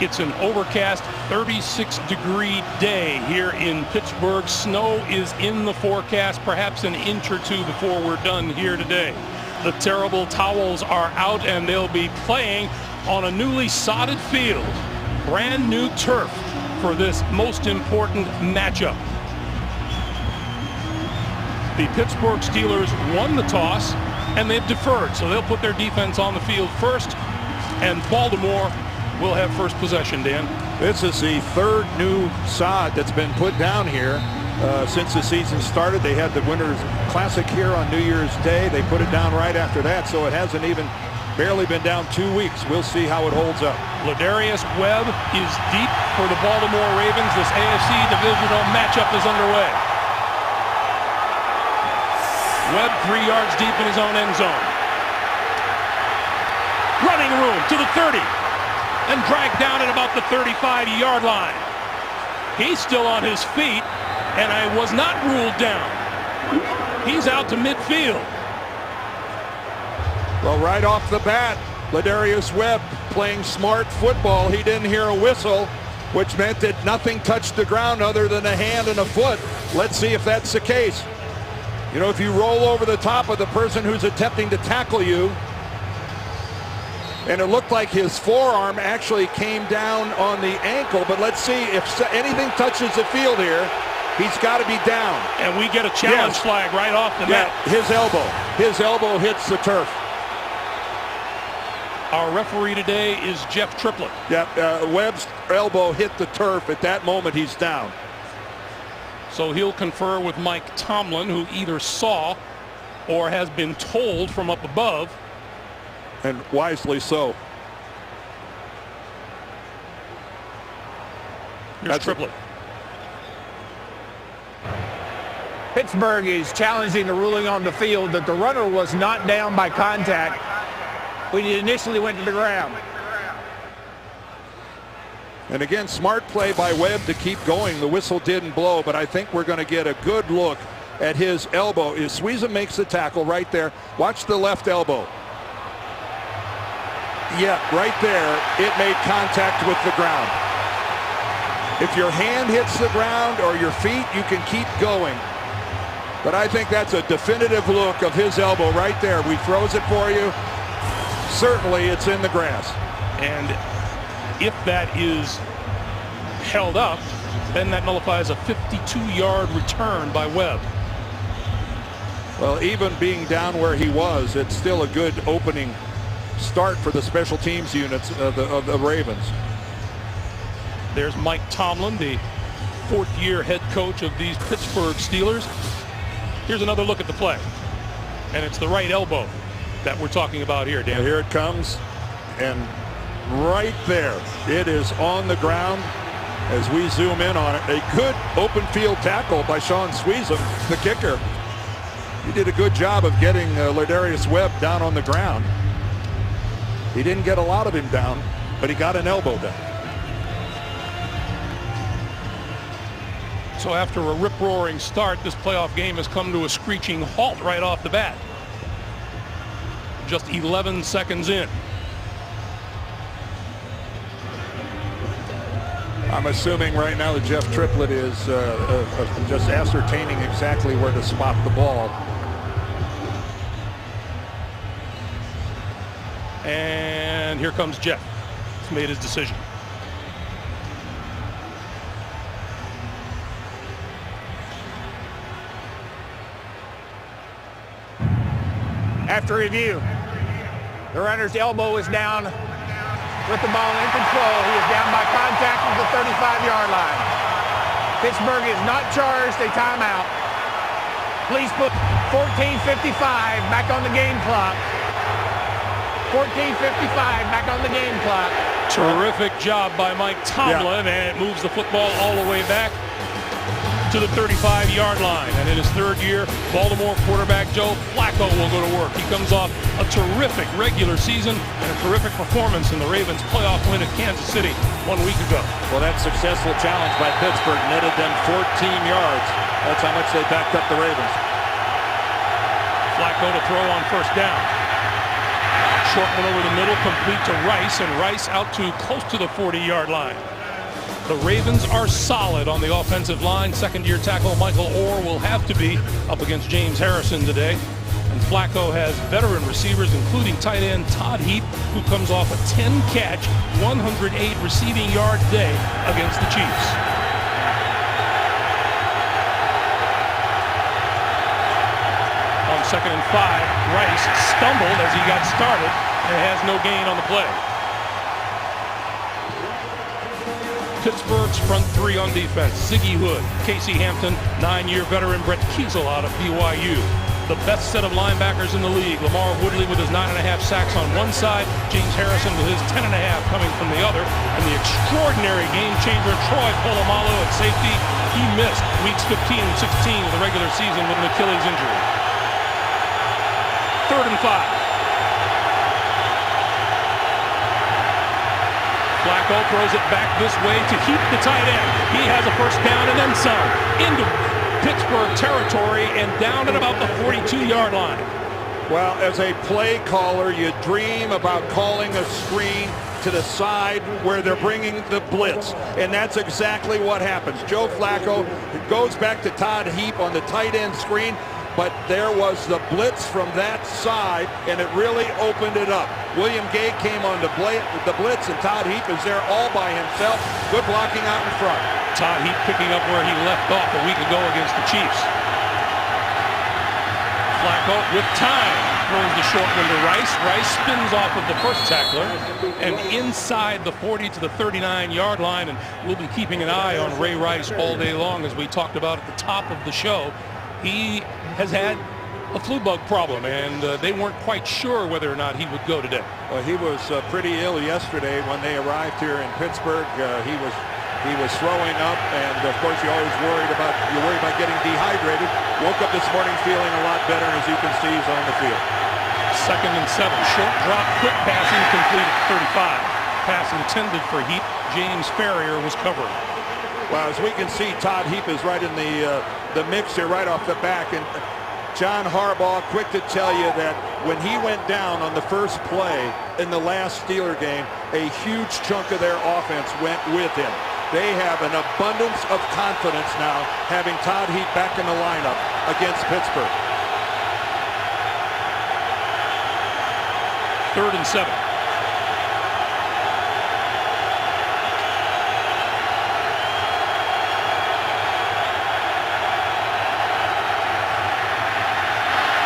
It's an overcast 36-degree day here in Pittsburgh. Snow is in the forecast, perhaps an inch or two before we're done here today. The terrible towels are out and they'll be playing on a newly sodded field. Brand new turf for this most important matchup. The Pittsburgh Steelers won the toss and they've deferred, so they'll put their defense on the field first, and Baltimore will have first possession. Dan, this is the third new sod that's been put down here since the season started. They had the Winter's Classic here on New Year's Day. They put it down right after that, so it hasn't even barely been down 2 weeks. We'll see how it holds up. Ladarius Webb is deep for the Baltimore Ravens. This AFC Divisional matchup is underway. Webb 3 yards deep in his own end zone. Running room to the 30. And dragged down at about the 35-yard line. He's still on his feet, and I was not ruled down. He's out to midfield. Well, right off the bat, Ladarius Webb playing smart football. He didn't hear a whistle, which meant that nothing touched the ground other than a hand and a foot. Let's see if that's the case. You know, if you roll over the top of the person who's attempting to tackle you, and it looked like his forearm actually came down on the ankle, but let's see if anything touches the field here. He's got to be down. And we get a challenge flag right off the bat. His elbow hits the turf. Our referee today is Jeff Triplett. Webb's elbow hit the turf. At that moment, he's down. So he'll confer with Mike Tomlin, who either saw or has been told from up above. And wisely so. Here's Triplett. Pittsburgh is challenging the ruling on the field that the runner was not down by contact when he initially went to the ground. And again, smart play by Webb to keep going. The whistle didn't blow, but I think we're going to get a good look at his elbow. Sweezum makes the tackle right there. Watch the left elbow. Yeah, right there, it made contact with the ground. If your hand hits the ground or your feet, you can keep going. But I think that's a definitive look of his elbow right there. We froze it for you. Certainly, it's in the grass. And if that is held up, then that nullifies a 52-yard return by Webb. Well, even being down where he was, it's still a good opening start for the special teams units of the Ravens. There's Mike Tomlin, the fourth-year head coach of these Pittsburgh Steelers. Here's another look at the play. And it's the right elbow that we're talking about here, Dan. And here it comes. And right there, it is on the ground as we zoom in on it. A good open field tackle by Sean Sweezum, the kicker. He did a good job of getting Ladarius Webb down on the ground. He didn't get a lot of him down, but he got an elbow down. So after a rip-roaring start, this playoff game has come to a screeching halt right off the bat. Just 11 seconds in. I'm assuming right now that Jeff Triplett is just ascertaining exactly where to spot the ball. And here comes Jeff. He's made his decision. After review, the runner's elbow is down with the ball in control. He is down by contact at the 35-yard line. Pittsburgh is not charged a timeout. Please put 14:55 back on the game clock. 14:55 back on the game clock. Terrific job by Mike Tomlin, and it moves the football all the way back to the 35-yard line. And in his third year, Baltimore quarterback Joe Flacco will go to work. He comes off a terrific regular season and a terrific performance in the Ravens' playoff win at Kansas City 1 week ago. Well, that successful challenge by Pittsburgh netted them 14 yards. That's how much they backed up the Ravens. Flacco to throw on first down. Short one over the middle, complete to Rice, and Rice out to close to the 40-yard line. The Ravens are solid on the offensive line. Second-year tackle Michael Orr will have to be up against James Harrison today. And Flacco has veteran receivers, including tight end Todd Heap, who comes off a 10-catch, 108 receiving yard day against the Chiefs. On 2nd and 5, Rice stumbled as he got started and has no gain on the play. Pittsburgh's front three on defense: Ziggy Hood, Casey Hampton, 9-year veteran Brett Kiesel out of BYU. The best set of linebackers in the league: Lamar Woodley with his 9.5 sacks on one side, James Harrison with his 10.5 coming from the other, and the extraordinary game changer Troy Polamalu at safety. He missed weeks 15 and 16 of the regular season with an Achilles injury. 3rd and 5. Flacco throws it back this way to Heap, the tight end. He has a first down and then some into Pittsburgh territory and down at about the 42-yard line. Well, as a play caller, you dream about calling a screen to the side where they're bringing the blitz, and that's exactly what happens. Joe Flacco goes back to Todd Heap on the tight end screen, but there was the blitz from that side, and it really opened it up. William Gay came on the blitz, and Todd Heap is there all by himself. Good blocking out in front. Todd Heap picking up where he left off a week ago against the Chiefs. Flacco with time throws the short one to Rice. Rice spins off of the first tackler and inside the 40 to the 39-yard line, and we'll be keeping an eye on Ray Rice all day long, as we talked about at the top of the show. He has had a flu bug problem, and they weren't quite sure whether or not he would go today. Well, he was pretty ill yesterday when they arrived here in Pittsburgh. He was throwing up, and of course you're worried about getting dehydrated. Woke up this morning feeling a lot better, and as you can see, he's on the field. 2nd and 7, short drop, quick passing, completed 35. Pass intended for Heap. James Ferrier was covering. Well, as we can see, Todd Heap is right in the mix here right off the back, and John Harbaugh quick to tell you that when he went down on the first play in the last Steeler game, a huge chunk of their offense went with him. They have an abundance of confidence now, having Todd Heap back in the lineup against Pittsburgh. 3rd and 7.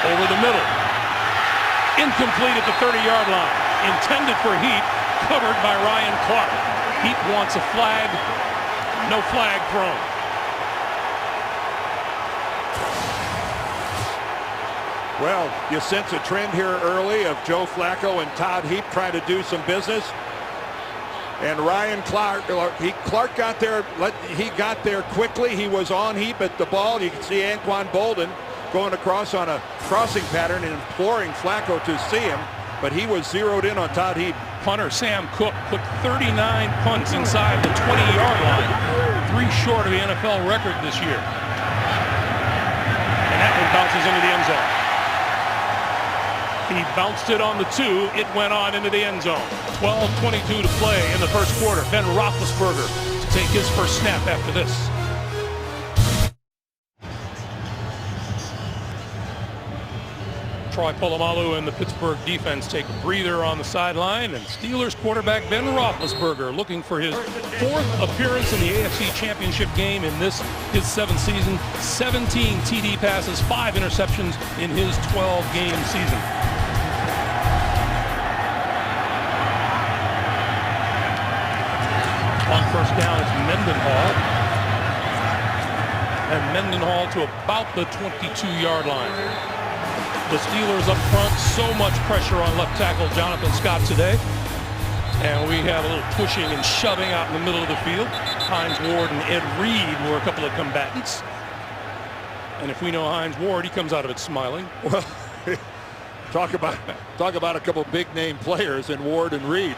Over the middle. Incomplete at the 30-yard line. Intended for Heap, covered by Ryan Clark. Heap wants a flag. No flag thrown. Well, you sense a trend here early of Joe Flacco and Todd Heap trying to do some business. And Ryan Clark got there. He got there quickly. He was on Heap at the ball. You can see Anquan Bolden going across on a crossing pattern and imploring Flacco to see him, but he was zeroed in on Todd Heap. Punter Sam Cook put 39 punts inside the 20-yard line, 3 short of the NFL record this year. And that one bounces into the end zone. He bounced it on the 2. It went on into the end zone. 12:22 to play in the first quarter. Ben Roethlisberger to take his first snap after this. Troy Polamalu and the Pittsburgh defense take a breather on the sideline, and Steelers quarterback Ben Roethlisberger looking for his 4th appearance in the AFC Championship game in his 7th season. 17 TD passes, 5 interceptions in his 12-game season. On first down, it's Mendenhall. And Mendenhall to about the 22-yard line. The Steelers up front, so much pressure on left tackle Jonathan Scott today. And we have a little pushing and shoving out in the middle of the field. Hines Ward and Ed Reed were a couple of combatants. And if we know Hines Ward, he comes out of it smiling. Well, talk about a couple big-name players in Ward and Reed.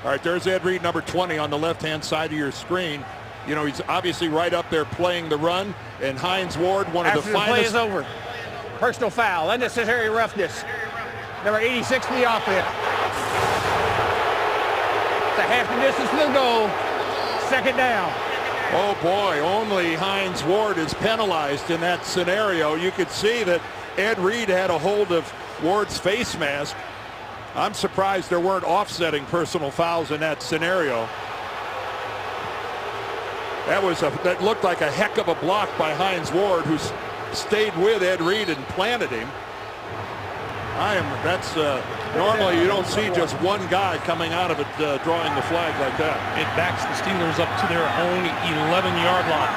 All right, there's Ed Reed, number 20, on the left-hand side of your screen. You know, he's obviously right up there playing the run. And Hines Ward, one of the finest. After the play is over. Personal foul, unnecessary roughness. number 86 for the offense. It's a half the distance to the goal. Second down. Oh boy, only Hines Ward is penalized in that scenario. You could see that Ed Reed had a hold of Ward's face mask. I'm surprised there weren't offsetting personal fouls in that scenario. That looked like a heck of a block by Hines Ward, who stayed with Ed Reed and planted him. Normally you don't see just one guy coming out of it drawing the flag like that. It backs the Steelers up to their own 11-yard line.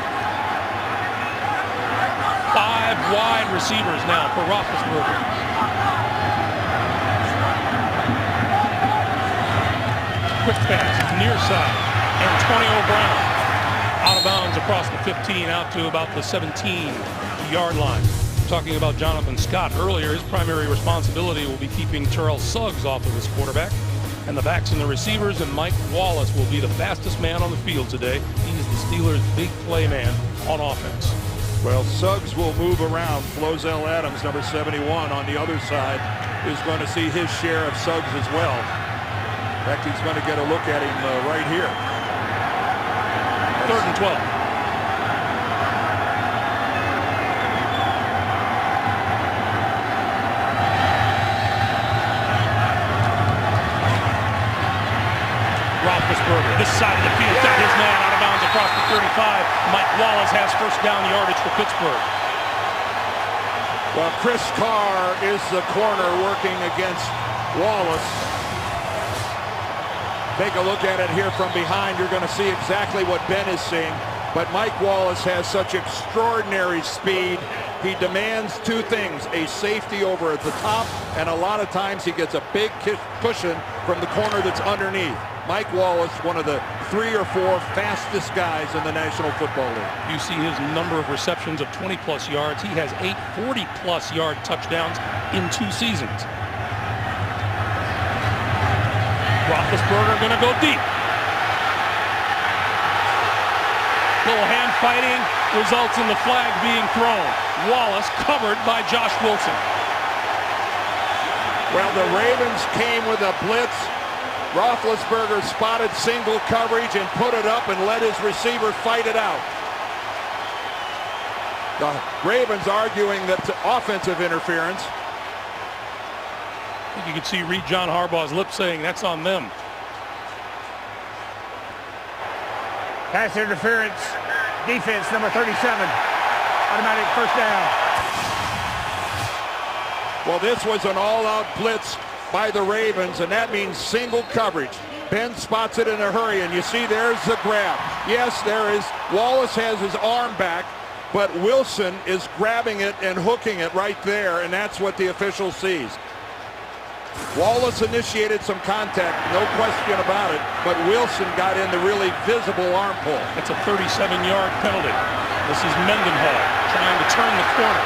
5 wide receivers now for Roethlisberger. Quick pass, near side. Antonio Brown out of bounds across the 15 out to about the 17-yard line. Talking about Jonathan Scott earlier, his primary responsibility will be keeping Terrell Suggs off of his quarterback. And the backs and the receivers, and Mike Wallace will be the fastest man on the field today. He's the Steelers' big play man on offense. Well, Suggs will move around. Flozell Adams, number 71, on the other side, is going to see his share of Suggs as well. In fact, he's going to get a look at him right here. 3rd and 12. Roethlisberger, this side of the field, got his man out of bounds across the 35. Mike Wallace has first down yardage for Pittsburgh. Well, Chris Carr is the corner working against Wallace. Take a look at it here from behind. You're going to see exactly what Ben is seeing. But Mike Wallace has such extraordinary speed. He demands two things: a safety over at the top, and a lot of times he gets a big cushion from the corner that's underneath. Mike Wallace, one of the 3 or 4 fastest guys in the National Football League. You see his number of receptions of 20-plus yards. He has 8 40-plus yard touchdowns in 2 seasons. Roethlisberger going to go deep. Little hand fighting results in the flag being thrown. Wallace covered by Josh Wilson. Well, the Ravens came with a blitz. Roethlisberger spotted single coverage and put it up and let his receiver fight it out. The Ravens arguing that it's offensive interference. I think you can see read John Harbaugh's lips saying that's on them. Pass interference, defense number 37. Automatic first down. Well, this was an all-out blitz by the Ravens, and that means single coverage. Ben spots it in a hurry, and you see there's the grab. Yes, there is. Wallace has his arm back, but Wilson is grabbing it and hooking it right there, and that's what the official sees. Wallace initiated some contact, no question about it, but Wilson got in the really visible arm pull. That's a 37-yard penalty. This is Mendenhall trying to turn the corner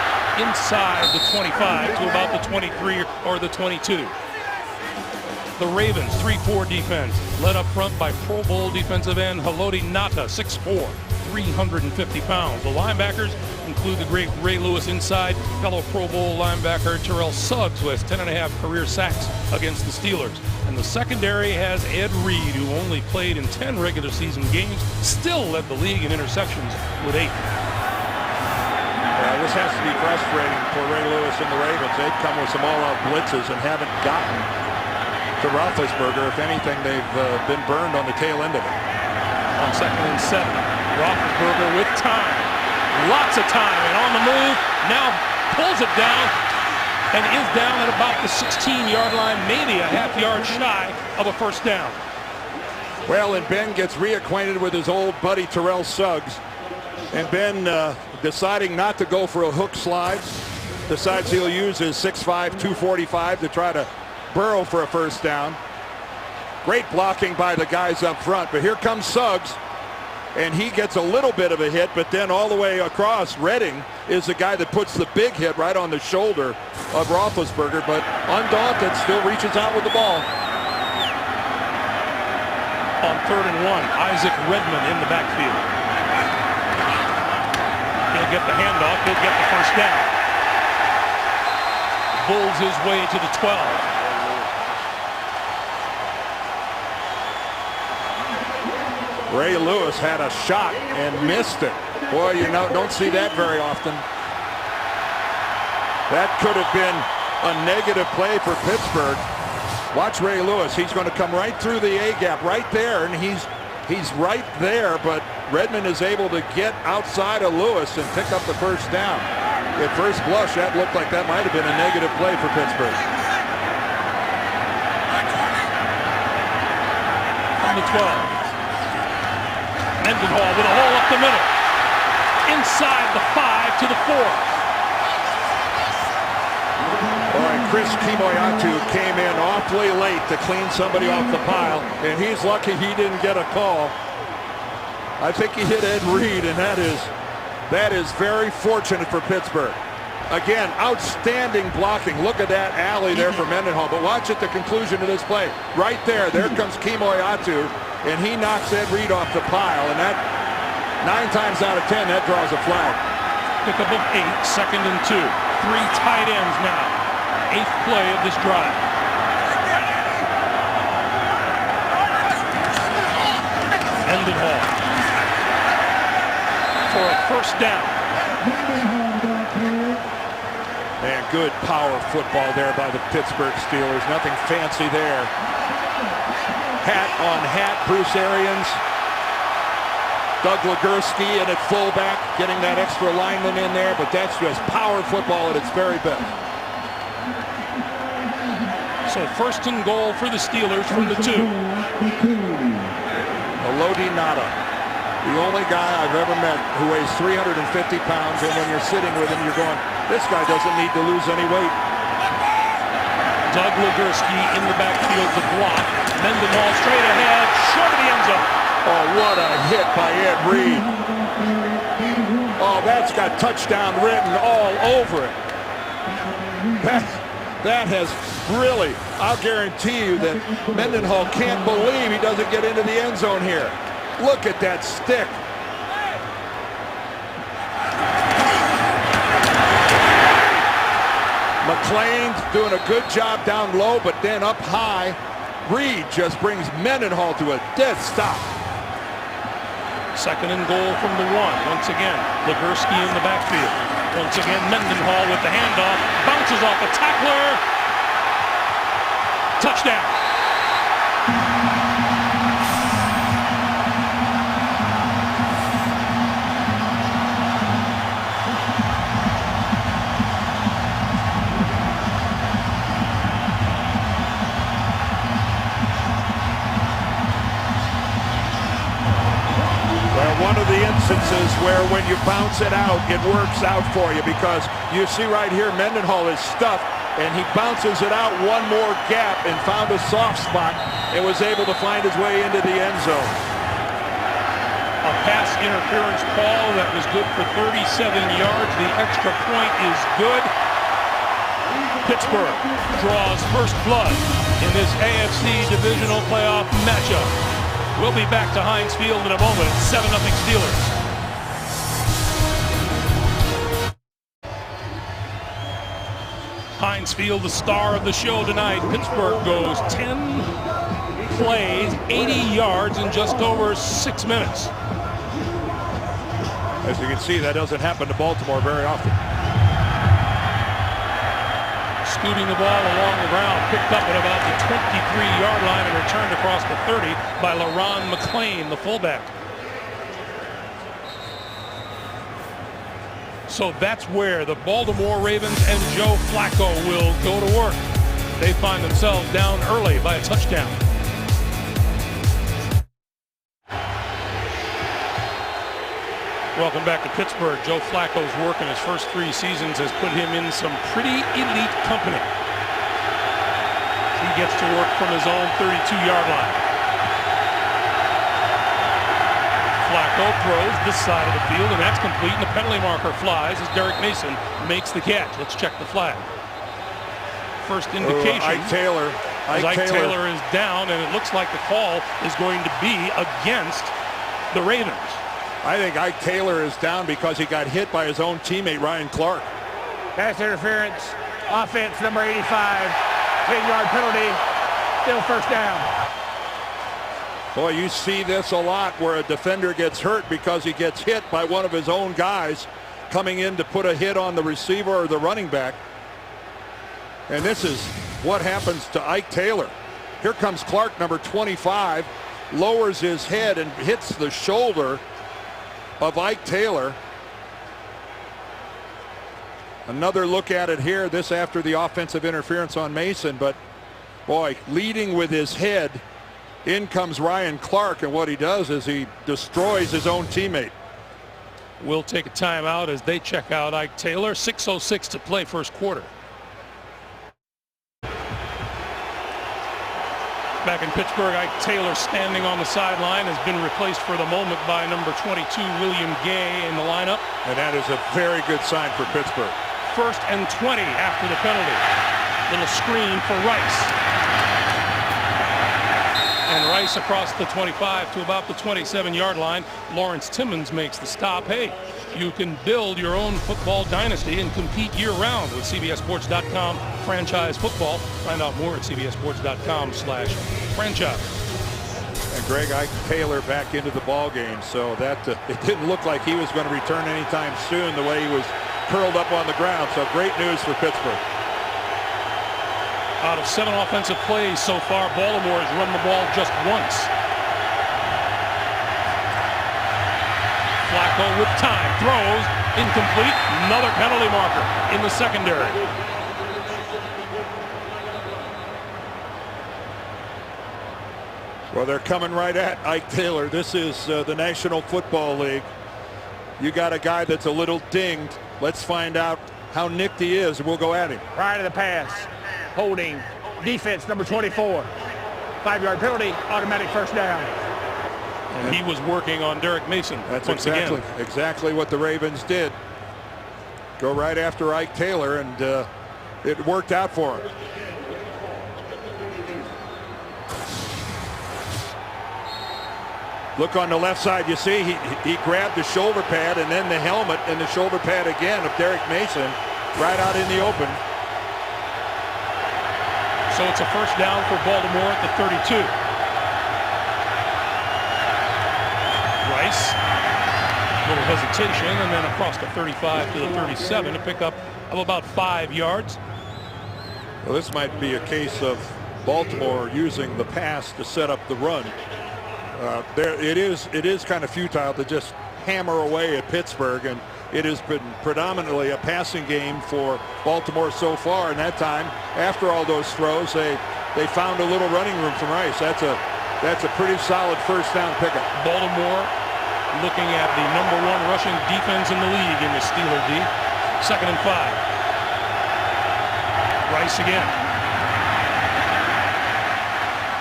inside the 25 to about the 23 or the 22. The Ravens 3-4 defense, led up front by Pro Bowl defensive end Haloti Ngata, 6'4", 350 pounds. The linebackers include the great Ray Lewis inside, fellow Pro Bowl linebacker Terrell Suggs, who has 10.5 career sacks against the Steelers. And the secondary has Ed Reed, who only played in 10 regular season games, still led the league in interceptions with 8. This has to be frustrating for Ray Lewis and the Ravens. They've come with some all-out blitzes and haven't gotten to Roethlisberger. If anything, they've been burned on the tail end of it. On 2nd and 7, Roethlisberger with time. Lots of time, and on the move, now pulls it down, and is down at about the 16-yard line, maybe a half yard shy of a first down. Well, and Ben gets reacquainted with his old buddy Terrell Suggs. And Ben, deciding not to go for a hook slide, decides he'll use his 6'5", 245 to try to burrow for a first down. Great blocking by the guys up front, but here comes Suggs, and he gets a little bit of a hit, but then all the way across, Redding is the guy that puts the big hit right on the shoulder of Roethlisberger, but undaunted, still reaches out with the ball. On 3rd and 1, Isaac Redmond in the backfield. He'll get the handoff, he'll get the first down. bulls his way to the 12. Ray Lewis had a shot and missed it. Boy, you know, don't see that very often. That could have been a negative play for Pittsburgh. Watch Ray Lewis. He's going to come right through the A gap right there, and he's right there, but Redmond is able to get outside of Lewis and pick up the first down. At first blush, that looked like that might have been a negative play for Pittsburgh. On the 12. Mendenhall with a hole up the middle. Inside the 5 to the 4. All right, Chris Kimoyatu came in awfully late to clean somebody off the pile, and he's lucky he didn't get a call. I think he hit Ed Reed, and that is very fortunate for Pittsburgh. Again, outstanding blocking. Look at that alley there for Mendenhall, but watch at the conclusion of this play. Right there comes Kimoyatu, and he knocks Ed Reed off the pile, and that 9 times out of 10, that draws a flag. Pickup of 8, 2nd and 2. 3 tight ends now. 8th play of this drive. Mendenhall for a first down. Man, good power football there by the Pittsburgh Steelers. Nothing fancy there. Hat on hat, Bruce Arians. Doug Legursky in at fullback, getting that extra lineman in there, but that's just power football at its very best. So 1st and goal for the Steelers from the 2. Elodie Nada, the only guy I've ever met who weighs 350 pounds, and when you're sitting with him, you're going, this guy doesn't need to lose any weight. Doug Legursky in the backfield to block. Mendenhall straight ahead, short of the end zone. Oh, what a hit by Ed Reed. Oh, that's got touchdown written all over it. That has really, I'll guarantee you that Mendenhall can't believe he doesn't get into the end zone here. Look at that stick. McLean doing a good job down low, but then up high. Reed just brings Mendenhall to a dead stop. 2nd and goal from the 1. Once again, Legursky in the backfield. Once again, Mendenhall with the handoff. Bounces off a tackler. Touchdown. One of the instances where when you bounce it out, it works out for you, because you see right here Mendenhall is stuffed, and he bounces it out one more gap and found a soft spot and was able to find his way into the end zone. A pass interference call that was good for 37 yards. The extra point is good. Pittsburgh draws first blood in this AFC Divisional playoff matchup. We'll be back to Heinz Field in a moment. 7-0 Steelers. Heinz Field, the star of the show tonight. Pittsburgh goes 10 plays, 80 yards in just over 6 minutes. As you can see, that doesn't happen to Baltimore very often. Scooting the ball along the ground, picked up at about the 23-yard line and returned across the 30 by LaRon McLean, the fullback. So that's where the Baltimore Ravens and Joe Flacco will go to work. They find themselves down early by a touchdown. Welcome back to Pittsburgh. Joe Flacco's work in his first 3 seasons has put him in some pretty elite company. He gets to work from his own 32-yard line. Flacco throws this side of the field, and that's complete, and the penalty marker flies as Derek Mason makes the catch. Let's check the flag. First indication. Ike Taylor. Ike Taylor is down, and it looks like the call is going to be against the Ravens. I think Ike Taylor is down because he got hit by his own teammate, Ryan Clark. Pass interference Offense, number 85. 10-yard penalty. Still first down. Boy, you see this a lot where a defender gets hurt because he gets hit by one of his own guys coming in to put a hit on the receiver or the running back. And this is what happens to Ike Taylor. Here comes Clark, number 25, lowers his head and hits the shoulder of Ike Taylor. Another look at it here, this after the offensive interference on Mason, but boy, leading with his head, in comes Ryan Clark, and what he does is he destroys his own teammate. We'll take a timeout as they check out Ike Taylor. 6:06 to play first quarter. Back in Pittsburgh, Ike Taylor standing on the sideline has been replaced for the moment by number 22, William Gay, in the lineup. And that is a very good sign for Pittsburgh. 1st and 20 after the penalty. Little screen for Rice. And Rice across the 25 to about the 27-yard line. Lawrence Timmons makes the stop. Hey, you can build your own football dynasty and compete year-round with CBSSports.com franchise football. Find out more at CBSSports.com/franchise. And Greg, Ike Taylor back into the ball game, so that it didn't look like he was going to return anytime soon the way he was curled up on the ground. So great news for Pittsburgh. Out of 7 offensive plays so far, Baltimore has run the ball just once. Flacco with time, throws, incomplete, another penalty marker in the secondary. Well, they're coming right at Ike Taylor. This is the National Football League. You got a guy that's a little dinged. Let's find out how nicked he is, and we'll go at him. Prior to the pass. Holding. Defense, number 24. 5-yard penalty. Automatic first down. And he was working on Derek Mason. That's again. exactly what the Ravens did. Go right after Ike Taylor, and it worked out for him. Look on the left side, you see he grabbed the shoulder pad and then the helmet and the shoulder pad again of Derek Mason right out in the open. So it's a first down for Baltimore at the 32. Rice, a little hesitation, and then across the 35 to the 37, a pickup of about 5 yards. Well, this might be a case of Baltimore using the pass to set up the run. It is kind of futile to just hammer away at Pittsburgh, and it has been predominantly a passing game for Baltimore so far. And that time, after all those throws, they found a little running room from Rice. That's a pretty solid first down pickup. Baltimore looking at the number 1 rushing defense in the league in the Steeler D. 2nd and 5. Rice again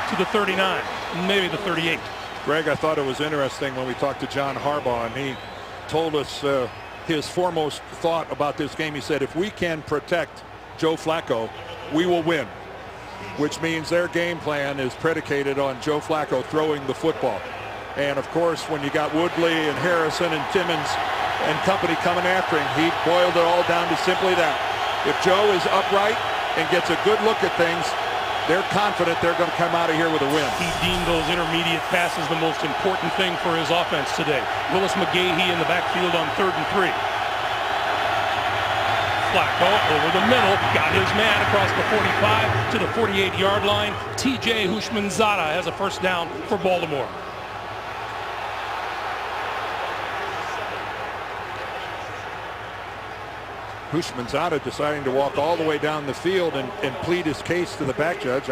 to the 39, maybe the 38. Greg, I thought it was interesting when we talked to John Harbaugh, and he told us his foremost thought about this game. He said, if we can protect Joe Flacco, we will win, which means their game plan is predicated on Joe Flacco throwing the football. And of course, when you got Woodley and Harrison and Timmons and company coming after him, he boiled it all down to simply that. If Joe is upright and gets a good look at things, they're confident they're going to come out of here with a win. He deemed those intermediate passes the most important thing for his offense today. Willis McGahee in the backfield on 3rd and 3. Flacco over the middle, got his man across the 45 to the 48-yard line. TJ Houshmandzadeh has a first down for Baltimore. Houshmandzadeh deciding to walk all the way down the field and plead his case to the back judge.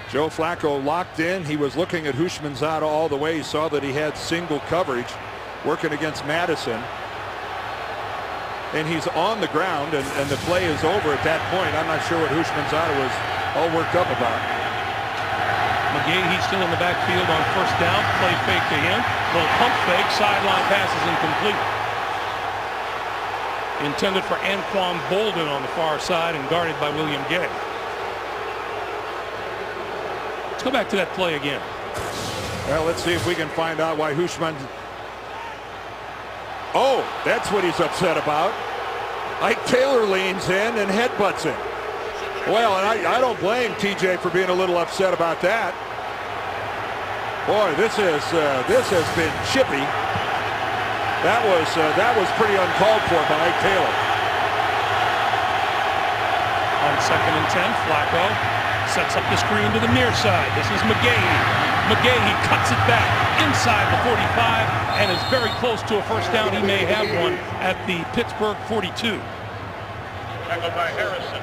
Joe Flacco locked in. He was looking at Houshmandzadeh all the way. He saw that he had single coverage working against Madison. And he's on the ground, and the play is over at that point. I'm not sure what Houshmandzadeh was all worked up about. McGahee still in the backfield on first down. Play fake to him. Little pump fake. Sideline pass is incomplete. Intended for Anquan Bolden on the far side and guarded by William Gay. Let's go back to that play again. Well, let's see if we can find out why Houshmandzadeh. Oh! That's what he's upset about. Ike Taylor leans in and headbutts him. Well, and I don't blame TJ for being a little upset about that. Boy, this has been chippy. That was pretty uncalled for by Ike Taylor. On 2nd and 10, Flacco sets up the screen to the near side. This is McGahee. McGahee cuts it back inside the 45 and is very close to a first down. He may have one at the Pittsburgh 42. Tackled by Harrison.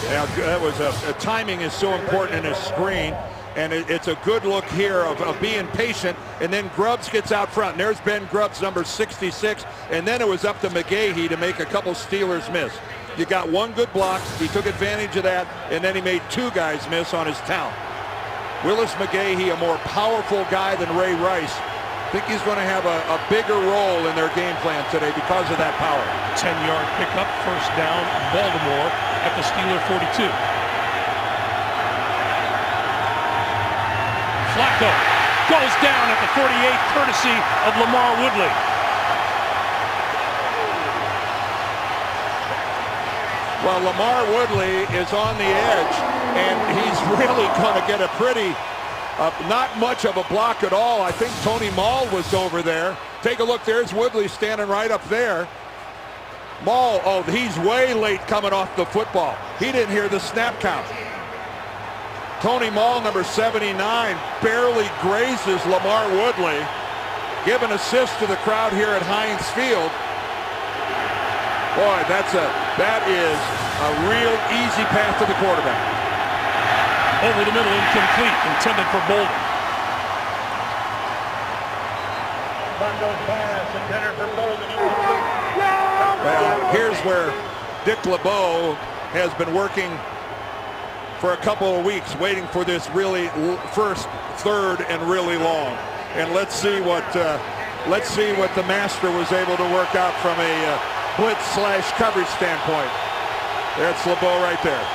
Now, that was timing is so important in a screen, and it's a good look here of being patient, and then Grubbs gets out front. And there's Ben Grubbs, number 66, and then it was up to McGahee to make a couple Steelers miss. You got one good block, he took advantage of that, and then he made two guys miss on his talent. Willis McGahee, a more powerful guy than Ray Rice. I think he's going to have a bigger role in their game plan today because of that power. 10-yard pickup, first down, Baltimore at the Steeler 42. Flacco goes down at the 48, courtesy of Lamar Woodley. Well, Lamar Woodley is on the edge, and he's really going to get a pretty, not much of a block at all. I think Tony Mall was over there. Take a look, there's Woodley standing right up there. Mall, oh, he's way late coming off the football. He didn't hear the snap count. Tony Mall, number 79, barely grazes Lamar Woodley. Give an assist to the crowd here at Heinz Field. Boy, that is a real easy pass to the quarterback. Over the middle, incomplete, intended for Bolden. Well, here's where Dick LeBeau has been working for a couple of weeks, waiting for this really first, third, and really long. And let's see what the master was able to work out from a blitz/coverage standpoint. That's LeBeau right there.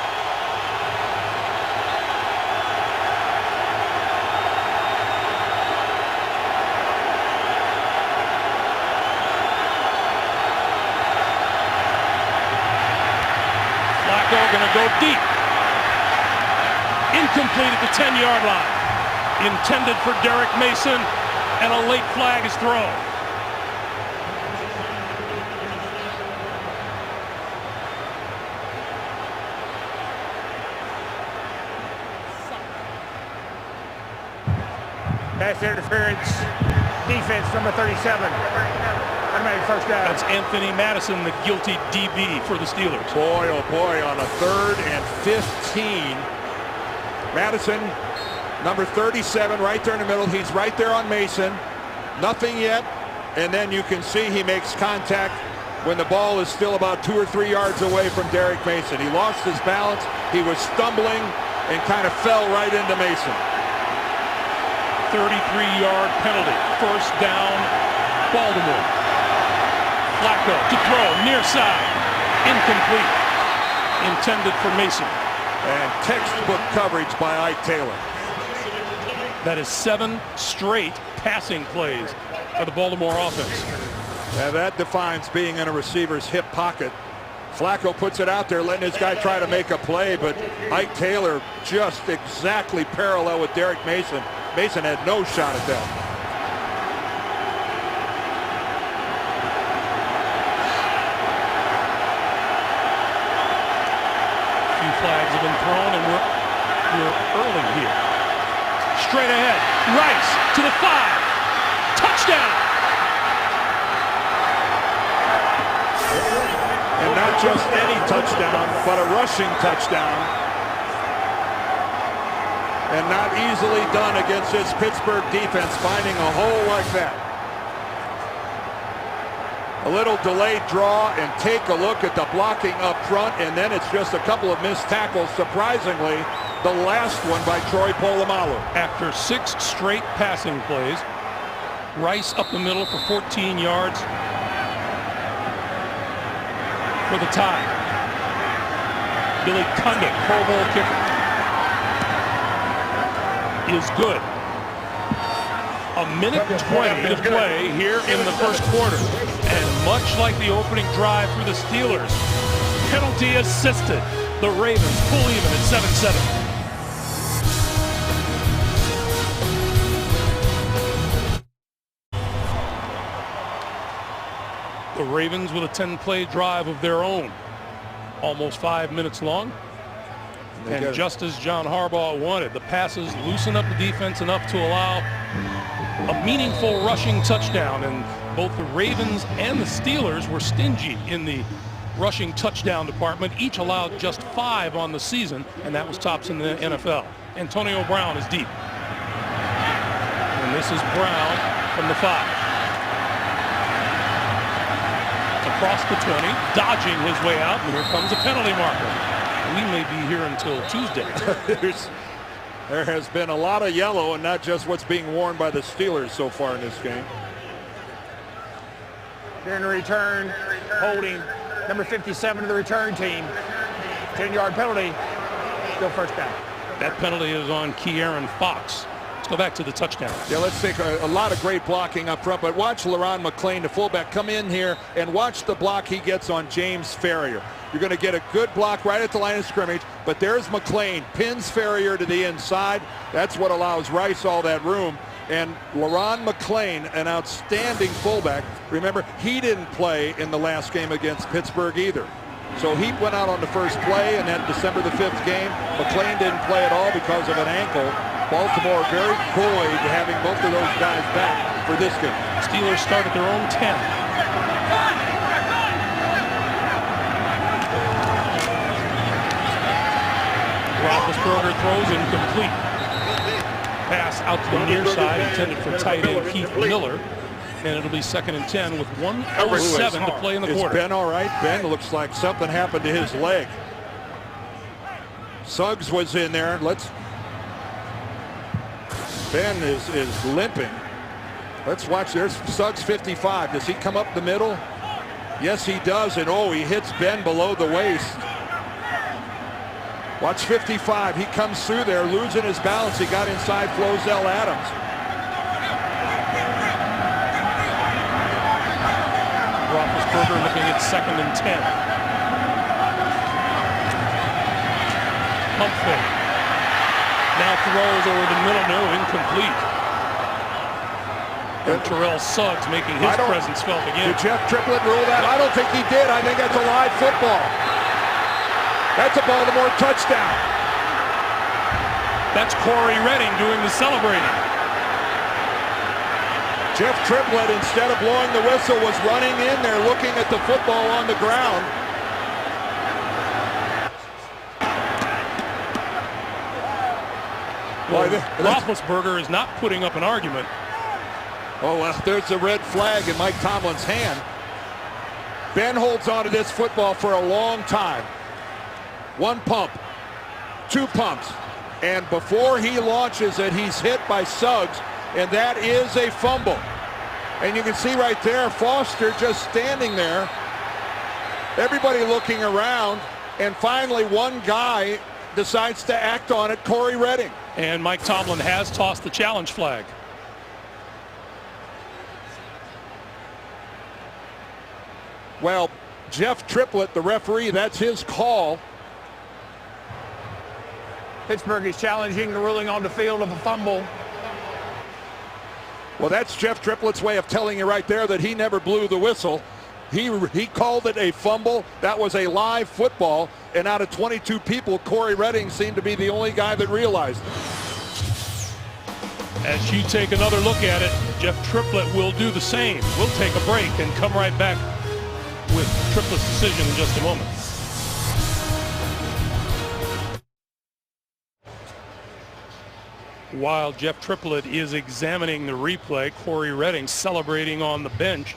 Flacco going to go deep. Incomplete at the 10-yard line. Intended for Derek Mason, and a late flag is thrown. Pass interference, defense, number 37. Automatic first down. That's Anthony Madison, the guilty DB for the Steelers. Boy, oh boy, on a 3rd and 15. Madison, number 37, right there in the middle. He's right there on Mason. Nothing yet. And then you can see he makes contact when the ball is still about 2 or 3 yards away from Derek Mason. He lost his balance. He was stumbling and kind of fell right into Mason. 33-yard penalty. First down, Baltimore. Flacco to throw, near side. Incomplete. Intended for Mason. And textbook coverage by Ike Taylor. That is 7 straight passing plays for the Baltimore offense. And that defines being in a receiver's hip pocket. Flacco puts it out there, letting his guy try to make a play, but Ike Taylor just exactly parallel with Derek Mason. Mason had no shot at that. A few flags have been thrown, and we're early here. Straight ahead, Rice to the 5. Touchdown! And not just any touchdown, but a rushing touchdown. And not easily done against this Pittsburgh defense, finding a hole like that. A little delayed draw, and take a look at the blocking up front, and then it's just a couple of missed tackles. Surprisingly, the last one by Troy Polamalu. After 6 straight passing plays, Rice up the middle for 14 yards for the tie. Billy Cundiff, Pro Bowl kicker, is good. A minute 20 to play here in the first quarter. And much like the opening drive for the Steelers, penalty assisted. The Ravens pull even at 7-7. The Ravens with a 10-play drive of their own, almost 5 minutes long. And just as John Harbaugh wanted, the passes loosen up the defense enough to allow a meaningful rushing touchdown. And both the Ravens and the Steelers were stingy in the rushing touchdown department. Each allowed just 5 on the season, and that was tops in the NFL. Antonio Brown is deep. And this is Brown from the 5. Across the 20, dodging his way out, and here comes a penalty marker. We may be here until Tuesday. There has been a lot of yellow, and not just what's being worn by the Steelers so far in this game. During the return, holding number 57 of the return team. 10-yard penalty, still first down. That penalty is on Ke'Aaron Fox. Let's go back to the touchdown. Yeah, let's take a lot of great blocking up front, but watch LaRon McClain, the fullback, come in here and watch the block he gets on James Ferrier. You're going to get a good block right at the line of scrimmage, but there's McClain, pins Ferrier to the inside. That's what allows Rice all that room. And LaRon McClain, an outstanding fullback. Remember, he didn't play in the last game against Pittsburgh either. So he went out on the first play in that December the 5th game. McClain didn't play at all because of an ankle. Baltimore very buoyed having both of those guys back for this game. Steelers start at their own 10. Roethlisberger throws incomplete. Pass out to the near side intended for tight end Keith Miller. And it'll be 2nd and 10 with 1:07 to play in the quarter. Is Ben all right? Ben looks like something happened to his leg. Suggs was in there. Ben is limping. Let's watch. There's Suggs 55. Does he come up the middle? Yes, he does. And oh, he hits Ben below the waist. Watch 55. He comes through there, losing his balance. He got inside Flozell Adams. Roethlisberger looking at 2nd and 10. Pump fake. Now throws over the middle, no, incomplete. And Terrell Suggs making his presence felt again. Did Jeff Triplett rule that? I don't think he did. I think that's a live football. That's a Baltimore touchdown. That's Corey Redding doing the celebrating. Jeff Triplett, instead of blowing the whistle, was running in there looking at the football on the ground. Well, Roethlisberger is not putting up an argument. Oh, well, there's the red flag in Mike Tomlin's hand. Ben holds on to this football for a long time. 1 pump, 2 pumps, and before he launches it, he's hit by Suggs, and that is a fumble. And you can see right there, Foster just standing there, everybody looking around, and finally one guy decides to act on it, Corey Redding. And Mike Tomlin has tossed the challenge flag. Well, Jeff Triplett, the referee, that's his call. Pittsburgh is challenging the ruling on the field of a fumble. Well, that's Jeff Triplett's way of telling you right there that he never blew the whistle. He called it a fumble. That was a live football, and out of 22 people, Corey Redding seemed to be the only guy that realized it. As you take another look at it, Jeff Triplett will do the same. We'll take a break and come right back with Triplett's decision in just a moment. While Jeff Triplett is examining the replay, Corey Redding celebrating on the bench.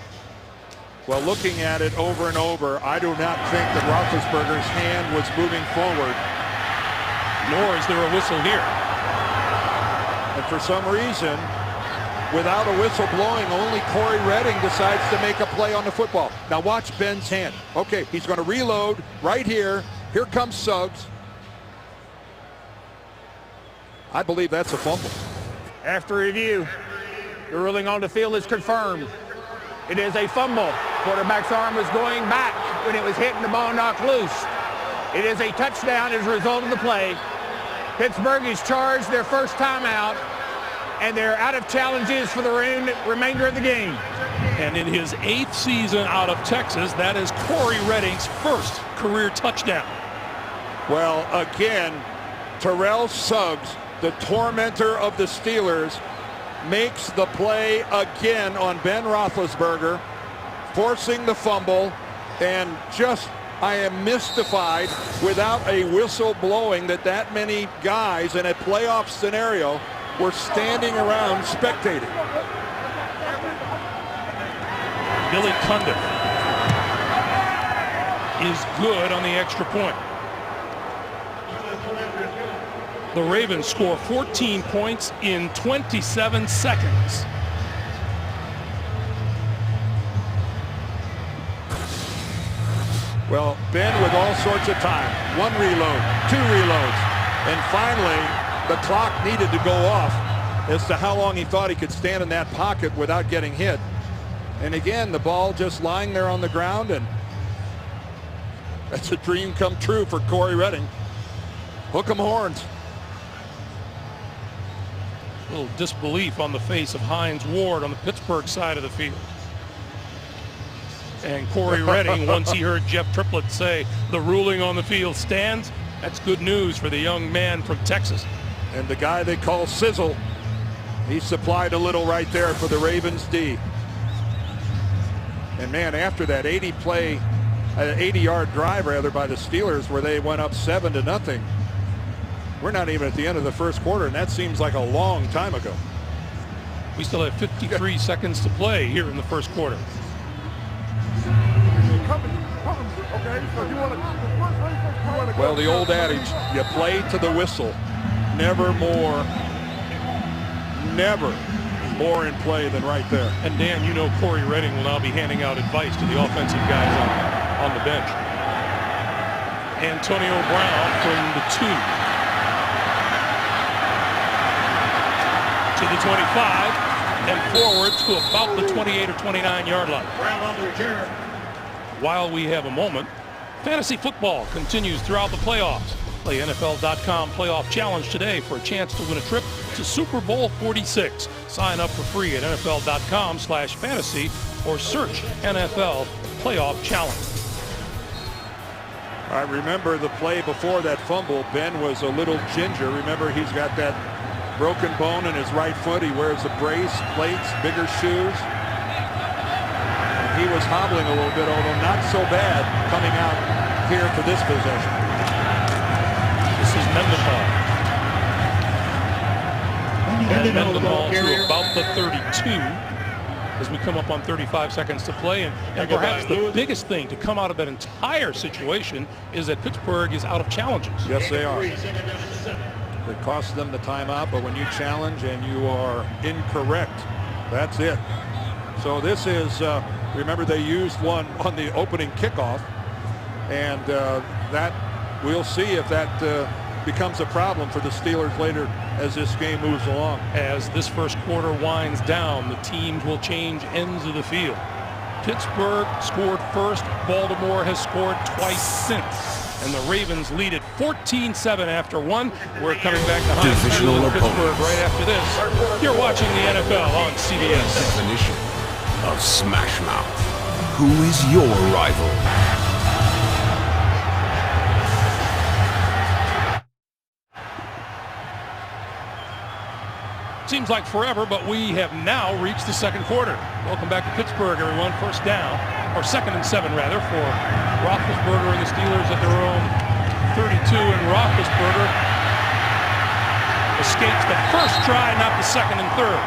Well, looking at it over and over, I do not think that Roethlisberger's hand was moving forward. Nor is there a whistle here. And for some reason, without a whistle blowing, only Corey Redding decides to make a play on the football. Now watch Ben's hand. Okay, he's going to reload right here. Here comes Suggs. I believe that's a fumble. After review, The ruling on the field is confirmed. It is a fumble. Quarterback's arm was going back when it was hit and the ball knocked loose. It is a touchdown as a result of the play. Pittsburgh is charged their first timeout, and they're out of challenges for the remainder of the game. And in his 8th season out of Texas, that is Corey Redding's first career touchdown. Well, again, Terrell Suggs, the tormentor of the Steelers, makes the play again on Ben Roethlisberger, forcing the fumble, and just, I am mystified without a whistle blowing that many guys in a playoff scenario were standing around spectating. Billy Cundiff is good on the extra point. The Ravens score 14 points in 27 seconds. Well, Ben with all sorts of time. 1 reload, 2 reloads, and finally the clock needed to go off as to how long he thought he could stand in that pocket without getting hit. And again, the ball just lying there on the ground, and that's a dream come true for Corey Redding. Hook 'em horns. A little disbelief on the face of Hines Ward on the Pittsburgh side of the field. And Corey Redding, once he heard Jeff Triplett say the ruling on the field stands, that's good news for the young man from Texas. And the guy they call Sizzle, he supplied a little right there for the Ravens D. And man, after that 80-yard drive rather by the Steelers where they went up 7-0, we're not even at the end of the first quarter, and that seems like a long time ago. We still have 53 seconds to play here in the first quarter. Well, the old adage, you play to the whistle. Never more in play than right there. And Dan, you know Corey Redding will now be handing out advice to the offensive guys on the bench. Antonio Brown from the 2 to the 25 and forward to about the 28 or 29 yard line. While we have a moment, fantasy football continues throughout the playoffs. Play NFL.com Playoff Challenge today for a chance to win a trip to Super Bowl 46. Sign up for free at NFL.com/fantasy or search NFL Playoff Challenge. I remember the play before that fumble. Ben was a little ginger. Remember, he's got that broken bone in his right foot. He wears a brace, plates, bigger shoes. And he was hobbling a little bit, although not so bad coming out here for this possession. This is Mendenhall. And Mendenhall to about the 32 as we come up on 35 seconds to play. And perhaps the biggest thing to come out of that entire situation is that Pittsburgh is out of challenges. Yes, they are. It costs them the timeout, but when you challenge and you are incorrect, that's it. So this is, remember they used one on the opening kickoff, and that we'll see if that becomes a problem for the Steelers later as this game moves along. As this first quarter winds down, the teams will change ends of the field. Pittsburgh scored first. Baltimore has scored twice since. And the Ravens lead it 14-7 after 1. We're coming back to Divisional Pittsburgh right after this. You're watching the NFL on CBS. Definition of Smash Mouth. Who is your rival? Seems like forever, but we have now reached the second quarter. Welcome back to Pittsburgh, everyone. First down, or 2nd and 7 rather, for Roethlisberger and the Steelers at their own 32, and Roethlisberger escapes the first try, not the 2nd and 3rd.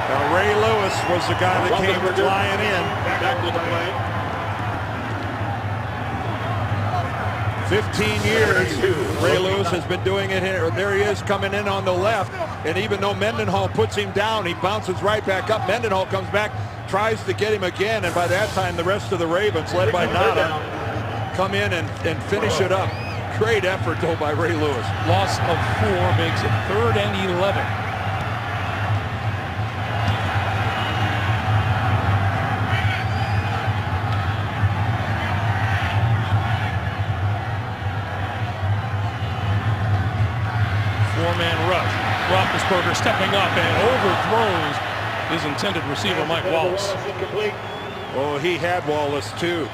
Now, Ray Lewis was the guy that came flying in. Back to the play. 15 years, Ray Lewis has been doing it here. There he is coming in on the left, and even though Mendenhall puts him down, he bounces right back up. Mendenhall comes back, tries to get him again, and by that time the rest of the Ravens, led by Nada, come in and finish it up. Great effort, though, by Ray Lewis. Loss of 4 makes it 3rd and 11. Four-man rush. Roethlisberger stepping up and overthrows his intended receiver, Mike Wallace. Oh, he had Wallace too.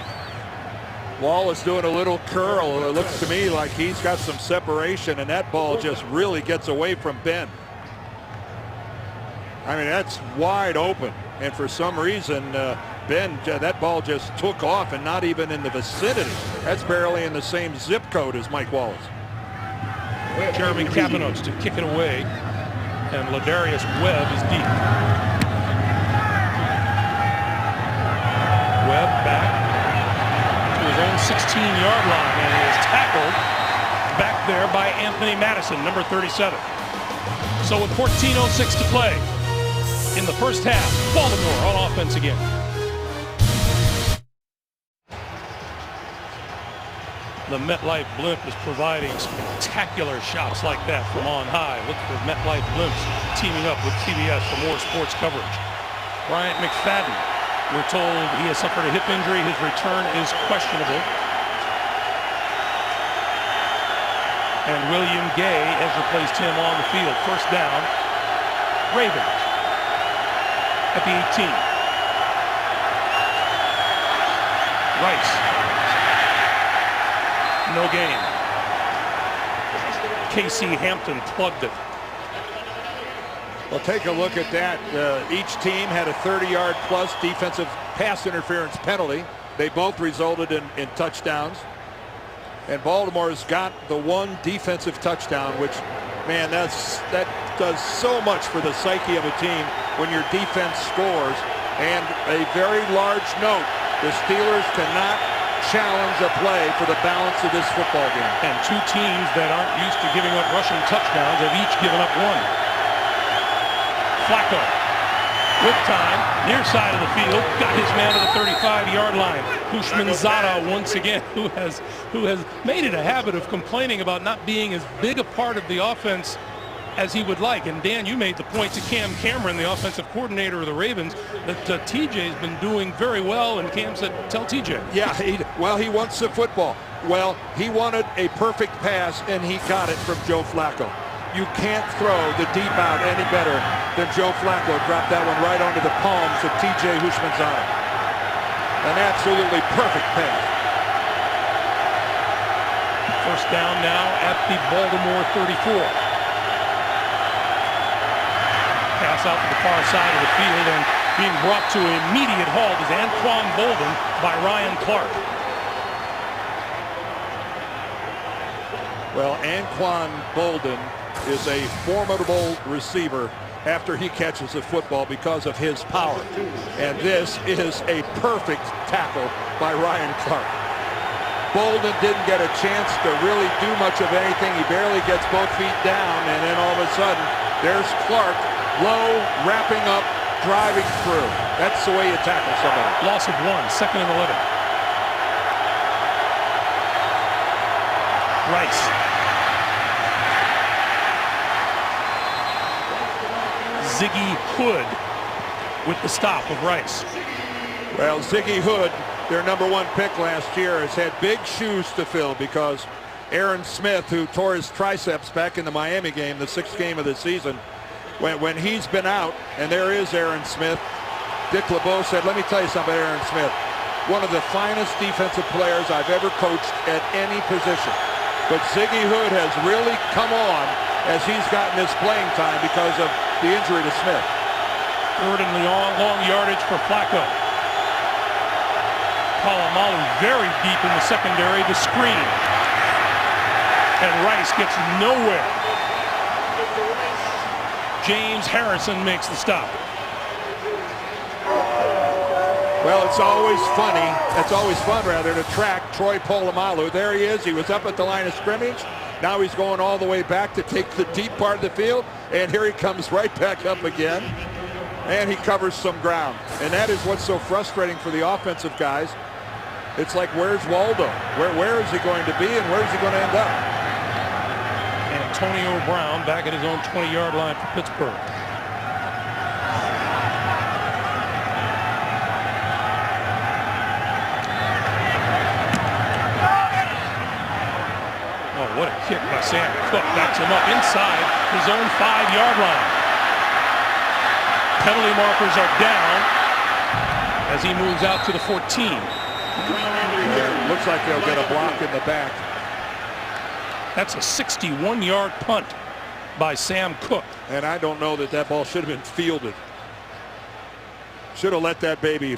Wallace doing a little curl. It looks to me like he's got some separation, and that ball just really gets away from Ben. I mean, that's wide open, and for some reason, Ben, that ball just took off and not even in the vicinity. That's barely in the same zip code as Mike Wallace. Jeremy Kapanos to kick it away, and Ladarius Webb is deep. Webb back to his own 16-yard line and is tackled back there by Anthony Madison, number 37. So with 14:06 to play in the first half, Baltimore on offense again. The MetLife blimp is providing spectacular shots like that from on high. Look for MetLife blimps teaming up with CBS for more sports coverage. Bryant McFadden, we're told he has suffered a hip injury. His return is questionable. And William Gay has replaced him on the field. First down, Ravens at the 18. Rice. No gain. Casey Hampton plugged it. Well, take a look at that. Each team had a 30-yard plus defensive pass interference penalty. They both resulted in touchdowns. And Baltimore's got the one defensive touchdown, which, man, that does so much for the psyche of a team when your defense scores. And a very large note, the Steelers cannot challenge a play for the balance of this football game. And two teams that aren't used to giving up rushing touchdowns have each given up one. Flacco with time, near side of the field, got his man to the 35-yard line. Houshmandzadeh once again, who has made it a habit of complaining about not being as big a part of the offense as he would like. And Dan, you made the point to Cam Cameron, the offensive coordinator of the Ravens, that TJ's been doing very well, and Cam said, tell TJ. Yeah, he wants the football. Well, he wanted a perfect pass, and he got it from Joe Flacco. You can't throw the deep out any better than Joe Flacco. Dropped that one right onto the palms of TJ Houshmandzadeh. An absolutely perfect pass. First down now at the Baltimore 34. Pass out to the far side of the field, and being brought to immediate halt is Anquan Boldin by Ryan Clark. Well, Anquan Boldin is a formidable receiver after he catches the football because of his power. And this is a perfect tackle by Ryan Clark. Boldin didn't get a chance to really do much of anything. He barely gets both feet down, and then all of a sudden, there's Clark. Low, wrapping up, driving through. That's the way you tackle somebody. Loss of 1, second and 11. Rice. Ziggy Hood with the stop of Rice. Well, Ziggy Hood, their #1 pick last year, has had big shoes to fill because Aaron Smith, who tore his triceps back in the Miami game, the 6th game of the season, when he's been out, and there is Aaron Smith, Dick LeBeau said, let me tell you something about Aaron Smith. One of the finest defensive players I've ever coached at any position. But Ziggy Hood has really come on as he's gotten this playing time because of the injury to Smith. Third and long yardage for Flacco. Polamalu very deep in the secondary, the screen. And Rice gets nowhere. James Harrison makes the stop. Well, it's always funny. It's always fun, rather, to track Troy Polamalu. There he is. He was up at the line of scrimmage. Now he's going all the way back to take the deep part of the field. And here he comes right back up again. And he covers some ground. And that is what's so frustrating for the offensive guys. It's like, where's Waldo? Where is he going to be, and where's he going to end up? Antonio Brown back at his own 20-yard line for Pittsburgh. Oh, what a kick by Sam Cook. Backs him up inside his own 5-yard line. Penalty markers are down as he moves out to the 14. Looks like they'll get a block in the back. That's a 61-yard punt by Sam Cook. And I don't know that that ball should have been fielded. Should have let that baby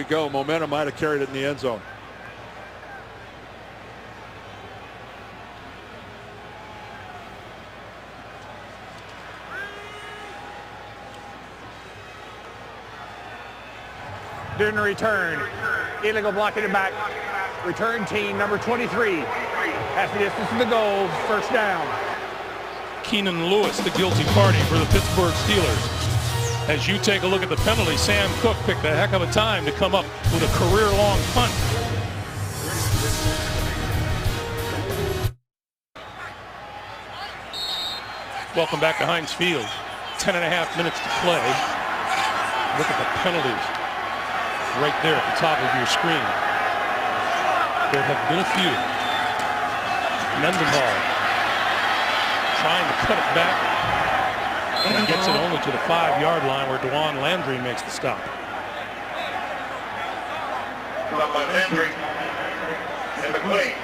go. Momentum might have carried it in the end zone. During the return, illegal blocking it back. Return team number 23. Half the distance to the goal, first down. Keenan Lewis, the guilty party for the Pittsburgh Steelers. As you take a look at the penalty, Sam Cook picked a heck of a time to come up with a career-long punt. Welcome back to Heinz Field. 10.5 minutes to play. Look at the penalties right there at the top of your screen. There have been a few. Mendenhall trying to cut it back and gets it only to the 5-yard line where Dewan Landry makes the stop.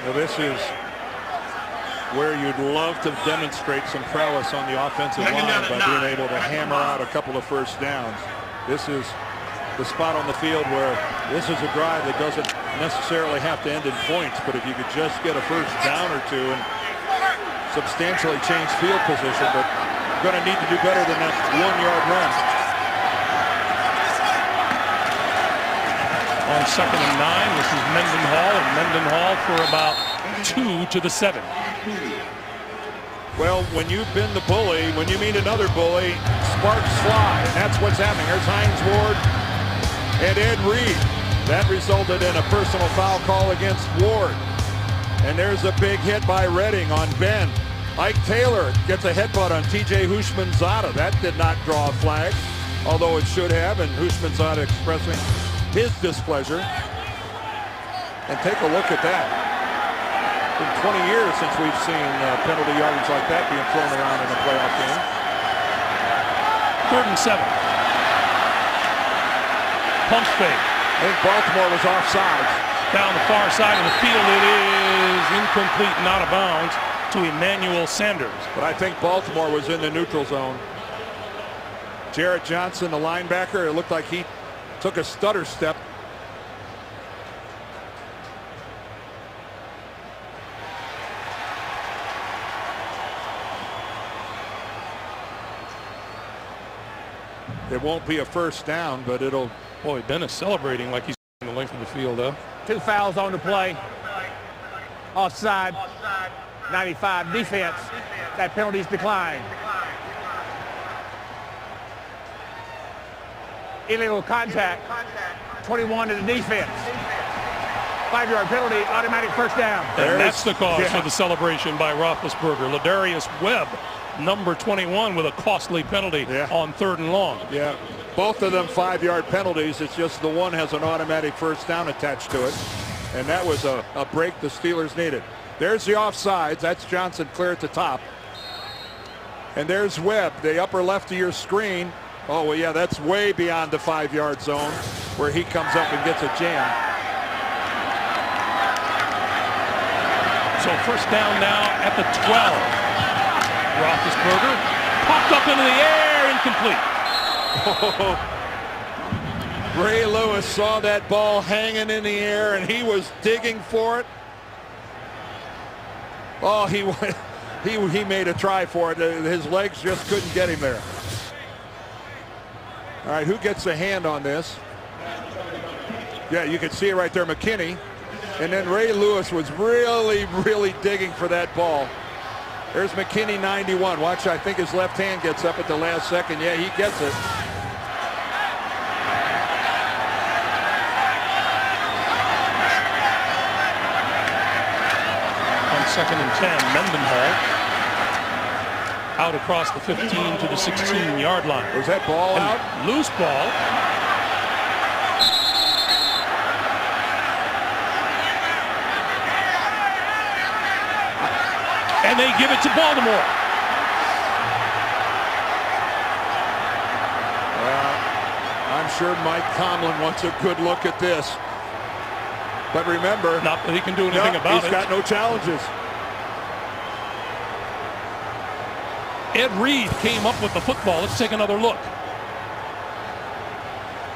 Now this is where you'd love to demonstrate some prowess on the offensive line by being able to hammer out a couple of first downs. This is the spot on the field where this is a drive that doesn't necessarily have to end in points, but if you could just get a first down or two and substantially change field position, but going to need to do better than that 1-yard run. On 2nd and 9, this is Mendenhall for about 2 to the 7. Well, when you've been the bully, when you meet another bully, sparks fly, and that's what's happening. There's Hines Ward and Ed Reed. That resulted in a personal foul call against Ward. And there's a big hit by Redding on Ben. Ike Taylor gets a headbutt on TJ Hushmanzada. That did not draw a flag, although it should have, and Hushmanzada expressing his displeasure. And take a look at that. It's been 20 years since we've seen penalty yardage like that being thrown around in a playoff game. 3rd and 7. Pump fake. I think Baltimore was offside. Down the far side of the field, it is incomplete, not out of bounds to Emmanuel Sanders. But I think Baltimore was in the neutral zone. Jarrett Johnson, the linebacker, it looked like he took a stutter step. It won't be a first down, but it'll... Boy, Ben is celebrating like he's in the length of the field, though. 2 fouls on the play. Offside. 95 defense. That penalty's declined. Illegal contact. 21 to the defense. 5-yard penalty, automatic first down. And that's the cause for the celebration by Roethlisberger. Ladarius Webb, number 21, with a costly penalty on 3rd and long. Yeah, both of them 5-yard penalties. It's just the one has an automatic first down attached to it. And that was a break the Steelers needed. There's the offsides. That's Johnson clear at the top. And there's Webb, the upper left of your screen. Oh, well, yeah, that's way beyond the 5-yard zone where he comes up and gets a jam. So first down now at the 12. Roethlisberger popped up into the air, incomplete. Ray Lewis saw that ball hanging in the air, and he was digging for it. Oh, he made a try for it. His legs just couldn't get him there. All right, who gets a hand on this? Yeah, you can see it right there, McKinney. And then Ray Lewis was really, really digging for that ball. There's McKinney, 91. Watch, I think his left hand gets up at the last second. Yeah, he gets it. On 2nd and 10, Mendenhall out across the 15 to the 16-yard line. Was that ball out? Loose ball. and they give it to Baltimore. I'm sure Mike Tomlin wants a good look at this. But remember, not that he can do anything about it. He's got no challenges. Ed Reed came up with the football. Let's take another look.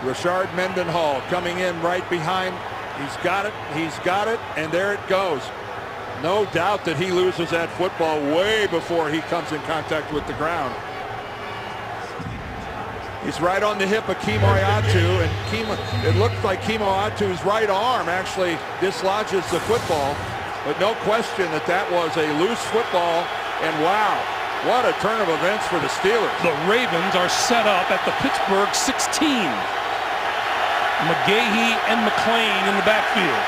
Rashard Mendenhall coming in right behind. He's got it, and there it goes. No doubt that he loses that football way before he comes in contact with the ground. He's right on the hip of Kimo Ayatu, and it looks like Kimo Ayatu's right arm actually dislodges the football, but no question that that was a loose football, and wow, what a turn of events for the Steelers. The Ravens are set up at the Pittsburgh 16. McGahee and McClain in the backfield.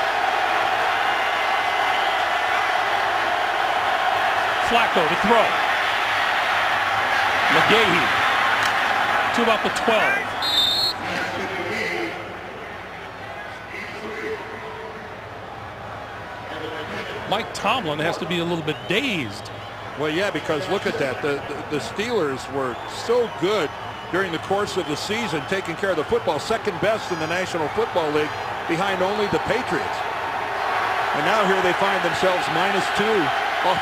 Flacco to throw. McGahee to about the 12. Mike Tomlin has to be a little bit dazed. Well, yeah, because look at that. The Steelers were so good during the course of the season, taking care of the football, second best in the National Football League, behind only the Patriots. And now here they find themselves -2. Oh,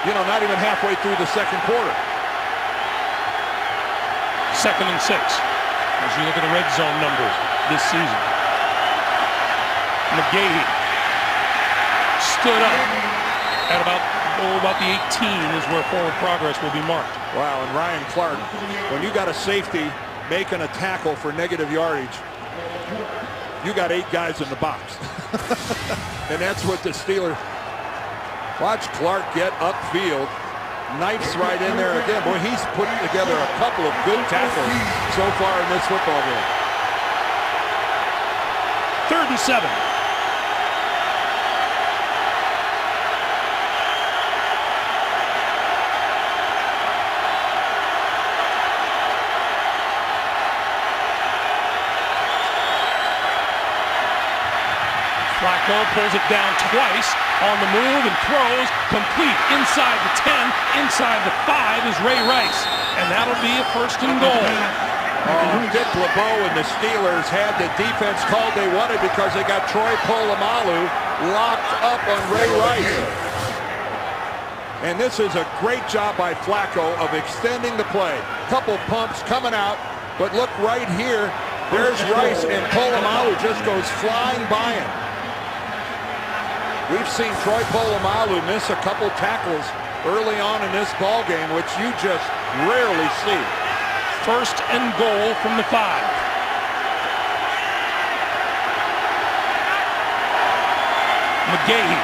not even halfway through the second quarter. 2nd and 6 as you look at the red zone numbers this season. McGahee stood up at about the 18 is where forward progress will be marked. Wow, and Ryan Clark, when you got a safety making a tackle for negative yardage, you got 8 guys in the box. And that's what the Steelers. Watch Clark get upfield. Knifes right in there again. Boy, he's put together a couple of good tackles so far in this football game. 3rd and 7. Flacco pulls it down twice on the move and throws complete inside the 10, inside the 5 is Ray Rice, and that'll be a 1st and goal. Dick LeBeau and the Steelers had the defense called they wanted because they got Troy Polamalu locked up on Ray Rice. And this is a great job by Flacco of extending the play. Couple pumps coming out, but look right here. There's Rice, and Polamalu just goes flying by him. We've seen Troy Polamalu miss a couple tackles early on in this ball game, which you just rarely see. 1st and goal from the 5. McGahee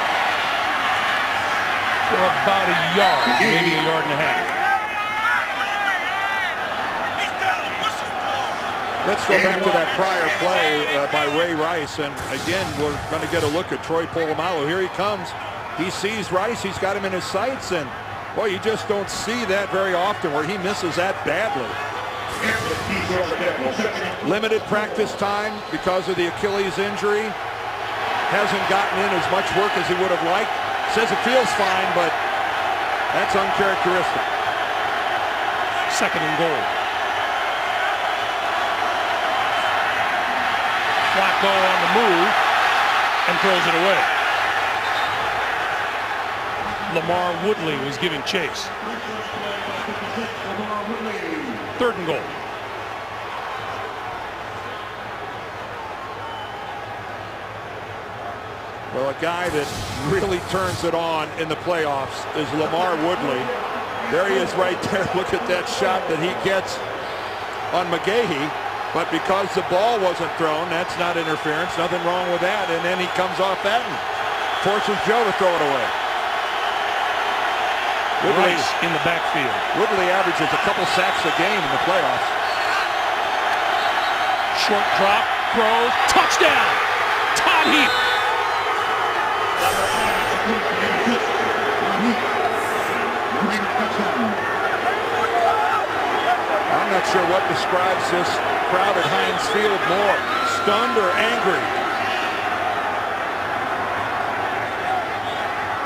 for about a yard, maybe a yard and a half. Let's go back to that prior play by Ray Rice, and again we're going to get a look at Troy Polamalu. Here he comes. He sees Rice. He's got him in his sights, and boy, you just don't see that very often where he misses that badly. Limited practice time because of the Achilles injury. Hasn't gotten in as much work as he would have liked. Says it feels fine, but that's uncharacteristic. 2nd and goal. Flacco on the move and throws it away. Lamar Woodley was giving chase. 3rd and goal. Well, a guy that really turns it on in the playoffs is Lamar Woodley. There he is right there. Look at that shot that he gets on McGahee. But because the ball wasn't thrown, that's not interference. Nothing wrong with that. And then he comes off that and forces Joe to throw it away. Woodley in the backfield. Woodley averages a couple sacks a game in the playoffs. Short drop, throws, touchdown! Todd Heap. I'm not sure what describes this crowd at Heinz Field more, stunned or angry.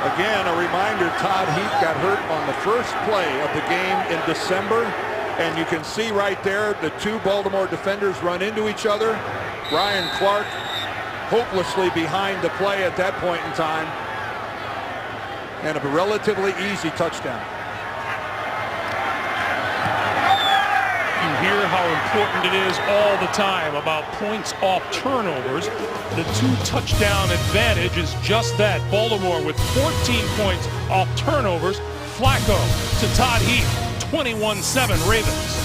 A Again, a reminder, Todd Heap got hurt on the first play of the game in December. And you can see right there, the two Baltimore defenders run into each other. Ryan Clark hopelessly behind the play at that point in time. And a relatively easy touchdown. You hear how important it is all the time about points off turnovers. The two-touchdown advantage is just that. Baltimore with 14 points off turnovers. Flacco to Todd Heap, 21-7 Ravens.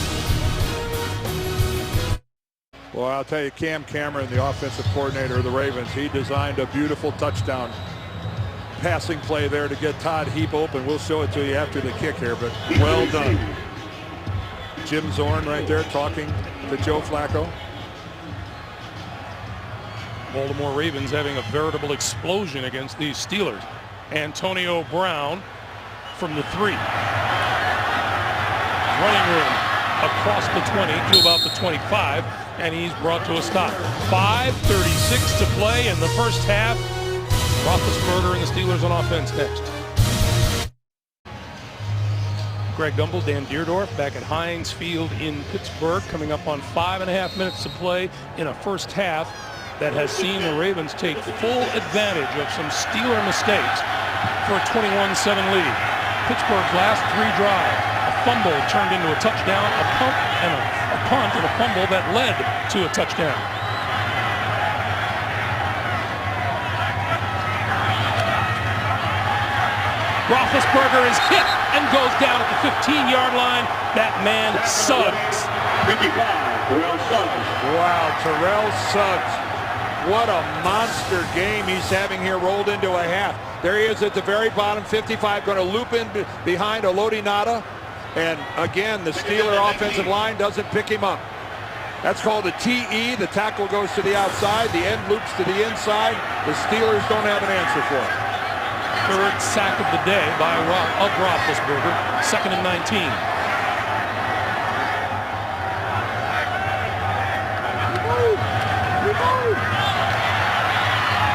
Well, I'll tell you, Cam Cameron, the offensive coordinator of the Ravens, he designed a beautiful touchdown passing play there to get Todd Heap open. We'll show it to you after the kick here, but well done. Jim Zorn right there talking to Joe Flacco. Baltimore Ravens having a veritable explosion against these Steelers. Antonio Brown from the 3. Running room across the 20 to about the 25, and he's brought to a stop. 5:36 to play in the first half. Roethlisberger and the Steelers on offense next. Greg Gumbel, Dan Deerdorf back at Heinz Field in Pittsburgh, coming up on 5.5 minutes to play in a first half that has seen the Ravens take full advantage of some Steeler mistakes for a 21-7 lead. Pittsburgh's last 3 drives, a fumble turned into a touchdown, a punt and a fumble that led to a touchdown. Roethlisberger is hit and goes down at the 15-yard line. That man Suggs. 55, Terrell Suggs. Wow, Terrell Suggs. What a monster game he's having here, rolled into a half. There he is at the very bottom, 55, going to loop in behind Elodie Nada. And again, the Steeler offensive line doesn't pick him up. That's called a TE. The tackle goes to the outside. The end loops to the inside. The Steelers don't have an answer for it. Third sack of the day by Roethlisberger. 2nd and 19.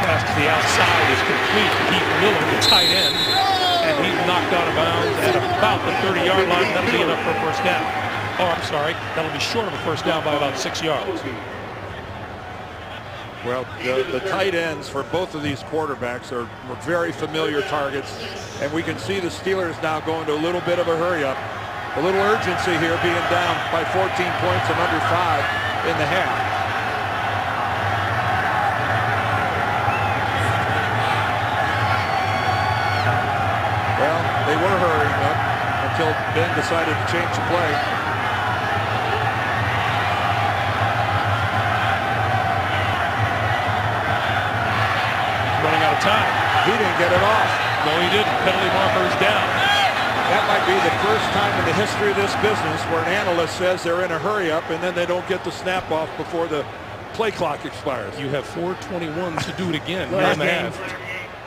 Pass to the outside is complete. Keith Miller, the tight end, and he's knocked out of bounds at about the 30-yard line. That'll be enough for a first down. Oh, I'm sorry. That'll be short of a first down by about 6 yards. Well, the tight ends for both of these quarterbacks are very familiar targets, and we can see the Steelers now going to a little bit of a hurry-up. A little urgency here, being down by 14 points and under 5 in the half. Well, they were hurrying up until Ben decided to change the play. Running out of time. He didn't get it off. No, he didn't. Penalty marker is down. That might be the first time in the history of this business where an analyst says they're in a hurry-up and then they don't get the snap off before the play clock expires. You have 4:21 to do it again. Last game.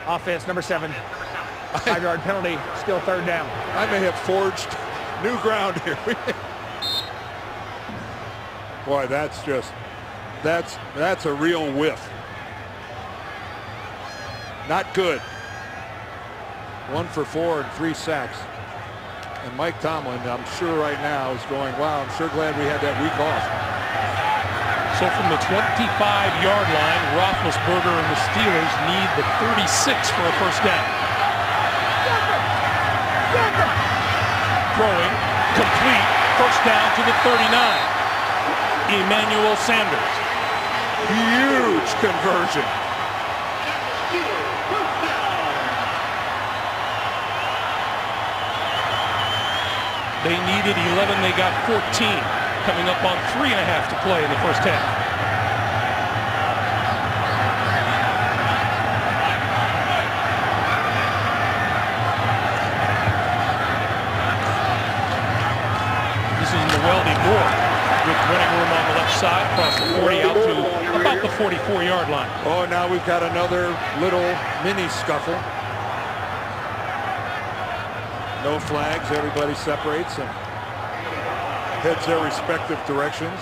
Offense, number 7. 5-yard penalty, still 3rd down. I may have forged new ground here. Boy, that's a real whiff. Not good. 1 for 4 and 3 sacks. And Mike Tomlin, I'm sure right now, is going, wow, I'm sure glad we had that week off. So from the 25-yard line, Roethlisberger and the Steelers need the 36 for a first down. Throwing, complete, first down to the 39. Emmanuel Sanders. Huge conversion. They needed 11, they got 14. Coming up on 3.5 to play in the first half. This is Noeldi Moore with running room on the left side, across the 40 out to about the 44-yard line. Oh, now we've got another little mini scuffle. No flags, everybody separates and heads their respective directions.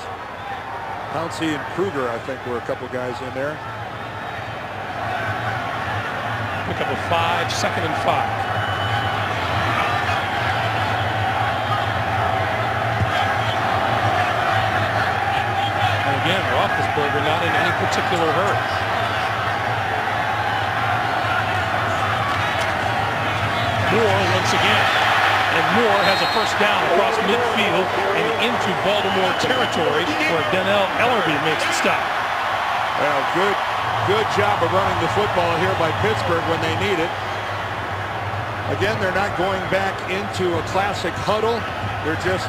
Pouncey and Kruger, I think, were a couple guys in there. Pickup of 5, 2nd and 5. Again, Roethlisberger not in any particular hurry. Moore once again. And Moore has a first down across midfield and into Baltimore territory where Dannell Ellerbe makes the stop. Well, good job of running the football here by Pittsburgh when they need it. Again, they're not going back into a classic huddle. They're just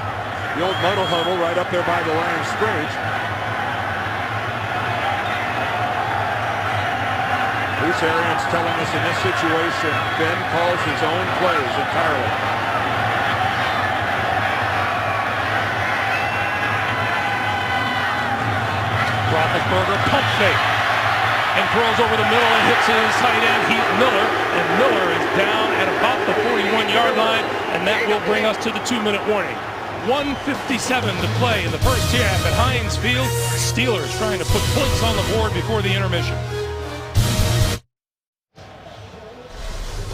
the old muddle huddle right up there by the line of scrimmage. Bruce Arians telling us in this situation, Ben calls his own plays entirely. Roethlisberger pump fake and throws over the middle and hits his tight end Heath Miller, and Miller is down at about the 41-yard line, and that will bring us to the 2-minute warning. 1:57 to play in the first half at Heinz Field. Steelers trying to put points on the board before the intermission.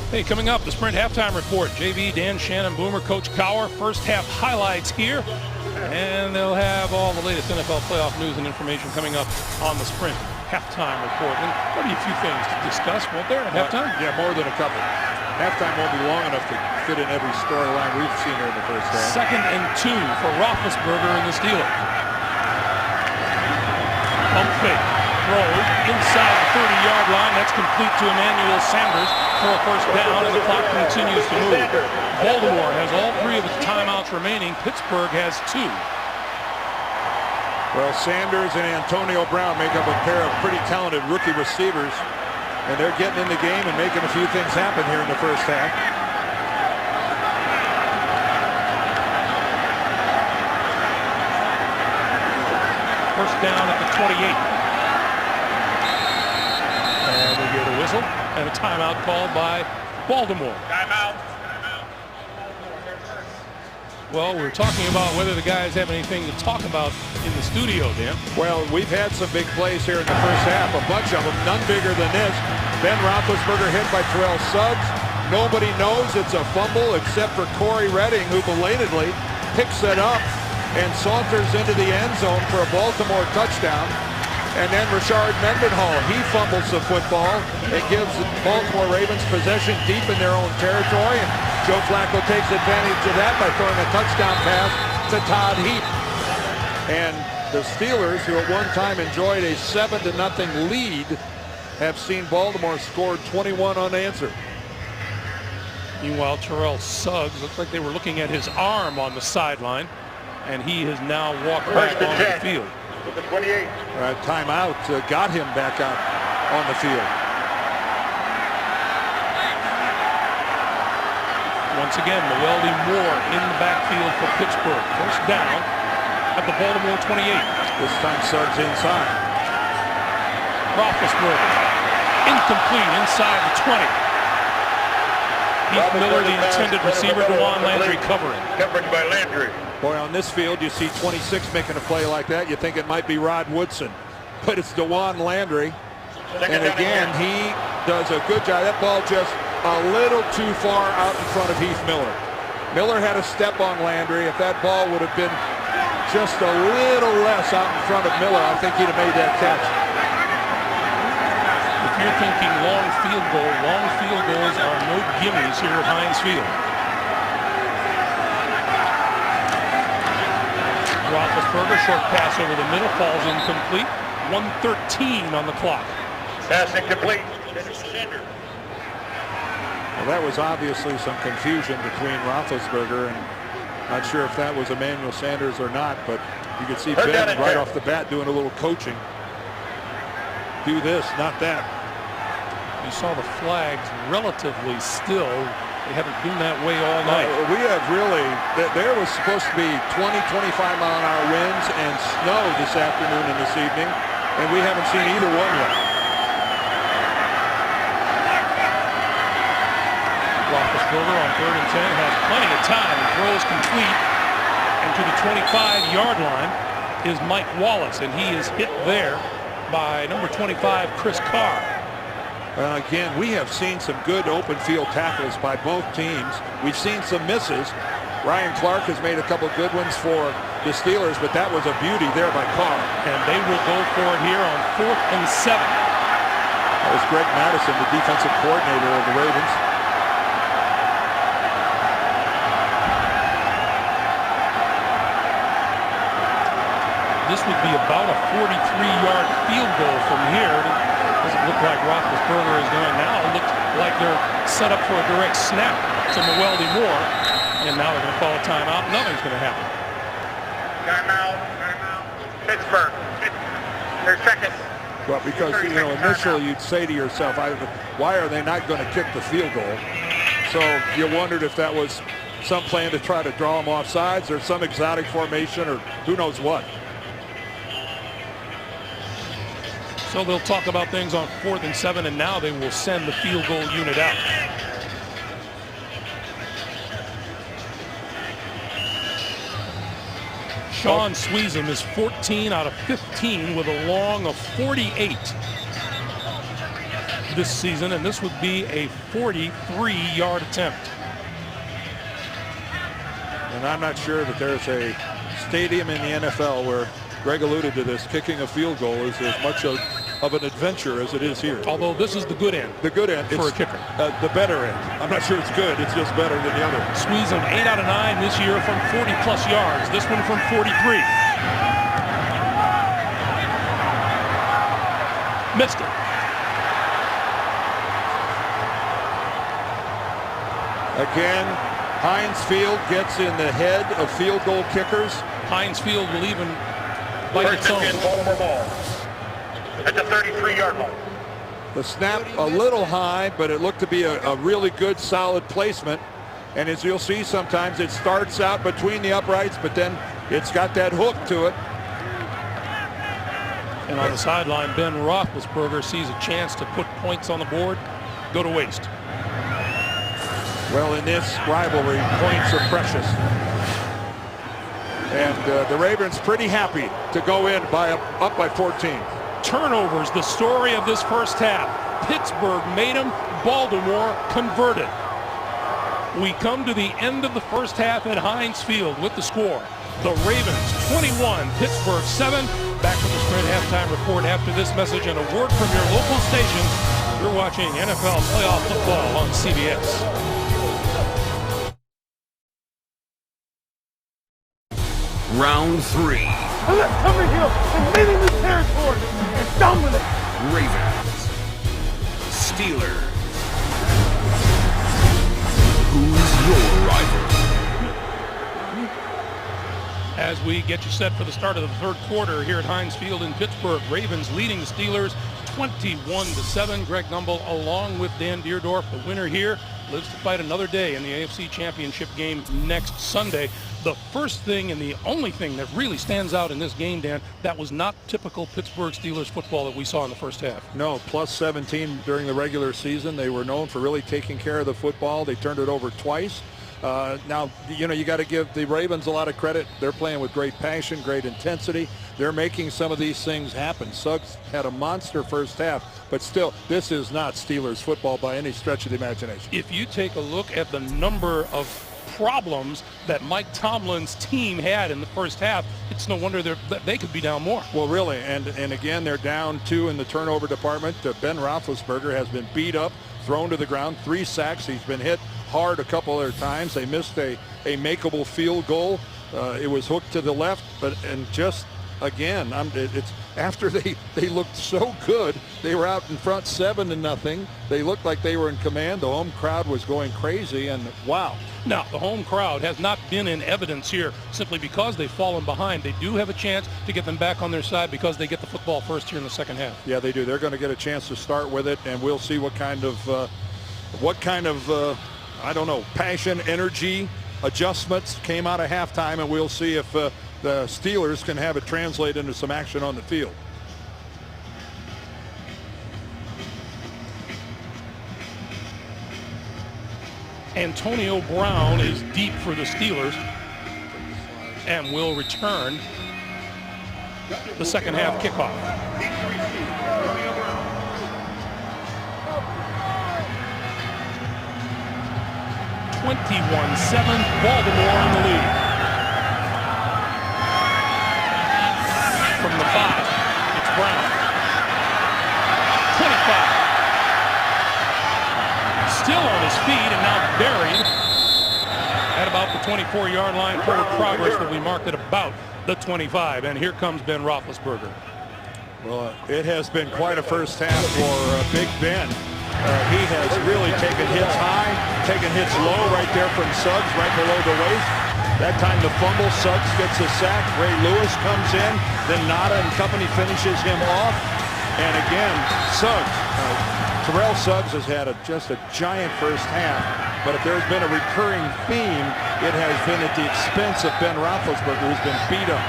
Hey, coming up, the Sprint halftime report. JV, Dan Shannon, Boomer, Coach Cowher. First half highlights here. And they'll have all the latest NFL playoff news and information coming up on the Sprint halftime report. And there'll be a few things to discuss, won't there, at halftime? Yeah, more than a couple. Halftime won't be long enough to fit in every storyline we've seen here in the first half. 2nd and 2 for Roethlisberger and the Steelers. Pump fake. Throws inside the 30-yard line. That's complete to Emmanuel Sanders for a first down, and the clock continues to move. Baltimore has all 3 of its timeouts remaining. Pittsburgh has 2. Well, Sanders and Antonio Brown make up a pair of pretty talented rookie receivers, and they're getting in the game and making a few things happen here in the first half. First down at the 28. And we get a whistle and a timeout called by Baltimore. Timeout. Well, we're talking about whether the guys have anything to talk about in the studio, Dan. Well, we've had some big plays here in the first half, a bunch of them, none bigger than this. Ben Roethlisberger hit by Terrell Suggs. Nobody knows it's a fumble except for Corey Redding, who belatedly picks it up and saunters into the end zone for a Baltimore touchdown. And then Rashard Mendenhall, he fumbles the football. It gives the Baltimore Ravens possession deep in their own territory, and Joe Flacco takes advantage of that by throwing a touchdown pass to Todd Heap. And the Steelers, who at one time enjoyed a 7-0 lead, have seen Baltimore score 21 unanswered. Meanwhile, Terrell Suggs, looks like they were looking at his arm on the sideline, and he has now walked back onto the field. With the 28. Timeout got him back out on the field. Once again, Llewellyn Moore in the backfield for Pittsburgh. First down at the Baltimore 28. This time Suggs inside. Roethlisberger, incomplete inside the 20. Heath Miller, the intended receiver, DeJuan Landry covering. Coverage by Landry. Boy, on this field, you see 26 making a play like that. You think it might be Rod Woodson, but it's DeJuan Landry. And again, he does a good job. That ball just a little too far out in front of Heath Miller. Miller had a step on Landry. If that ball would have been just a little less out in front of Miller, I think he'd have made that catch. If you're thinking long field goals are no gimmies here at Heinz Field. Roethlisberger, short pass over the middle, falls incomplete. 1:13 on the clock. Pass incomplete. Well, that was obviously some confusion between Roethlisberger, and not sure if that was Emmanuel Sanders or not, but you could see Ben right off the bat doing a little coaching. Do this, not that. You saw the flags relatively still. They haven't been that way all night. We have really, there was supposed to be 20, 25-mile-an-hour winds and snow this afternoon and this evening, and we haven't seen either one yet. Roethlisberger on 3rd and 10 has plenty of time and throws complete. And to the 25-yard line is Mike Wallace, and he is hit there by number 25, Chris Carr. Again, we have seen some good open field tackles by both teams. We've seen some misses. Ryan Clark has made a couple good ones for the Steelers, but that was a beauty there by Carr. And they will go for it here on 4th and 7. That was Greg Madison, the defensive coordinator of the Ravens. This would be about a 43-yard field goal from here. Doesn't look like Roethlisberger is going now. It looks like they're set up for a direct snap to Mwelde Moore. And now they're going to call a timeout. Nothing's going to happen. Timeout. Pittsburgh. Their second. Well, because, you know, initially you'd say to yourself, why are they not going to kick the field goal? So you wondered if that was some plan to try to draw them off sides or some exotic formation or who knows what. So they'll talk about things on 4th and 7, and now they will send the field goal unit out. Sean Sweezum is 14 out of 15 with a long of 48 this season, and this would be a 43-yard attempt. And I'm not sure that there's a stadium in the NFL where, Greg alluded to this, kicking a field goal is as much of an adventure as it is here. Although this is the good end. The good end for a kicker. The better end. I'm not sure it's good. It's just better than the other. Sweezum 8 out of 9 this year from 40-plus yards. This one from 43. Missed it. Again, Heinz Field gets in the head of field goal kickers. Heinz Field will even bite its own. Baltimore ball. At the 33-yard line. The snap a little high, but it looked to be a really good, solid placement. And as you'll see sometimes, it starts out between the uprights, but then it's got that hook to it. And on the sideline, Ben Roethlisberger sees a chance to put points on the board, go to waste. Well, in this rivalry, points are precious. And the Ravens pretty happy to go in up by 14. Turnovers, the story of this first half. Pittsburgh made them, Baltimore converted. We come to the end of the first half at Heinz Field with the score. The Ravens 21, Pittsburgh 7. Back with the Sprint halftime report after this message and a word from your local station. You're watching NFL playoff football on CBS. Round 3. Let's come in here and win in this territory and dominate. Ravens. Steelers. Who's your rival? As we get you set for the start of the third quarter here at Heinz Field in Pittsburgh, Ravens leading the Steelers 21-7. Greg Gumbel along with Dan Deerdorf. The winner here lives to fight another day in the AFC Championship game next Sunday. The first thing and the only thing that really stands out in this game, Dan, that was not typical Pittsburgh Steelers football that we saw in the first half. No, plus 17 during the regular season. They were known for really taking care of the football. They turned it over twice. Now, you know, you got to give the Ravens a lot of credit. They're playing with great passion, great intensity. They're making some of these things happen. Suggs had a monster first half, but still, this is not Steelers football by any stretch of the imagination. If you take a look at the number of problems that Mike Tomlin's team had in the first half, it's no wonder they could be down more. Well, really, and again, they're down 2 in the turnover department. Ben Roethlisberger has been beat up, thrown to the ground, 3 sacks. He's been hit hard a couple other times. They missed a makeable field goal. It was hooked to the left, and just again, it's after they looked so good. They were out in front 7-0. They looked like they were in command. The home crowd was going crazy, and wow. Now, the home crowd has not been in evidence here simply because they've fallen behind. They do have a chance to get them back on their side because they get the football first here in the second half. Yeah, they do. They're going to get a chance to start with it, and we'll see what kind of I don't know, passion, energy, adjustments came out of halftime, and we'll see if the Steelers can have it translate into some action on the field. Antonio Brown is deep for the Steelers and will return the second half kickoff. Baltimore in the lead. From the 5, it's Brown. 25. Still on his feet and now buried at about the 24-yard line. Forward progress will be marked at about the 25. And here comes Ben Roethlisberger. Well, it has been quite a first half for Big Ben. He has really taken hits high, taken hits low right there from Suggs, right below the waist. That time the fumble, Suggs gets a sack. Ray Lewis comes in, then Nada and company finishes him off. And again, Suggs. Terrell Suggs has had just a giant first half, but if there's been a recurring theme, it has been at the expense of Ben Roethlisberger, who's been beat up.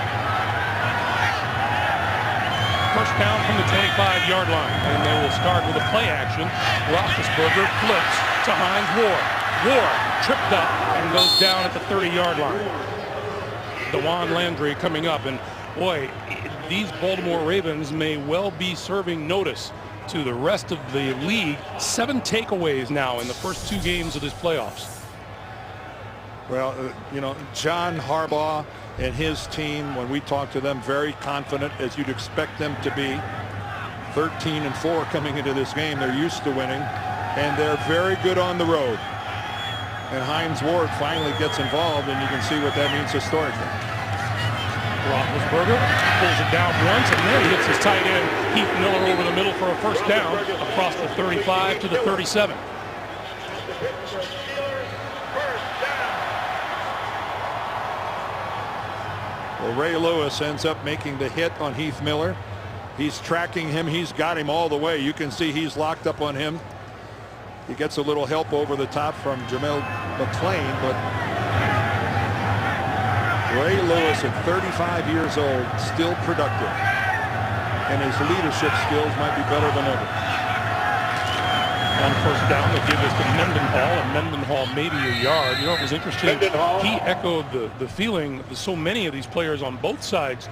First down from the 25-yard line, and they will start with a play action. Roethlisberger flips to Hines Ward. Ward tripped up and goes down at the 30-yard line. DeJuan Landry coming up, and boy, these Baltimore Ravens may well be serving notice to the rest of the league. 7 takeaways now in the first 2 games of this playoffs. Well, you know, John Harbaugh and his team, when we talk to them, very confident, as you'd expect them to be. 13-4 coming into this game. They're used to winning, and they're very good on the road. And Hines Ward finally gets involved, and you can see what that means historically. Roethlisberger pulls it down once, and then he hits his tight end Heath Miller over the middle for a first down across the 35 to the 37. Well, Ray Lewis ends up making the hit on Heath Miller. He's tracking him. He's got him all the way. You can see he's locked up on him. He gets a little help over the top from Jamel McClain, but Ray Lewis at 35 years old, still productive, and his leadership skills might be better than ever. On first down, they give this to Mendenhall, and Mendenhall maybe a yard. You know, it was interesting. He echoed the feeling that so many of these players on both sides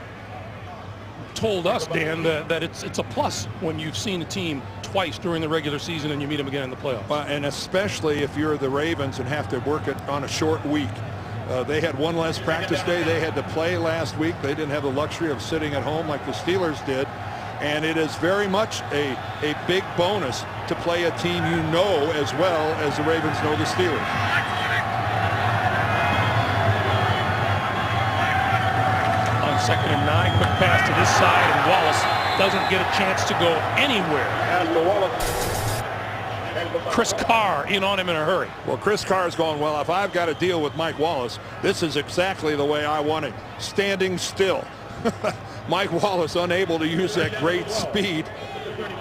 told us, Dan, that it's a plus when you've seen a team twice during the regular season and you meet them again in the playoffs. And especially if you're the Ravens and have to work it on a short week. They had one less practice day. They had to play last week. They didn't have the luxury of sitting at home like the Steelers did. And it is very much a big bonus to play a team you know as well as the Ravens know the Steelers. On 2nd and 9, quick pass to this side, and Wallace doesn't get a chance to go anywhere. Chris Carr in on him in a hurry. Well, Chris Carr is going, well, if I've got to deal with Mike Wallace, this is exactly the way I want it. Standing still. Mike Wallace unable to use that great speed.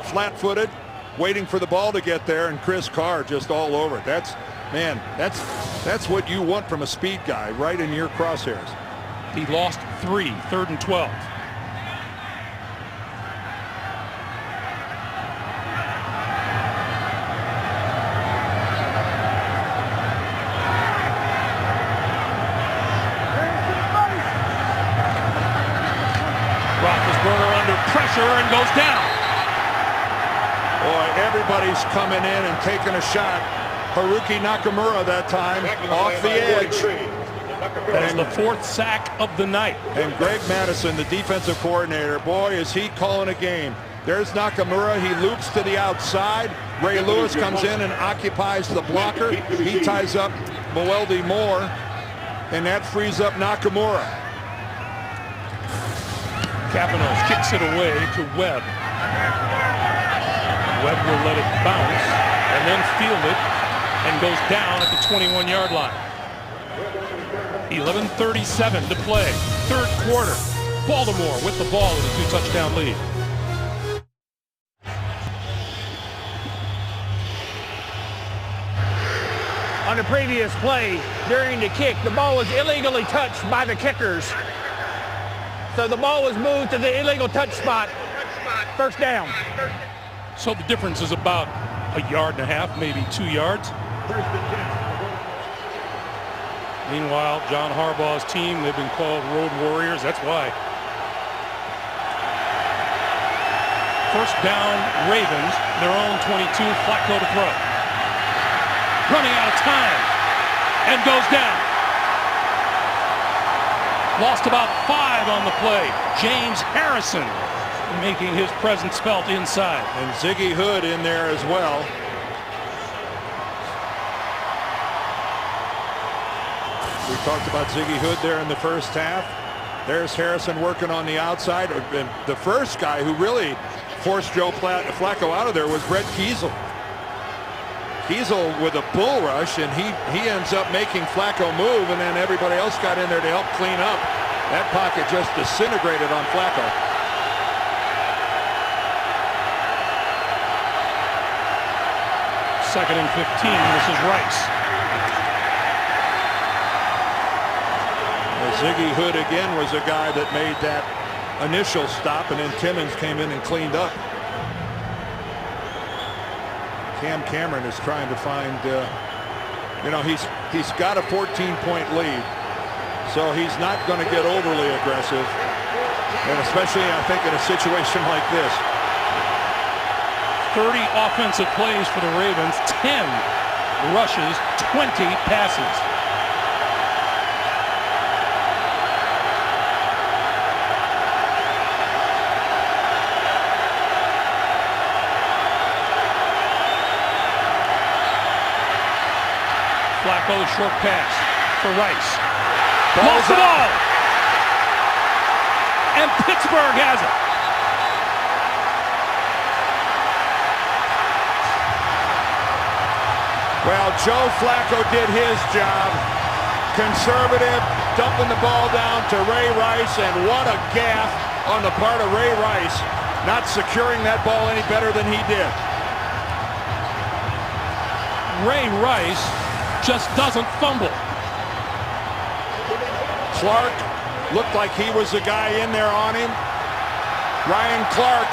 Flat-footed, waiting for the ball to get there, and Chris Carr just all over it. That's what you want from a speed guy, right in your crosshairs. He lost 3, 3rd and 12. Roethlisberger under pressure and goes down. Boy, everybody's coming in and taking a shot. Haruki Nakamura that time off the edge. That is the 4th sack of the night. And Greg Madison, the defensive coordinator, boy, is he calling a game. There's Nakamura. He loops to the outside. Ray Lewis comes in and occupies the blocker. He ties up Moelde Moore, and that frees up Nakamura. Kapanos kicks it away to Webb. Webb will let it bounce and then field it and goes down at the 21-yard line. 11:37 to play. 3rd quarter. Baltimore with the ball with a 2-touchdown lead. On the previous play, during the kick, the ball was illegally touched by the kickers. So the ball was moved to the illegal touch spot. First down. So the difference is about a yard and a half, maybe 2 yards. Meanwhile, John Harbaugh's team, they've been called Road Warriors. That's why. First down, Ravens, their own 22, Flacco to throw. Running out of time. and goes down. Lost about 5 on the play. James Harrison making his presence felt inside. And Ziggy Hood in there as well. We talked about Ziggy Hood there in the first half. There's Harrison working on the outside. And the first guy who really forced Joe Flacco out of there was Brett Kiesel. Kiesel with a bull rush, and he ends up making Flacco move, and then everybody else got in there to help clean up. That pocket just disintegrated on Flacco. Second and 15. This is Rice. Ziggy Hood again was a guy that made that initial stop, and then Timmons came in and cleaned up. Cam Cameron is trying to find, he's got a 14-point lead, so he's not going to get overly aggressive, and especially I think in a situation like this. 30 offensive plays for the Ravens, 10 rushes, 20 passes. Flacco, short pass for Rice. Lost the ball. And Pittsburgh has it. Well, Joe Flacco did his job. Conservative, dumping the ball down to Ray Rice, and what a gaffe on the part of Ray Rice, not securing that ball any better than he did. Ray Rice just doesn't fumble. Clark looked like he was the guy in there on him. Ryan Clark,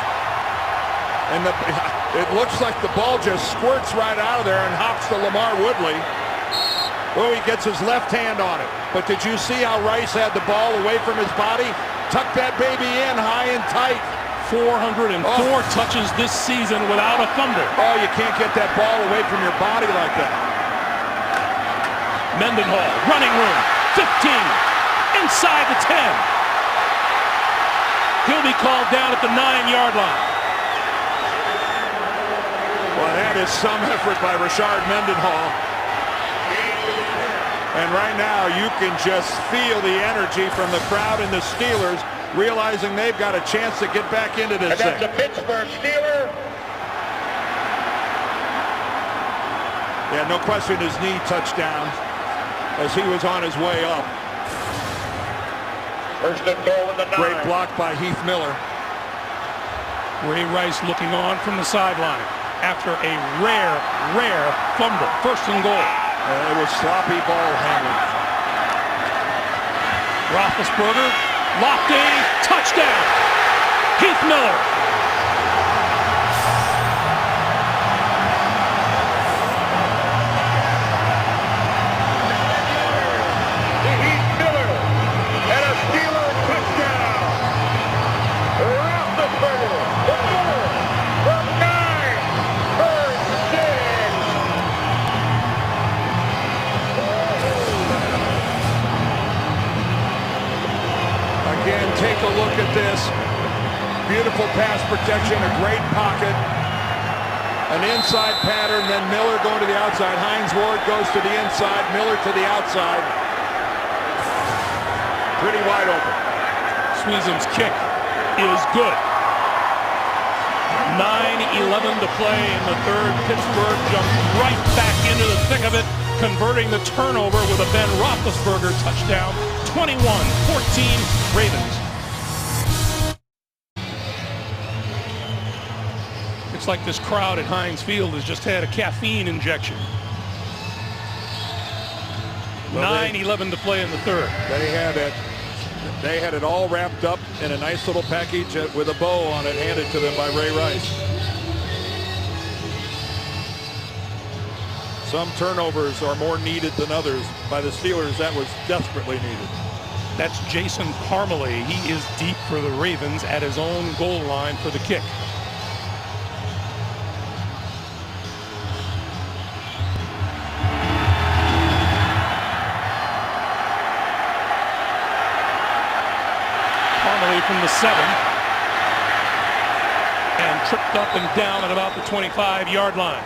and it looks like the ball just squirts right out of there and hops to LaMarr Woodley. Oh, he gets his left hand on it. But did you see how Rice had the ball away from his body? Tuck that baby in high and tight. 404 touches this season without a fumble. Oh, you can't get that ball away from your body like that. Mendenhall, running room, 15, inside the 10. He'll be called down at the 9-yard line. Well, that is some effort by Rashard Mendenhall. And right now, you can just feel the energy from the crowd and the Steelers, realizing they've got a chance to get back into this thing. And that's a Pittsburgh Steeler. Yeah, no question his knee touched down as he was on his way up. First and goal in the 9. Great block by Heath Miller. Ray Rice looking on from the sideline after a rare fumble. First and goal. It was sloppy ball handling. Roethlisberger locked in, touchdown. Heath Miller. Take a look at this. Beautiful pass protection, a great pocket. An inside pattern, then Miller going to the outside. Hines Ward goes to the inside, Miller to the outside. Pretty wide open. Sweezum's kick is good. 9:11 to play in the third. Pittsburgh jumps right back into the thick of it, converting the turnover with a Ben Roethlisberger touchdown. 21-14 Ravens. It's like this crowd at Heinz Field has just had a caffeine injection. 9:11 to play in the third. They had it all wrapped up in a nice little package with a bow on it, handed to them by Ray Rice. Some turnovers are more needed than others. By the Steelers, that was desperately needed. That's Jason Parmalee. He is deep for the Ravens at his own goal line for the kick. from the 7. And tripped up and down at about the 25-yard line.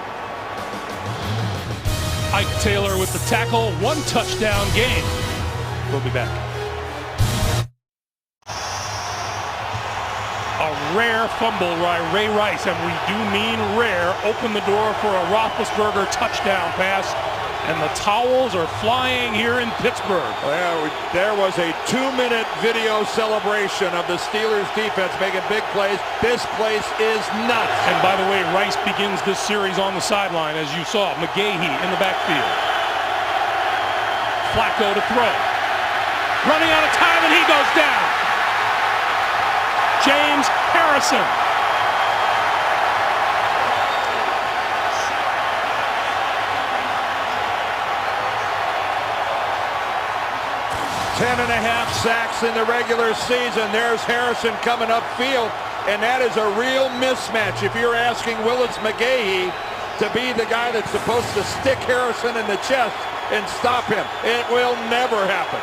Ike Taylor with the tackle, 1 touchdown game. We'll be back. A rare fumble by Ray Rice, and we do mean rare, opened the door for a Roethlisberger touchdown pass, and the towels are flying here in Pittsburgh. Well, there was a 2-minute video celebration of the Steelers defense making big plays. This place is nuts. And by the way, Rice begins this series on the sideline, as you saw. McGahee in the backfield. Flacco to throw. Running out of time, and he goes down. James Harrison. 10.5 sacks in the regular season. There's Harrison coming upfield, and that is a real mismatch. If you're asking Willis McGahee to be the guy that's supposed to stick Harrison in the chest and stop him, it will never happen.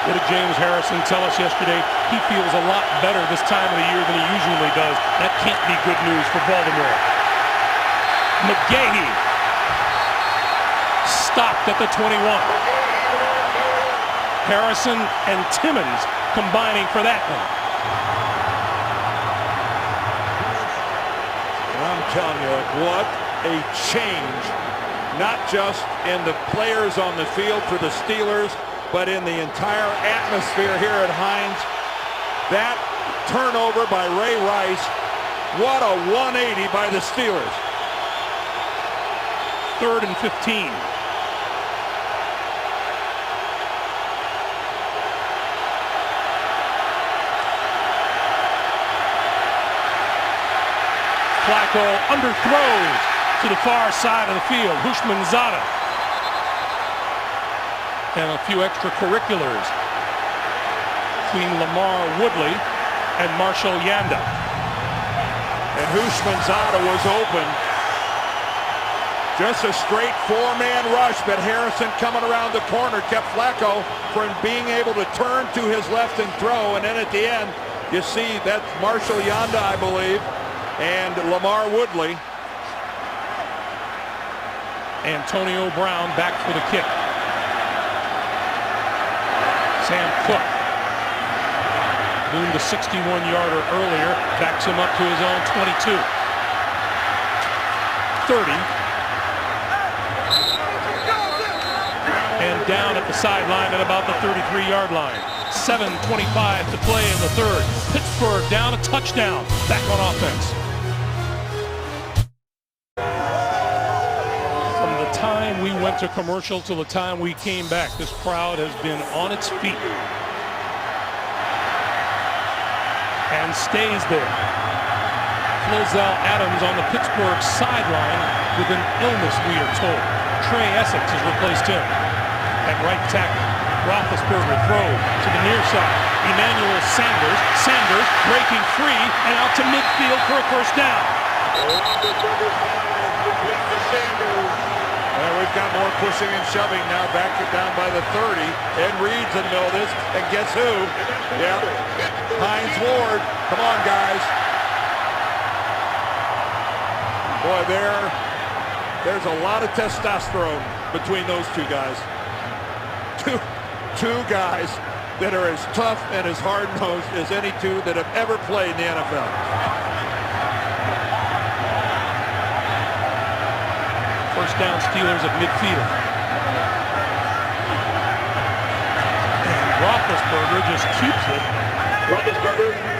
What did James Harrison tell us yesterday? He feels a lot better this time of the year than he usually does. That can't be good news for Baltimore. McGahee stopped at the 21. Harrison and Timmons combining for that one. I'm telling you, what a change. Not just in the players on the field for the Steelers, but in the entire atmosphere here at Heinz. That turnover by Ray Rice, what a 180 by the Steelers. 3rd and 15. Flacco underthrows to the far side of the field. Hushmanzada. And a few extracurriculars between Lamar Woodley and Marshall Yanda. And Hushmanzada was open. Just a straight 4-man rush, but Harrison coming around the corner kept Flacco from being able to turn to his left and throw. And then at the end, you see that's Marshall Yanda, I believe, and Lamar Woodley. Antonio Brown back for the kick. Sam Cook boomed a 61-yarder earlier, backs him up to his own 22. 30. And down at the sideline at about the 33-yard line. 7:25 to play in the 3rd. Pittsburgh down a touchdown, back on offense. Time we went to commercial till the time we came back, this crowd has been on its feet and stays there. Flozell Adams on the Pittsburgh sideline with an illness, we are told. Trey Essex has replaced him at right tackle. Roethlisberger throw to the near side. Emmanuel Sanders breaking free and out to midfield for a first down. We've got more pushing and shoving now, back it down by the 30. Ed Reed's in the middle of this, and guess who? Yeah, Heinz Ward. Come on, guys. Boy, there's a lot of testosterone between those two guys. Two guys that are as tough and as hard-nosed as any two that have ever played in the NFL. First down Steelers at midfield. And Roethlisberger just keeps it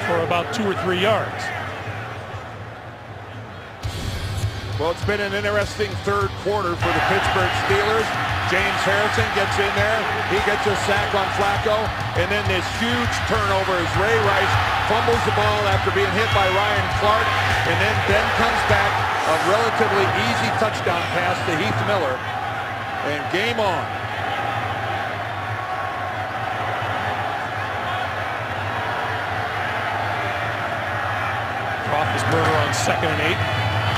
for about 2 or 3 yards. Well, it's been an interesting 3rd quarter for the Pittsburgh Steelers. James Harrison gets in there. He gets a sack on Flacco. And then this huge turnover as Ray Rice fumbles the ball after being hit by Ryan Clark. And then comes back a relatively easy touchdown pass to Heath Miller. And game on. Roethlisberger on 2nd and 8.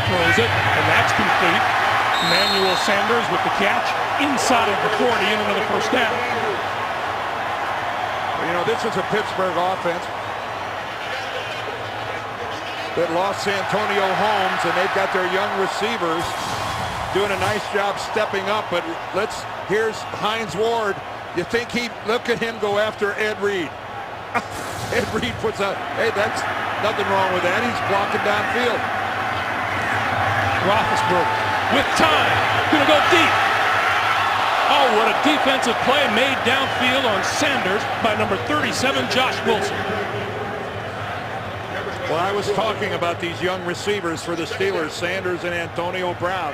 Throws it, and that's complete. Emmanuel Sanders with the catch inside the 40 and another first down. You know, this is a Pittsburgh offense that lost Santonio Holmes, and they've got their young receivers doing a nice job stepping up. But here's Hines Ward. You think look at him go after Ed Reed. Ed Reed puts out, hey, that's nothing wrong with that. He's blocking downfield. Roethlisberger with time, gonna go deep. Oh, what a defensive play made downfield on Sanders by number 37, Josh Wilson. Well, I was talking about these young receivers for the Steelers, Sanders and Antonio Brown.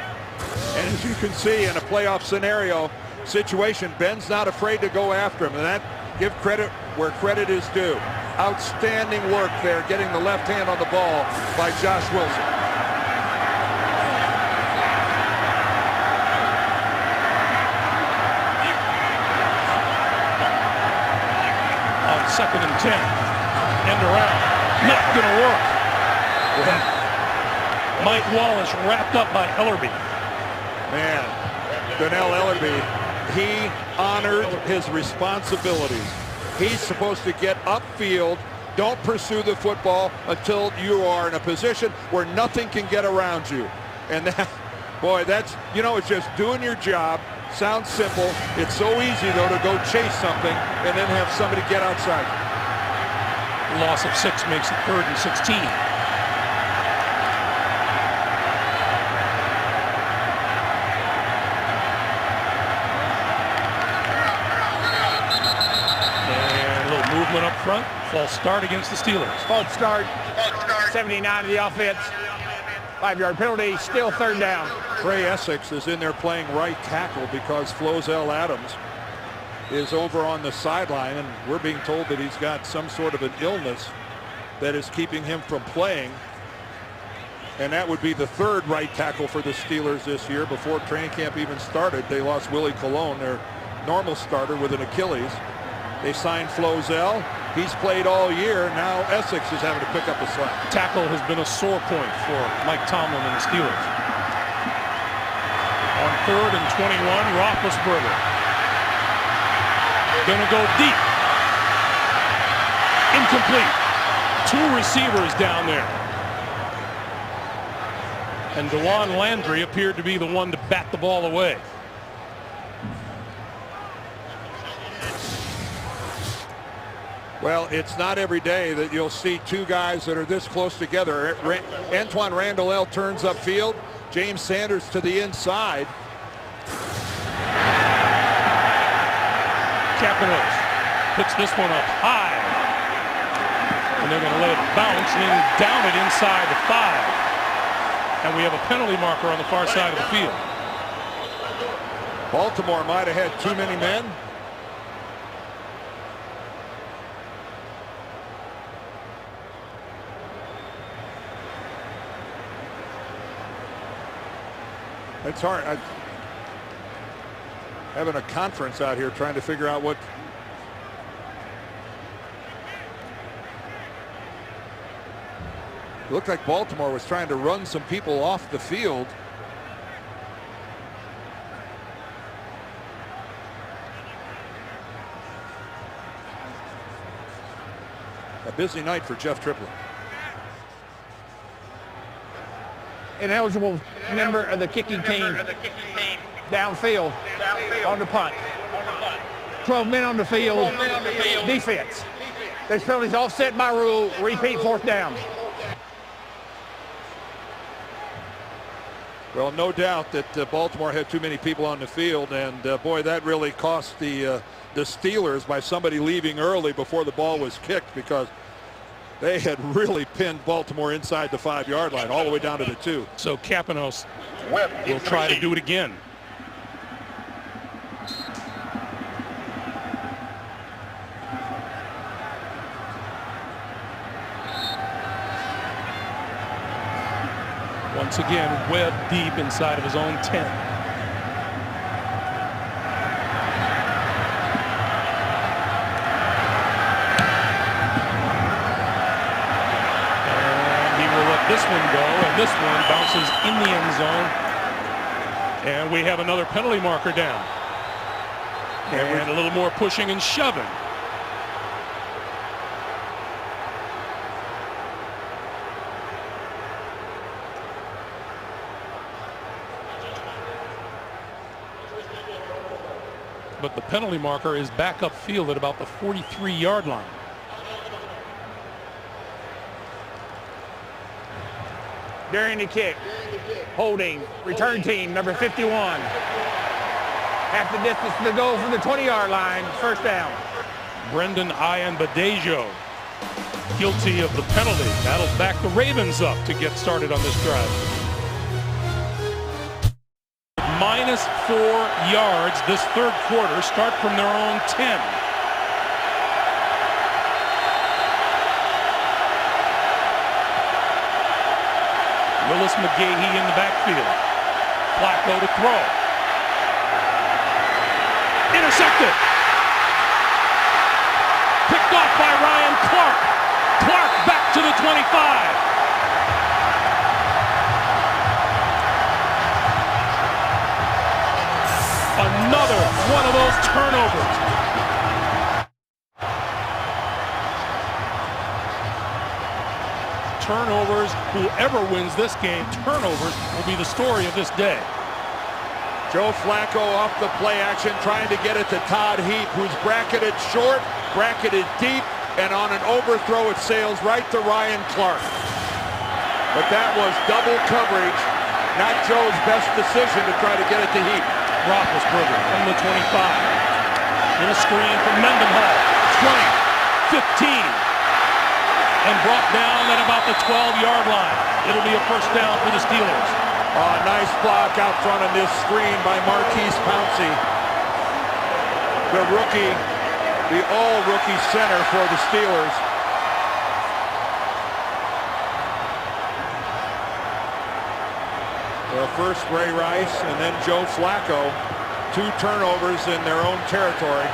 And as you can see in a playoff scenario situation, Ben's not afraid to go after him. And that, give credit where credit is due. Outstanding work there, getting the left hand on the ball by Josh Wilson. On 2nd and 10, end around, not gonna work. Mike Wallace wrapped up by Ellerby. Man, Donnell Ellerby, he honored his responsibilities. He's supposed to get upfield. Don't pursue the football until you are in a position where nothing can get around you. And that, boy, that's, you know, it's just doing your job. Sounds simple. It's so easy, though, to go chase something and then have somebody get outside. Loss of 6 makes it 3rd and 16. Movement up front. False start against the Steelers. False start. 79 to the offense. 5-yard penalty. Still 3rd down. Trey Essex is in there playing right tackle because Flozell Adams is over on the sideline, and we're being told that he's got some sort of an illness that is keeping him from playing. And that would be the 3rd right tackle for the Steelers this year. Before training camp even started, they lost Willie Colon, their normal starter, with an Achilles. They signed Flozell. He's played all year. Now Essex is having to pick up the slack. Tackle has been a sore point for Mike Tomlin and the Steelers. On 3rd and 21, Roethlisberger. Gonna go deep. Incomplete. 2 receivers down there. And DeJuan Landry appeared to be the one to bat the ball away. Well, it's not every day that you'll see 2 guys that are this close together. Antoine Randall turns upfield. James Sanders to the inside. Kapanos puts this one up high. And they're going to let it bounce and down it inside the 5. And we have a penalty marker on the far side of the field. Baltimore might have had too many men. It's hard. Having a conference out here trying to figure out what. It looked like Baltimore was trying to run some people off the field. A busy night for Jeff Triplett. An eligible member of the kicking team downfield on the punt. 12 men on the field. Defense. This penalty's offset by rule. Repeat 4th down. Well, no doubt that Baltimore had too many people on the field, and boy, that really cost the Steelers by somebody leaving early before the ball was kicked, because they had really pinned Baltimore inside the 5-yard line all the way down to the 2. So Kapanos will try to do it again. Once again, Webb deep inside of his own 10. this one go, and this one bounces in the end zone. And we have another penalty marker down. And a little more pushing and shoving. But the penalty marker is back upfield at about the 43-yard line. During the kick, holding, return team, number 51. Half the distance to go from the 20-yard line, first down. Brendan Ayanbadejo guilty of the penalty. That'll back the Ravens up to get started on this drive. -4 yards this third quarter, start from their own 10. Willis McGahee in the backfield. Flacco to throw. Intercepted. Picked off by Ryan Clark. Clark back to the 25. Another one of those turnovers. Turnovers, whoever wins this game, turnovers will be the story of this day. Joe Flacco off the play action, trying to get it to Todd Heap, who's bracketed short, bracketed deep, and on an overthrow it sails right to Ryan Clark. But that was double coverage, not Joe's best decision to try to get it to Heap. Roethlisberger from the 25. In a screen from Mendenhall. 20, 15. And brought down at about the 12-yard line. It'll be a first down for the Steelers. Nice block out front of this screen by Marquise Pouncey. The rookie, the all-rookie center for the Steelers. Well, first Ray Rice and then Joe Flacco. 2 turnovers in their own territory.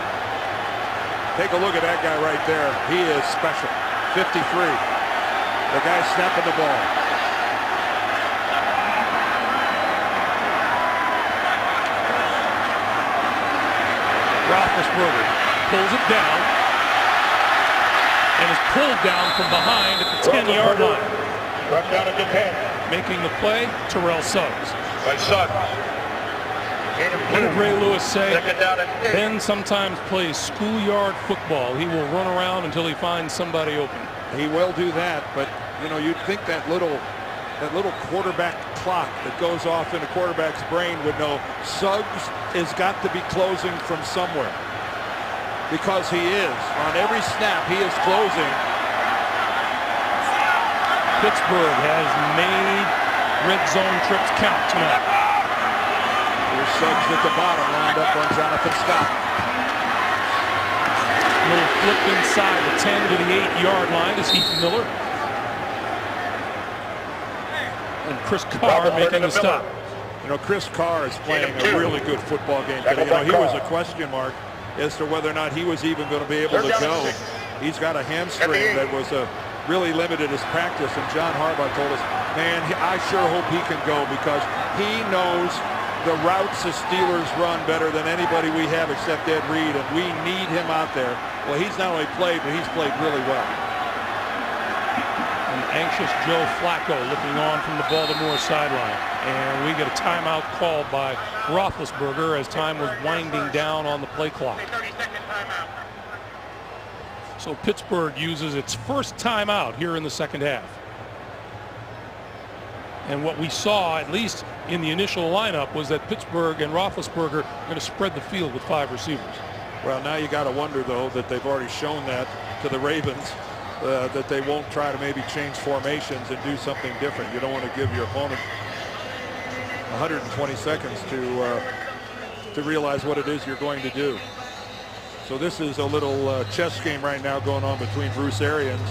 Take a look at that guy right there. He is special. 53. The guy snapping the ball. Roethlisberger pulls it down and is pulled down from behind at the 10-yard line. Brought down at the 10. Making the play, Terrell Suggs. By Suggs. What did Ray Lewis say? Second down and 8. Ben sometimes plays schoolyard football. He will run around until he finds somebody open. He will do that, but you know, you'd think that little quarterback clock that goes off in a quarterback's brain would know Suggs has got to be closing from somewhere, because he is. On every snap, he is closing. Pittsburgh has made red zone trips count tonight. Here's Suggs at the bottom, lined up on Jonathan Scott. Little flip inside the 10 to the 8-yard line is Heath Miller. And Chris Carr making the stop. You know, Chris Carr is playing a really good football game today. You know, he was a question mark as to whether or not he was even going to be able to go. He's got a hamstring that was really limited his practice, and John Harbaugh told us, man, I sure hope he can go, because he knows the routes the Steelers run better than anybody we have except Ed Reed, and we need him out there. Well, he's not only played, but he's played really well. An anxious Joe Flacco looking on from the Baltimore sideline. And we get a timeout called by Roethlisberger as time was winding down on the play clock. 30-second timeout. So Pittsburgh uses its first timeout here in the second half. And what we saw, at least in the initial lineup, was that Pittsburgh and Roethlisberger are going to spread the field with 5 receivers. Well, now you got to wonder, though, that they've already shown that to the Ravens, that they won't try to maybe change formations and do something different. You don't want to give your opponent 120 seconds to realize what it is you're going to do. So this is a little chess game right now going on between Bruce Arians,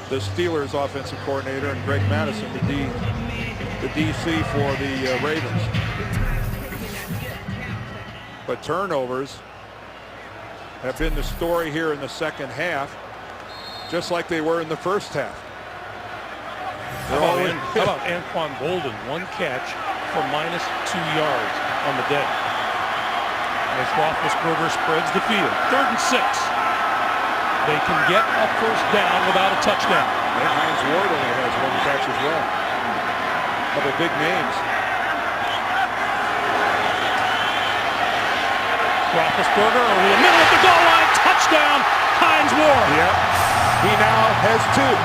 the Steelers offensive coordinator, and Greg Madison, the DC for the Ravens. But turnovers have been the story here in the second half, just like they were in the first half. How about Anquan Bolden? One catch for -2 yards on the day. As Roethlisberger spreads the field. 3rd and 6. They can get a first down without a touchdown. And Hines Ward only has one catch as well. A couple big names. Roethlisberger over the middle of the goal line. Touchdown, Hines Ward. Yep. He now has 2.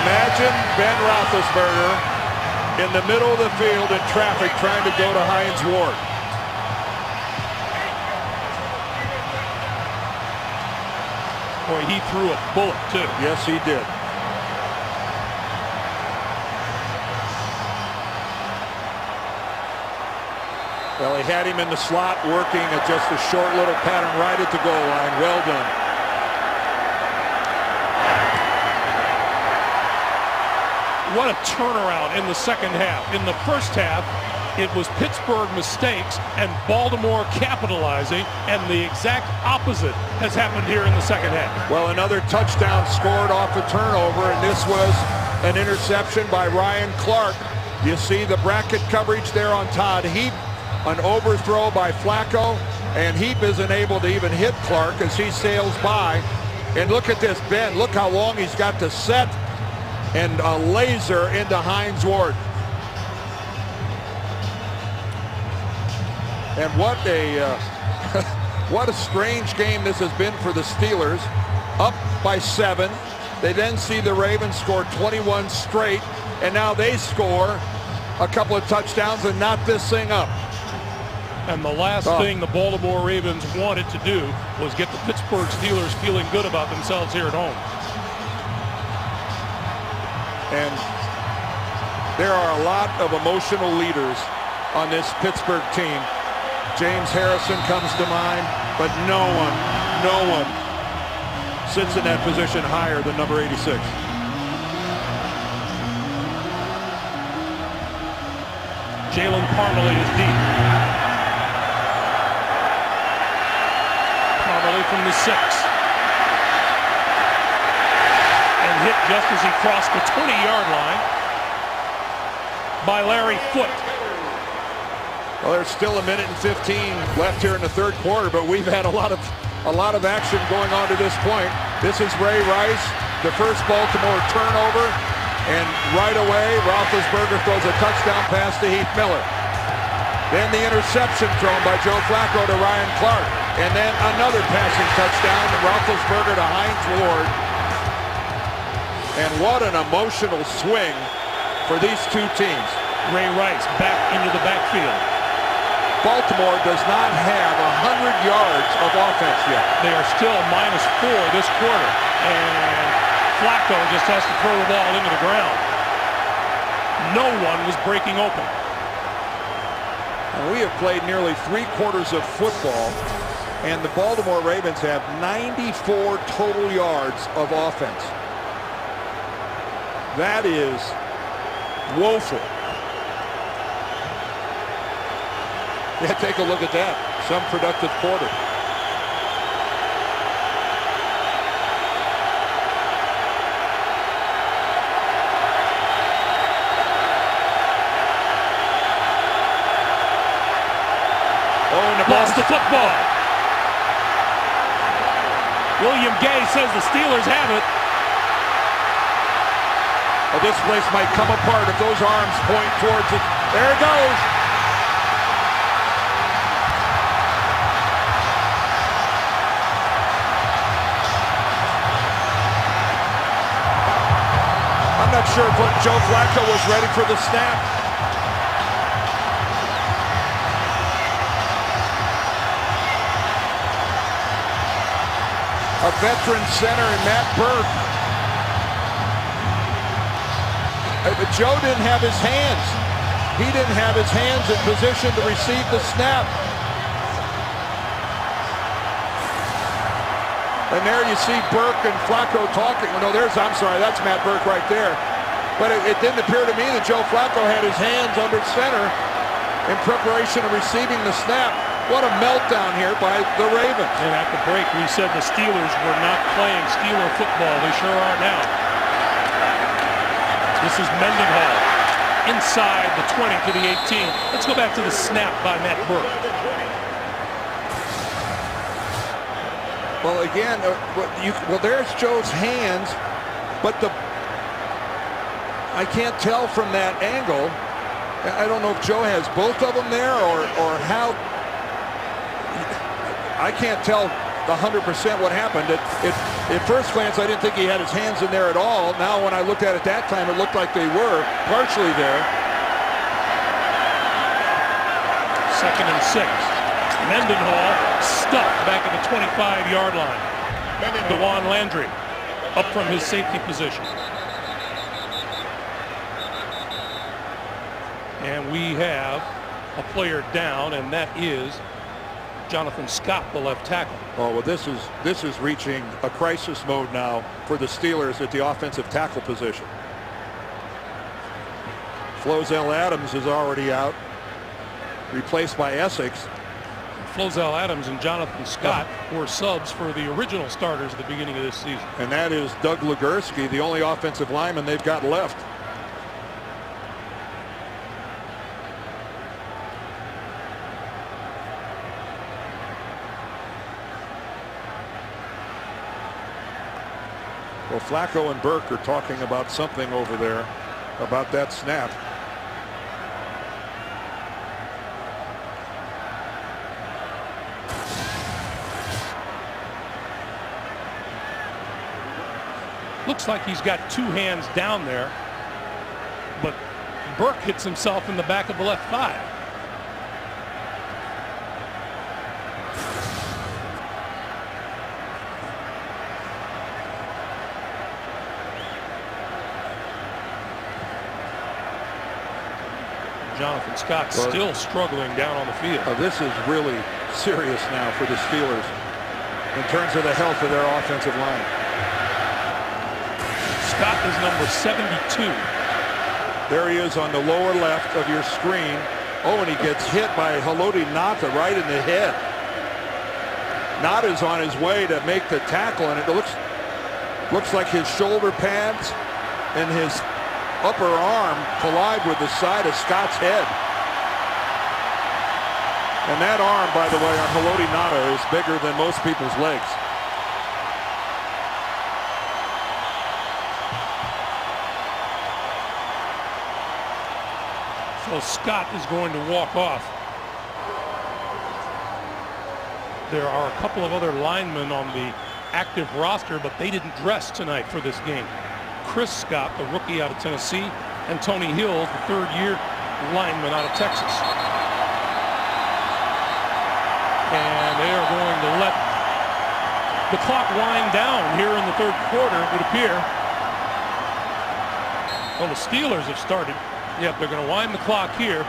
Imagine Ben Roethlisberger in the middle of the field in traffic trying to go to Hines Ward. Boy, he threw a bullet, too. Yes, he did. Well, he had him in the slot working at just a short little pattern right at the goal line. Well done. What a turnaround in the second half. In the first half, it was Pittsburgh mistakes and Baltimore capitalizing, and the exact opposite has happened here in the second half. Well, another touchdown scored off a turnover, and this was an interception by Ryan Clark. You see the bracket coverage there on Todd Heap. An overthrow by Flacco, and Heap isn't able to even hit Clark as he sails by. And look at this, Ben. Look how long he's got to set, and a laser into Hines Ward. And what a what a strange game this has been for the Steelers. Up by 7. They then see the Ravens score 21 straight, and now they score a couple of touchdowns and knot this thing up. And the last thing the Baltimore Ravens wanted to do was get the Pittsburgh Steelers feeling good about themselves here at home. And there are a lot of emotional leaders on this Pittsburgh team. James Harrison comes to mind, but no one sits in that position higher than number 86. Jalen Parmalee is deep. From the 6. And hit just as he crossed the 20-yard line by Larry Foote. Well, there's still a minute and 15 left here in the third quarter, but we've had a lot of action going on to this point. This is Ray Rice, the first Baltimore turnover, and right away Roethlisberger throws a touchdown pass to Heath Miller. Then the interception thrown by Joe Flacco to Ryan Clark. And then another passing touchdown to Roethlisberger to Hines Ward. And what an emotional swing for these two teams. Ray Rice back into the backfield. Baltimore does not have 100 yards of offense yet. They are still -4 this quarter. And Flacco just has to throw the ball into the ground. No one was breaking open. And we have played nearly 3/4 of football, and the Baltimore Ravens have 94 total yards of offense. That is woeful. Yeah, take a look at that. Some productive quarter. Lost the football. William Gay says the Steelers have it. Well, this place might come apart if those arms point towards it. There it goes. I'm not sure if Joe Flacco was ready for the snap. A veteran center in Matt Burke. But Joe didn't have his hands. He didn't have his hands in position to receive the snap. And there you see Burke and Flacco talking. No, I'm sorry, that's Matt Burke right there. But it didn't appear to me that Joe Flacco had his hands under center in preparation of receiving the snap. What a meltdown here by the Ravens. And at the break, we said the Steelers were not playing Steeler football. They sure are now. This is Mendenhall inside the 20 to the 18. Let's go back to the snap by Matt Burke. Well, again, there's Joe's hands, but I can't tell from that angle. I don't know if Joe has both of them there or how. I can't tell 100% what happened. At first glance, I didn't think he had his hands in there at all. Now, when I looked at it that time, it looked like they were partially there. 2nd and 6. Mendenhall stuffed back at the 25-yard line. DeJuan Landry up from his safety position. And we have a player down, and that is Jonathan Scott, the left tackle. Oh, well, this is reaching a crisis mode now for the Steelers at the offensive tackle position. Flozell Adams is already out, replaced by Essex. Flozell Adams and Jonathan Scott were subs for the original starters at the beginning of this season. And that is Doug Legursky, the only offensive lineman they've got left. Well, Flacco and Burke are talking about something over there, about that snap. Looks like he's got two hands down there, but Burke hits himself in the back of the left thigh. Jonathan Scott still struggling down on the field. This is really serious now for the Steelers in terms of the health of their offensive line. Scott is number 72. There he is on the lower left of your screen. Oh, and he gets hit by Haloti Ngata right in the head. Ngata's on his way to make the tackle, and it looks like his shoulder pads and his upper arm collide with the side of Scott's head. And that arm, by the way, on Haloti Ngata is bigger than most people's legs. So Scott is going to walk off. There are a couple of other linemen on the active roster, but they didn't dress tonight for this game. Chris Scott, the rookie out of Tennessee, and Tony Hill, the third-year lineman out of Texas. And they are going to let the clock wind down here in the third quarter, it would appear. Well, the Steelers have started. Yep, they're going to wind the clock here,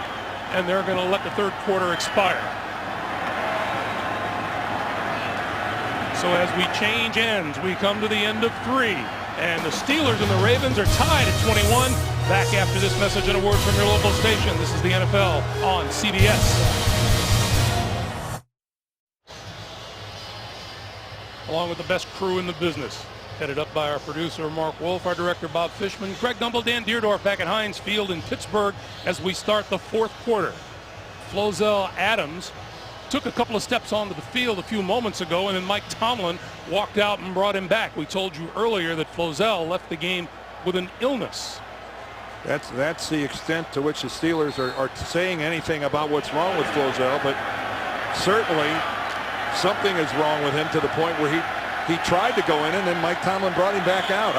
and they're going to let the third quarter expire. So as we change ends, we come to the end of 3. And the Steelers and the Ravens are tied at 21. Back after this message and a word from your local station. This is the NFL on CBS. Along with the best crew in the business. Headed up by our producer, Mark Wolf, our director, Bob Fishman, Greg Gumbel, Dan Deerdorf back at Heinz Field in Pittsburgh as we start the fourth quarter. Flozell Adams took a couple of steps onto the field a few moments ago, and then Mike Tomlin walked out and brought him back. We told you earlier that Flozell left the game with an illness. That's the extent to which the Steelers are saying anything about what's wrong with Flozell, but certainly something is wrong with him to the point where he tried to go in, and then Mike Tomlin brought him back out.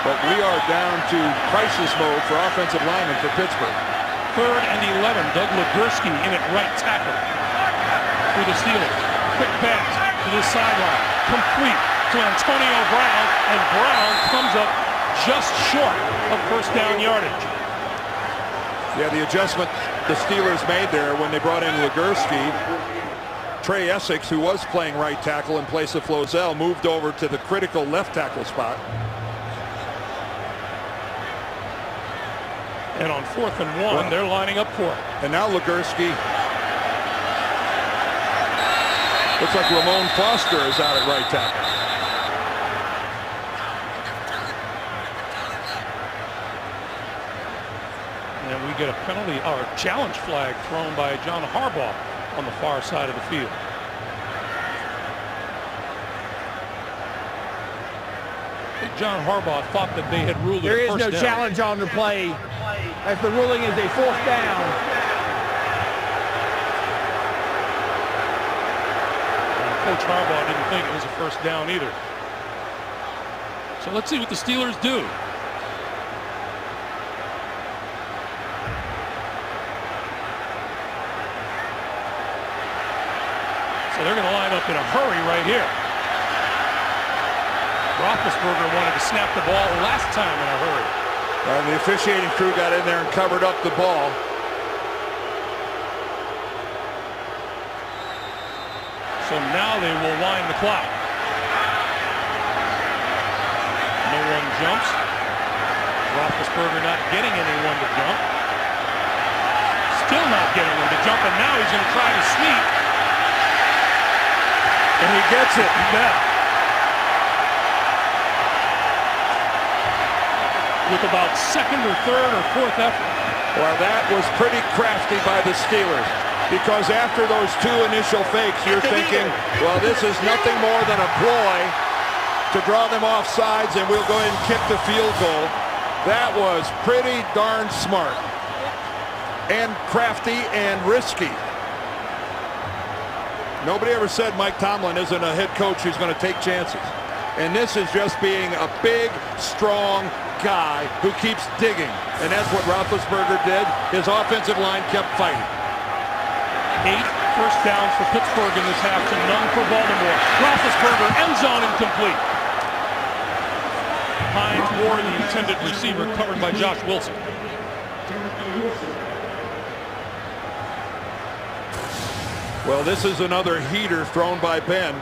But we are down to crisis mode for offensive linemen for Pittsburgh. 3rd and 11. Doug Legursky in at right tackle for the Steelers. Quick pass to the sideline. Complete to Antonio Brown, and Brown comes up just short of first down yardage. Yeah, the adjustment the Steelers made there when they brought in Legursky. Trey Essex, who was playing right tackle in place of Flozell, moved over to the critical left tackle spot. And on 4th and 1, they're lining up for it. And now Legursky Looks like Ramon Foster is out at right tackle. And we get a penalty or challenge flag thrown by John Harbaugh on the far side of the field. I think John Harbaugh thought that they had ruled There it a is first no down. challenge on the play, as the ruling is a fourth down. Coach Harbaugh didn't think it was a first down either. So let's see what the Steelers do. So they're going to line up in a hurry right here. Roethlisberger wanted to snap the ball last time in a hurry. The officiating crew got in there and covered up the ball. So now they will wind the clock. No one jumps. Roethlisberger not getting anyone to jump. Still not getting one to jump, and now he's going to try to sneak. And he gets it. Yeah. With about second or third or fourth effort. Well, that was pretty crafty by the Steelers, because after those two initial fakes, you're thinking, well, this is nothing more than a ploy to draw them off sides, and we'll go ahead and kick the field goal. That was pretty darn smart and crafty and risky. Nobody ever said Mike Tomlin isn't a head coach who's going to take chances. And this is just being a big, strong guy who keeps digging. And that's what Roethlisberger did. His offensive line kept fighting. 8 first downs for Pittsburgh in this half to none for Baltimore. Roethlisberger, end zone incomplete. Hines Ward, the intended receiver, covered by Josh Wilson. Well, this is another heater thrown by Ben.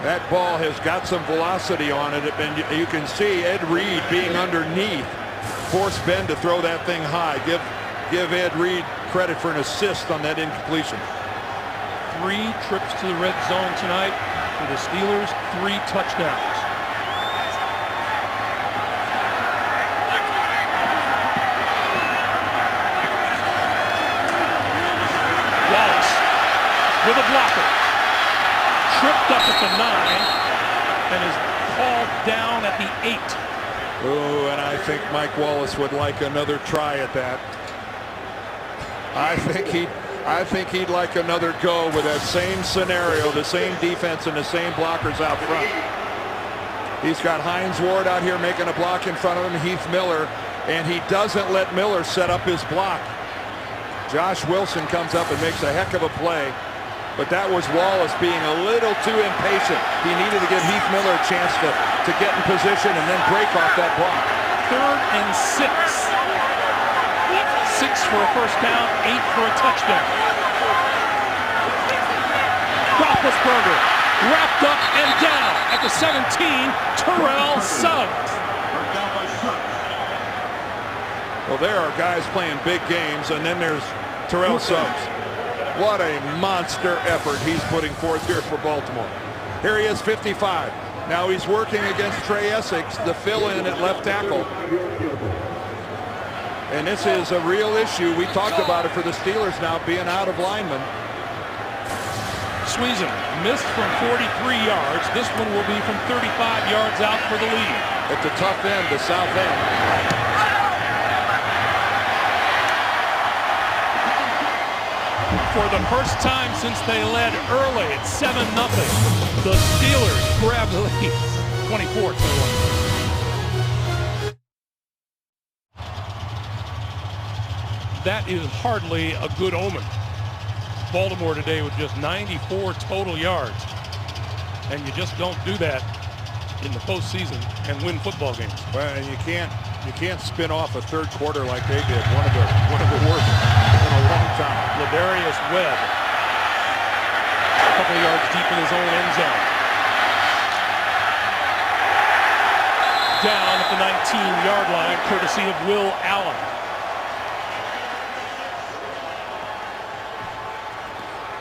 That ball has got some velocity on it, and you can see Ed Reed being underneath forced Ben to throw that thing high. Give Ed Reed credit for an assist on that incompletion. 3 trips to the red zone tonight for the Steelers, 3 touchdowns. Wallace with a blocker. Tripped up at the 9 and is called down at the 8. Oh, and I think Mike Wallace would like another try at that. I think he'd like another go with that same scenario, the same defense and the same blockers out front. He's got Hines Ward out here making a block in front of him, Heath Miller, and he doesn't let Miller set up his block. Josh Wilson comes up and makes a heck of a play, but that was Wallace being a little too impatient. He needed to give Heath Miller a chance to get in position and then break off that block. 3rd and 6. 6 for a first down, 8 for a touchdown. Roethlisberger wrapped up and down at the 17. Terrell Suggs. Well, there are guys playing big games, and then there's Terrell Suggs. What a monster effort he's putting forth here for Baltimore. Here he is, 55. Now he's working against Trey Essex, the fill-in at left tackle. And this is a real issue. We talked about it for the Steelers now being out of linemen. Sweezum missed from 43 yards. This one will be from 35 yards out for the lead. At the tough end, the south end. For the first time since they led early at 7-0, the Steelers grab the lead, 24-21. That is hardly a good omen. Baltimore today with just 94 total yards, and you just don't do that in the postseason and win football games. Well, and you can't spin off a third quarter like they did. One of the worst in a long time. Ladarius Webb, a couple of yards deep in his own end zone. Down at the 19-yard line, courtesy of Will Allen.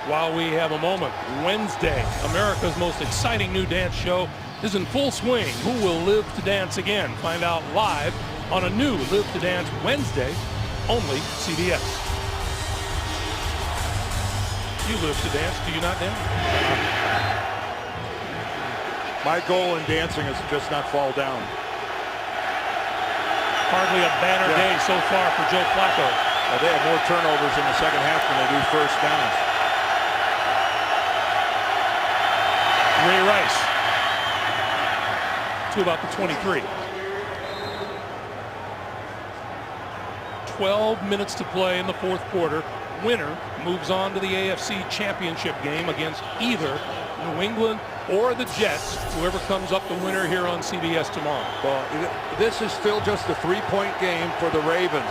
while we have a moment. Wednesday, America's most exciting new dance show is in full swing. Who will live to dance again? Find out live on a new Live to Dance Wednesday, only CBS. You live to dance, do you not, Dan? My goal in dancing is to just not fall down. Hardly a banner day so far for Joe Flacco. Well, they have more turnovers in the second half than they do first downs. Ray Rice to about the 23. 12 minutes to play in the fourth quarter. Winner moves on to the AFC Championship game against either New England or the Jets, whoever comes up the winner here on CBS tomorrow. Well, this is still just a three-point game for the Ravens.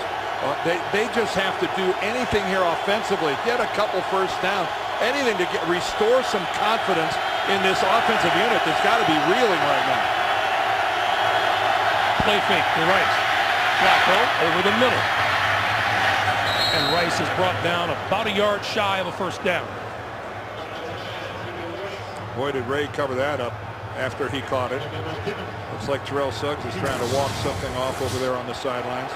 They just have to do anything here offensively, get a couple first down, anything to restore some confidence in this offensive unit that's got to be reeling right now. Play fake to Rice. Flacco over the middle. And Rice is brought down about a yard shy of a first down. Boy, did Ray cover that up after he caught it. Looks like Terrell Suggs is trying to walk something off over there on the sidelines.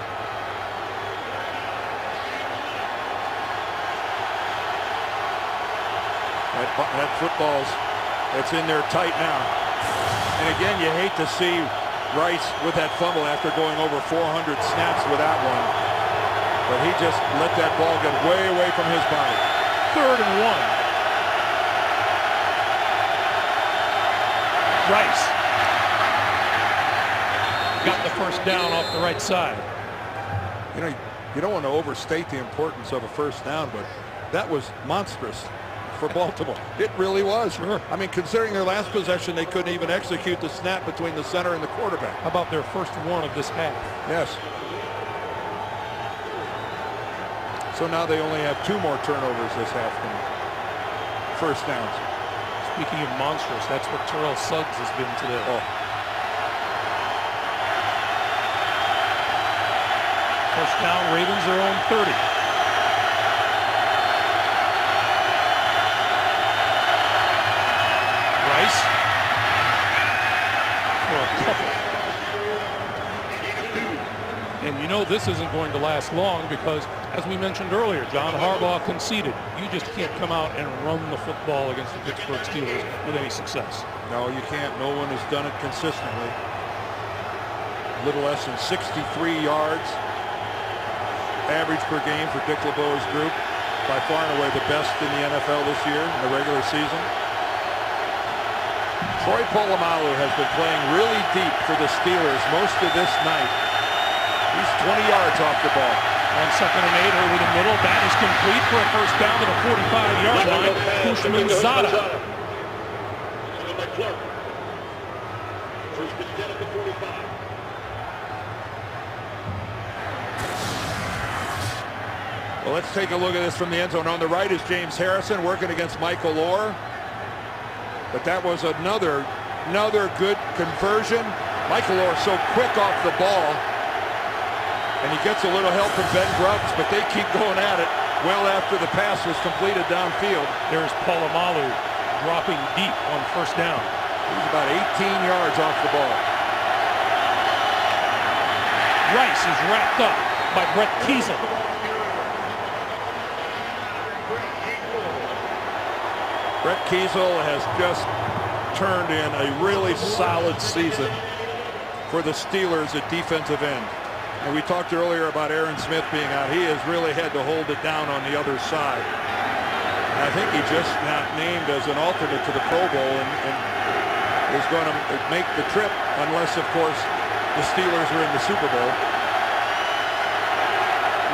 That football's, it's in there tight now. And again, you hate to see Rice with that fumble after going over 400 snaps with that one. But he just let that ball get way away from his body. 3rd and 1. Rice got the first down off the right side. You know, you don't want to overstate the importance of a first down, but that was monstrous for Baltimore. It really was. Sure. I mean, considering their last possession, they couldn't even execute the snap between the center and the quarterback. How about their first one of this half? Yes. So now they only have 2 more turnovers this half game. First downs. Speaking of monstrous, that's what Terrell Suggs has been today. Oh. First down, Ravens their own 30. Rice for a couple. And you know this isn't going to last long because, as we mentioned earlier, John Harbaugh conceded. You just can't come out and run the football against the Pittsburgh Steelers with any success. No, you can't. No one has done it consistently. A little less than 63 yards average per game for Dick LeBeau's group. By far and away the best in the NFL this year in the regular season. Troy Polamalu has been playing really deep for the Steelers most of this night. He's 20 yards off the ball. On 2nd and 8 over the middle. That is complete for a first down to the 45-yard line. Pushman Zada. Well, let's take a look at this from the end zone. On the right is James Harrison working against Michael Orr. But that was another good conversion. Michael Orr so quick off the ball. And he gets a little help from Ben Grubbs, but they keep going at it well after the pass was completed downfield. There's Polamalu dropping deep on first down. He's about 18 yards off the ball. Rice is wrapped up by Brett Kiesel. Brett Kiesel has just turned in a really solid season for the Steelers at defensive end. And we talked earlier about Aaron Smith being out. He has really had to hold it down on the other side. And I think he just got named as an alternate to the Pro Bowl and is going to make the trip unless, of course, the Steelers are in the Super Bowl.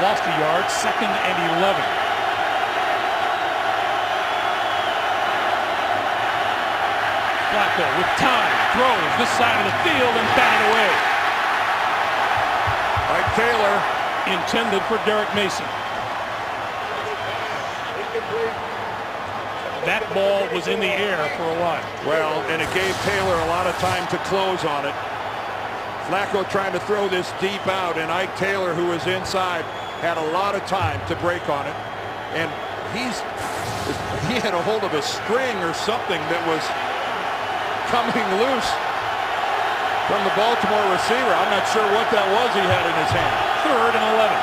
Lost a yard, 2nd and 11. Flacco with time, throws this side of the field and batted away. Mike Taylor. Intended for Derek Mason. That ball was in the air for a while. Well, and it gave Taylor a lot of time to close on it. Flacco trying to throw this deep out, and Ike Taylor, who was inside, had a lot of time to break on it. And he had a hold of a string or something that was coming loose from the Baltimore receiver. I'm not sure what that was he had in his hand. 3rd and 11.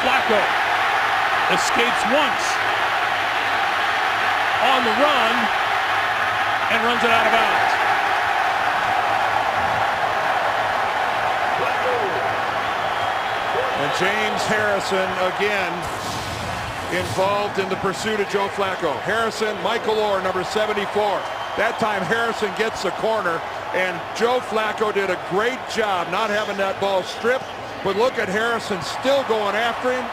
Flacco escapes once on the run and runs it out of bounds. And James Harrison again involved in the pursuit of Joe Flacco. Harrison, Michael Orr, number 74. That time Harrison gets the corner, and Joe Flacco did a great job not having that ball stripped. But look at Harrison still going after him.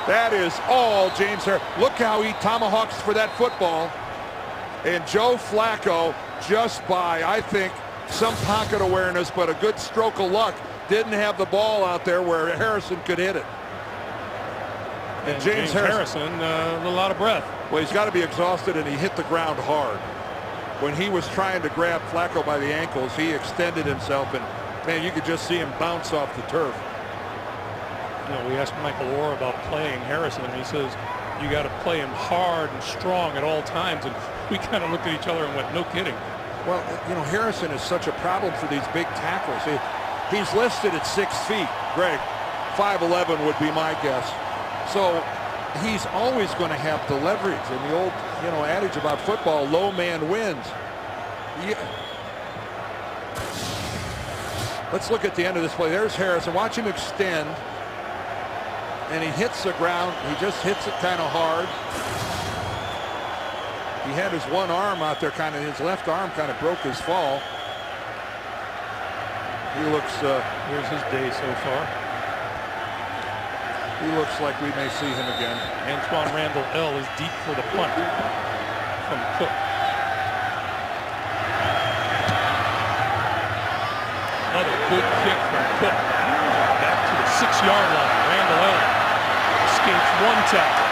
That is all James Harrison. Look how he tomahawks for that football. And Joe Flacco, just by, I think, some pocket awareness, but a good stroke of luck, didn't have the ball out there where Harrison could hit it. And James Harrison, a little out of breath. Well, he's got to be exhausted, and he hit the ground hard. When he was trying to grab Flacco by the ankles, he extended himself, and man, you could just see him bounce off the turf. You know, we asked Michael Orr about playing Harrison, and he says you got to play him hard and strong at all times. And we kind of looked at each other and went, no kidding. Well, you know, Harrison is such a problem for these big tackles. He's listed at 6 feet. Greg, 5'11" would be my guess. So he's always going to have the leverage. And the old, you know, adage about football, low man wins. Yeah. Let's look at the end of this play. There's Harrison. Watch him extend. And he hits the ground. He just hits it kind of hard. He had his one arm out there, kind of his left arm kind of broke his fall. He looks, here's his day so far. He looks like we may see him again. Antoine Randall L is deep for the punt from Cook. Another good kick from Cook. Back to the 6-yard line. Randall L escapes one tackle.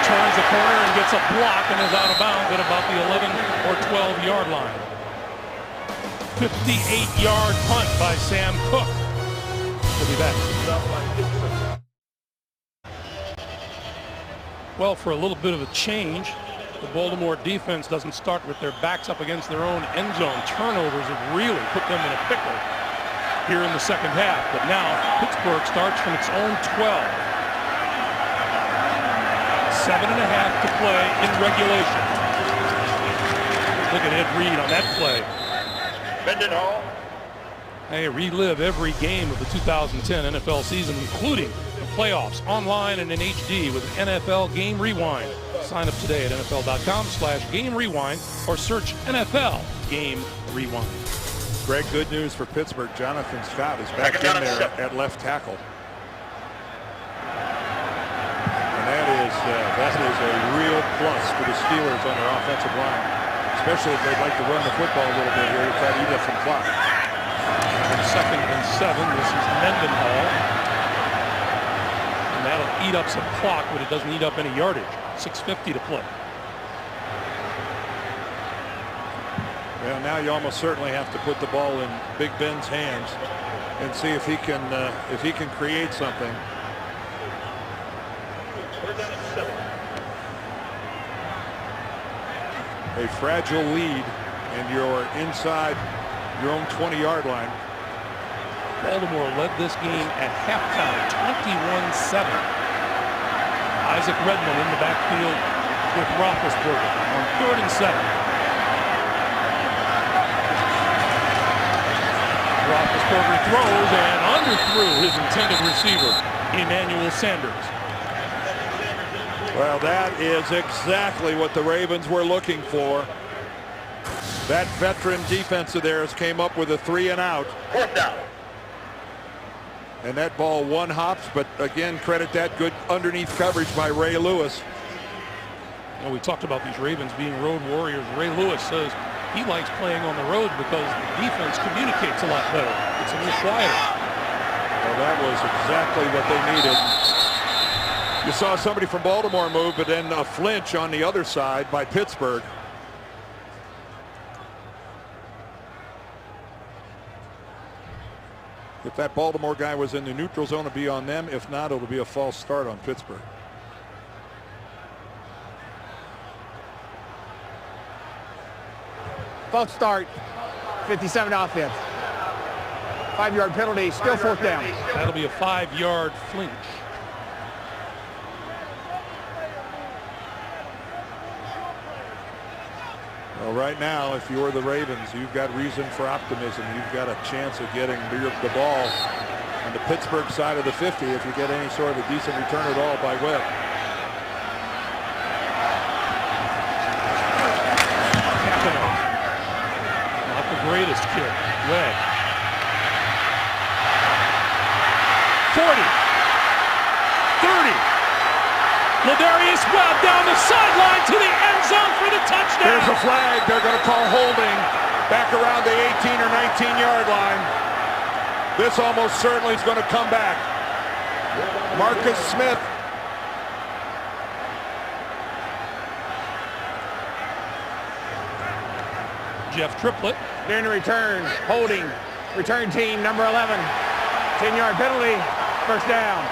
Turns the corner and gets a block and is out of bounds at about the 11 or 12-yard line. 58-yard punt by Sam Cook. We'll be back. Well, for a little bit of a change, the Baltimore defense doesn't start with their backs up against their own end zone. Turnovers have really put them in a pickle here in the second half. But now Pittsburgh starts from its own 12. 7.5 to play in regulation. Look at Ed Reed on that play. Divisional. Hey, relive every game of the 2010 NFL season, including the playoffs, online and in HD with NFL Game Rewind. Sign up today at NFL.com/Game Rewind or search NFL Game Rewind. Greg, good news for Pittsburgh. Jonathan Scott is back in there at left tackle. And that is a real plus for the Steelers on their offensive line, especially if they'd like to run the football a little bit here to try to eat up some clock. 2nd and 7. This is Mendenhall. And that'll eat up some clock, but it doesn't eat up any yardage. 6:50 to play. Well, now you almost certainly have to put the ball in Big Ben's hands and see if he can create something. A fragile lead, and you're inside your own 20-yard line. Baltimore led this game at halftime, 21-7. Isaac Redmond in the backfield with Roethlisberger on 3rd and 7. Roethlisberger throws and underthrew his intended receiver, Emmanuel Sanders. Well, that is exactly what the Ravens were looking for. That veteran defense of theirs came up with a 3-and-out. 4th down. And that ball one hops, but again, credit that good underneath coverage by Ray Lewis. You know, we talked about these Ravens being road warriors. Ray Lewis says he likes playing on the road because the defense communicates a lot better. It's a little quieter. Well, that was exactly what they needed. You saw somebody from Baltimore move, but then a flinch on the other side by Pittsburgh. If that Baltimore guy was in the neutral zone, it'd be on them. If not, it'll be a false start on Pittsburgh. False start, 57 offense. 5-yard penalty, still fourth down. That'll be a 5-yard flinch. Well, right now, if you're the Ravens, you've got reason for optimism. You've got a chance of getting the ball on the Pittsburgh side of the 50 if you get any sort of a decent return at all by Webb. Not the greatest kick. Webb. 40. 30. Ladarius Webb down the sideline to the end zone for the touchdown. There's a flag. They're going to call holding back around the 18 or 19-yard line. This almost certainly is going to come back. Marcus Smith. Jeff Triplett. During the return, holding, return team number 11. 10-yard penalty, first down.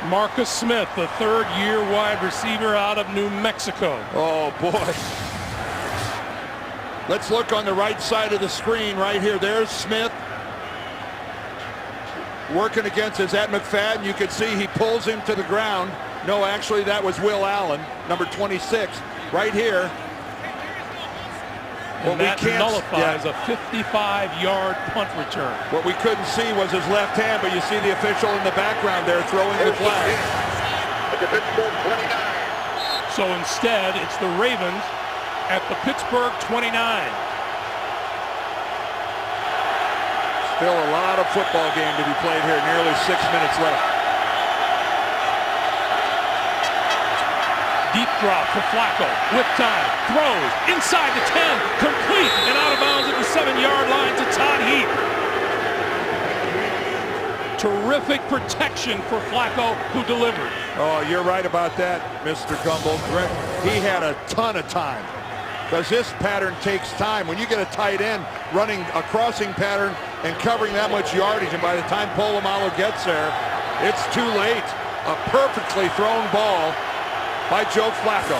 Marcus Smith, the third-year wide receiver out of New Mexico. Oh, boy. Let's look on the right side of the screen right here. There's Smith working against his Ed McFadden. You can see he pulls him to the ground. No, actually, that was Will Allen, number 26, right here. And that nullifies a 55-yard punt return. What we couldn't see was his left hand, but you see the official in the background there throwing the flag. So instead, it's the Ravens at the Pittsburgh 29. Still a lot of football game to be played here. Nearly 6 minutes left. Deep drop for Flacco with time. Throws inside the 10. Complete and out of bounds at the 7-yard line to Todd Heap. Terrific protection for Flacco, who delivered. Oh, you're right about that, Mr. Gumbel. He had a ton of time because this pattern takes time. When you get a tight end running a crossing pattern and covering that much yardage, and by the time Polamalu gets there, it's too late. A perfectly thrown ball by Joe Flacco.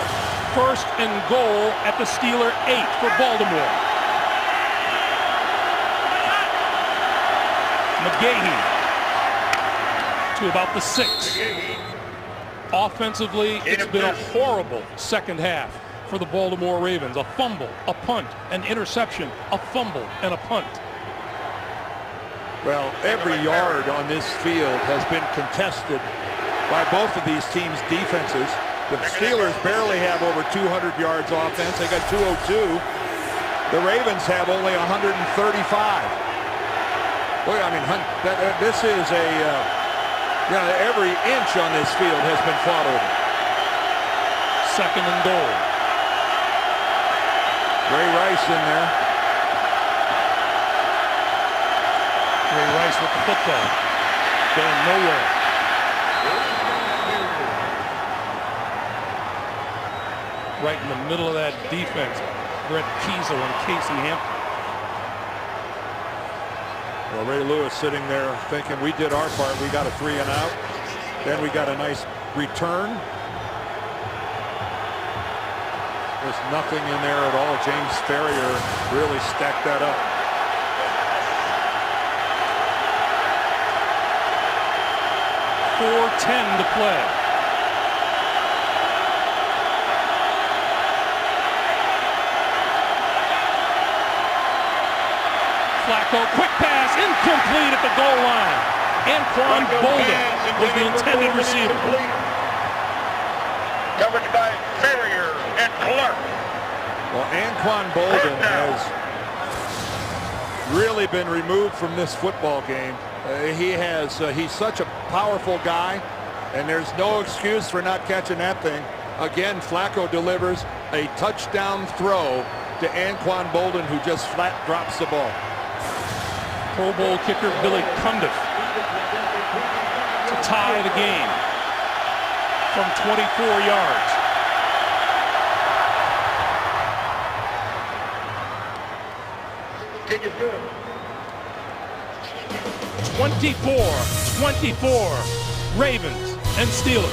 First and goal at the Steeler 8 for Baltimore. McGahee to about the 6. Offensively, it's been a horrible second half for the Baltimore Ravens. A fumble, a punt, an interception, a fumble, and a punt. Well, every yard on this field has been contested by both of these teams' defenses. The Steelers barely have over 200 yards offense. They got 202. The Ravens have only 135. Boy, I mean, this is a, every inch on this field has been fought over. Second and goal. Ray Rice in there. Ray Rice with the football. Going nowhere. Right in the middle of that defense, Brett Kiesel and Casey Hampton. Well, Ray Lewis sitting there thinking we did our part. We got a 3 and out. Then we got a nice return. There's nothing in there at all. James Ferrier really stacked that up. .410 to play. Flacco, quick pass, incomplete at the goal line. Anquan Bolden was the intended receiver. Coverage by Ferrier and Clark. Well, Anquan Bolden has really been removed from this football game. He's such a powerful guy, and there's no excuse for not catching that thing. Again, Flacco delivers a touchdown throw to Anquan Bolden, who just flat drops the ball. Pro Bowl kicker Billy Cundiff to tie the game from 24 yards. Kick is good. 24-24, Ravens and Steelers.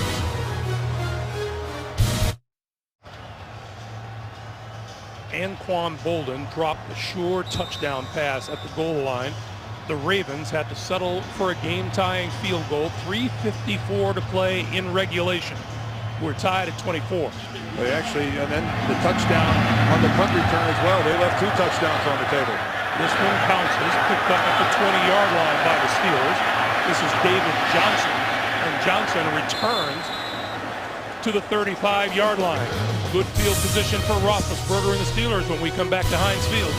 Anquan Bolden dropped a sure touchdown pass at the goal line. The Ravens had to settle for a game-tying field goal. 3:54 to play in regulation. We're tied at 24. They actually, and then the touchdown on the punt return as well. They left 2 touchdowns on the table. This one bounces, picked up at the 20-yard line by the Steelers. This is David Johnson, and Johnson returns to the 35-yard line. Good field position for Roethlisberger and the Steelers when we come back to Heinz Field.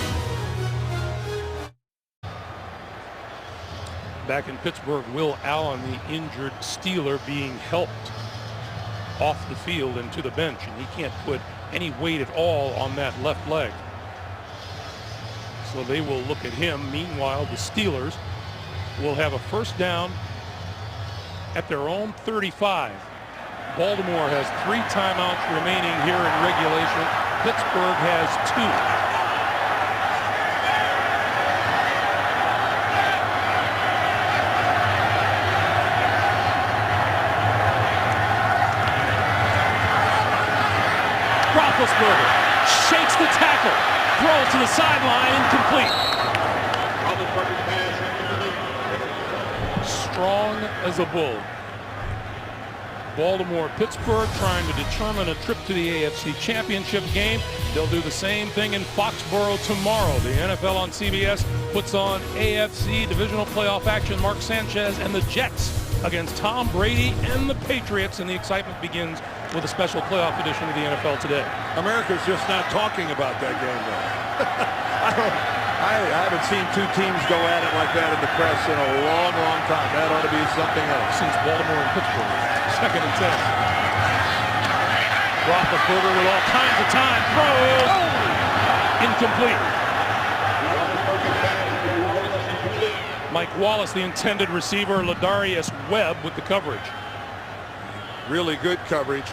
Back in Pittsburgh, Will Allen, the injured Steeler, being helped off the field and to the bench, and he can't put any weight at all on that left leg. So they will look at him. Meanwhile, the Steelers will have a first down at their own 35. Baltimore has 3 timeouts remaining here in regulation. Pittsburgh has 2. Roethlisberger shakes the tackle, throws to the sideline, incomplete. Strong as a bull. Baltimore, Pittsburgh trying to determine a trip to the AFC Championship game. They'll do the same thing in Foxborough tomorrow. The NFL on CBS puts on AFC Divisional playoff action. Mark Sanchez and the Jets against Tom Brady and the Patriots, and the excitement begins with a special playoff edition of the NFL Today. America's just not talking about that game, though. I haven't seen 2 teams go at it like that in the press in a long, long time. That ought to be something else. Since Baltimore and Pittsburgh, 2nd and 10. Roethlisberger with all kinds of time, throws, incomplete. Mike Wallace, the intended receiver, Ladarius Webb with the coverage. Really good coverage.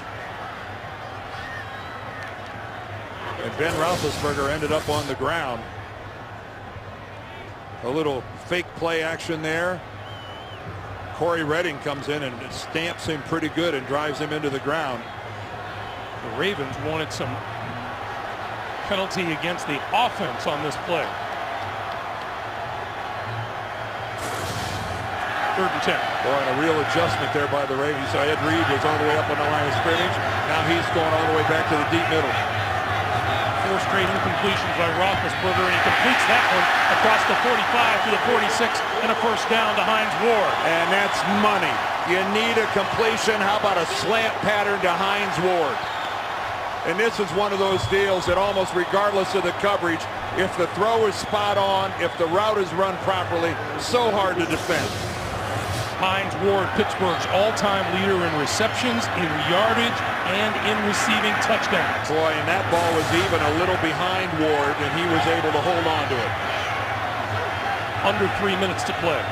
And Ben Roethlisberger ended up on the ground. A little fake play action there. Corey Redding comes in and stamps him pretty good and drives him into the ground. The Ravens wanted some penalty against the offense on this play. 3rd and 10. Boy, and a real adjustment there by the Ravens. So Ed Reed was all the way up on the line of scrimmage. Now he's going all the way back to the deep middle. 4 straight incompletions by Roethlisberger, and he completes that one across the 45 to the 46, and a first down to Heinz Ward. And that's money. You need a completion. How about a slant pattern to Heinz Ward? And this is one of those deals that almost regardless of the coverage, if the throw is spot on, if the route is run properly, so hard to defend. Heinz Ward, Pittsburgh's all-time leader in receptions, in yardage, and in receiving touchdowns. Boy, and that ball was even a little behind Ward, and he was able to hold on to it. Under 3 minutes to play.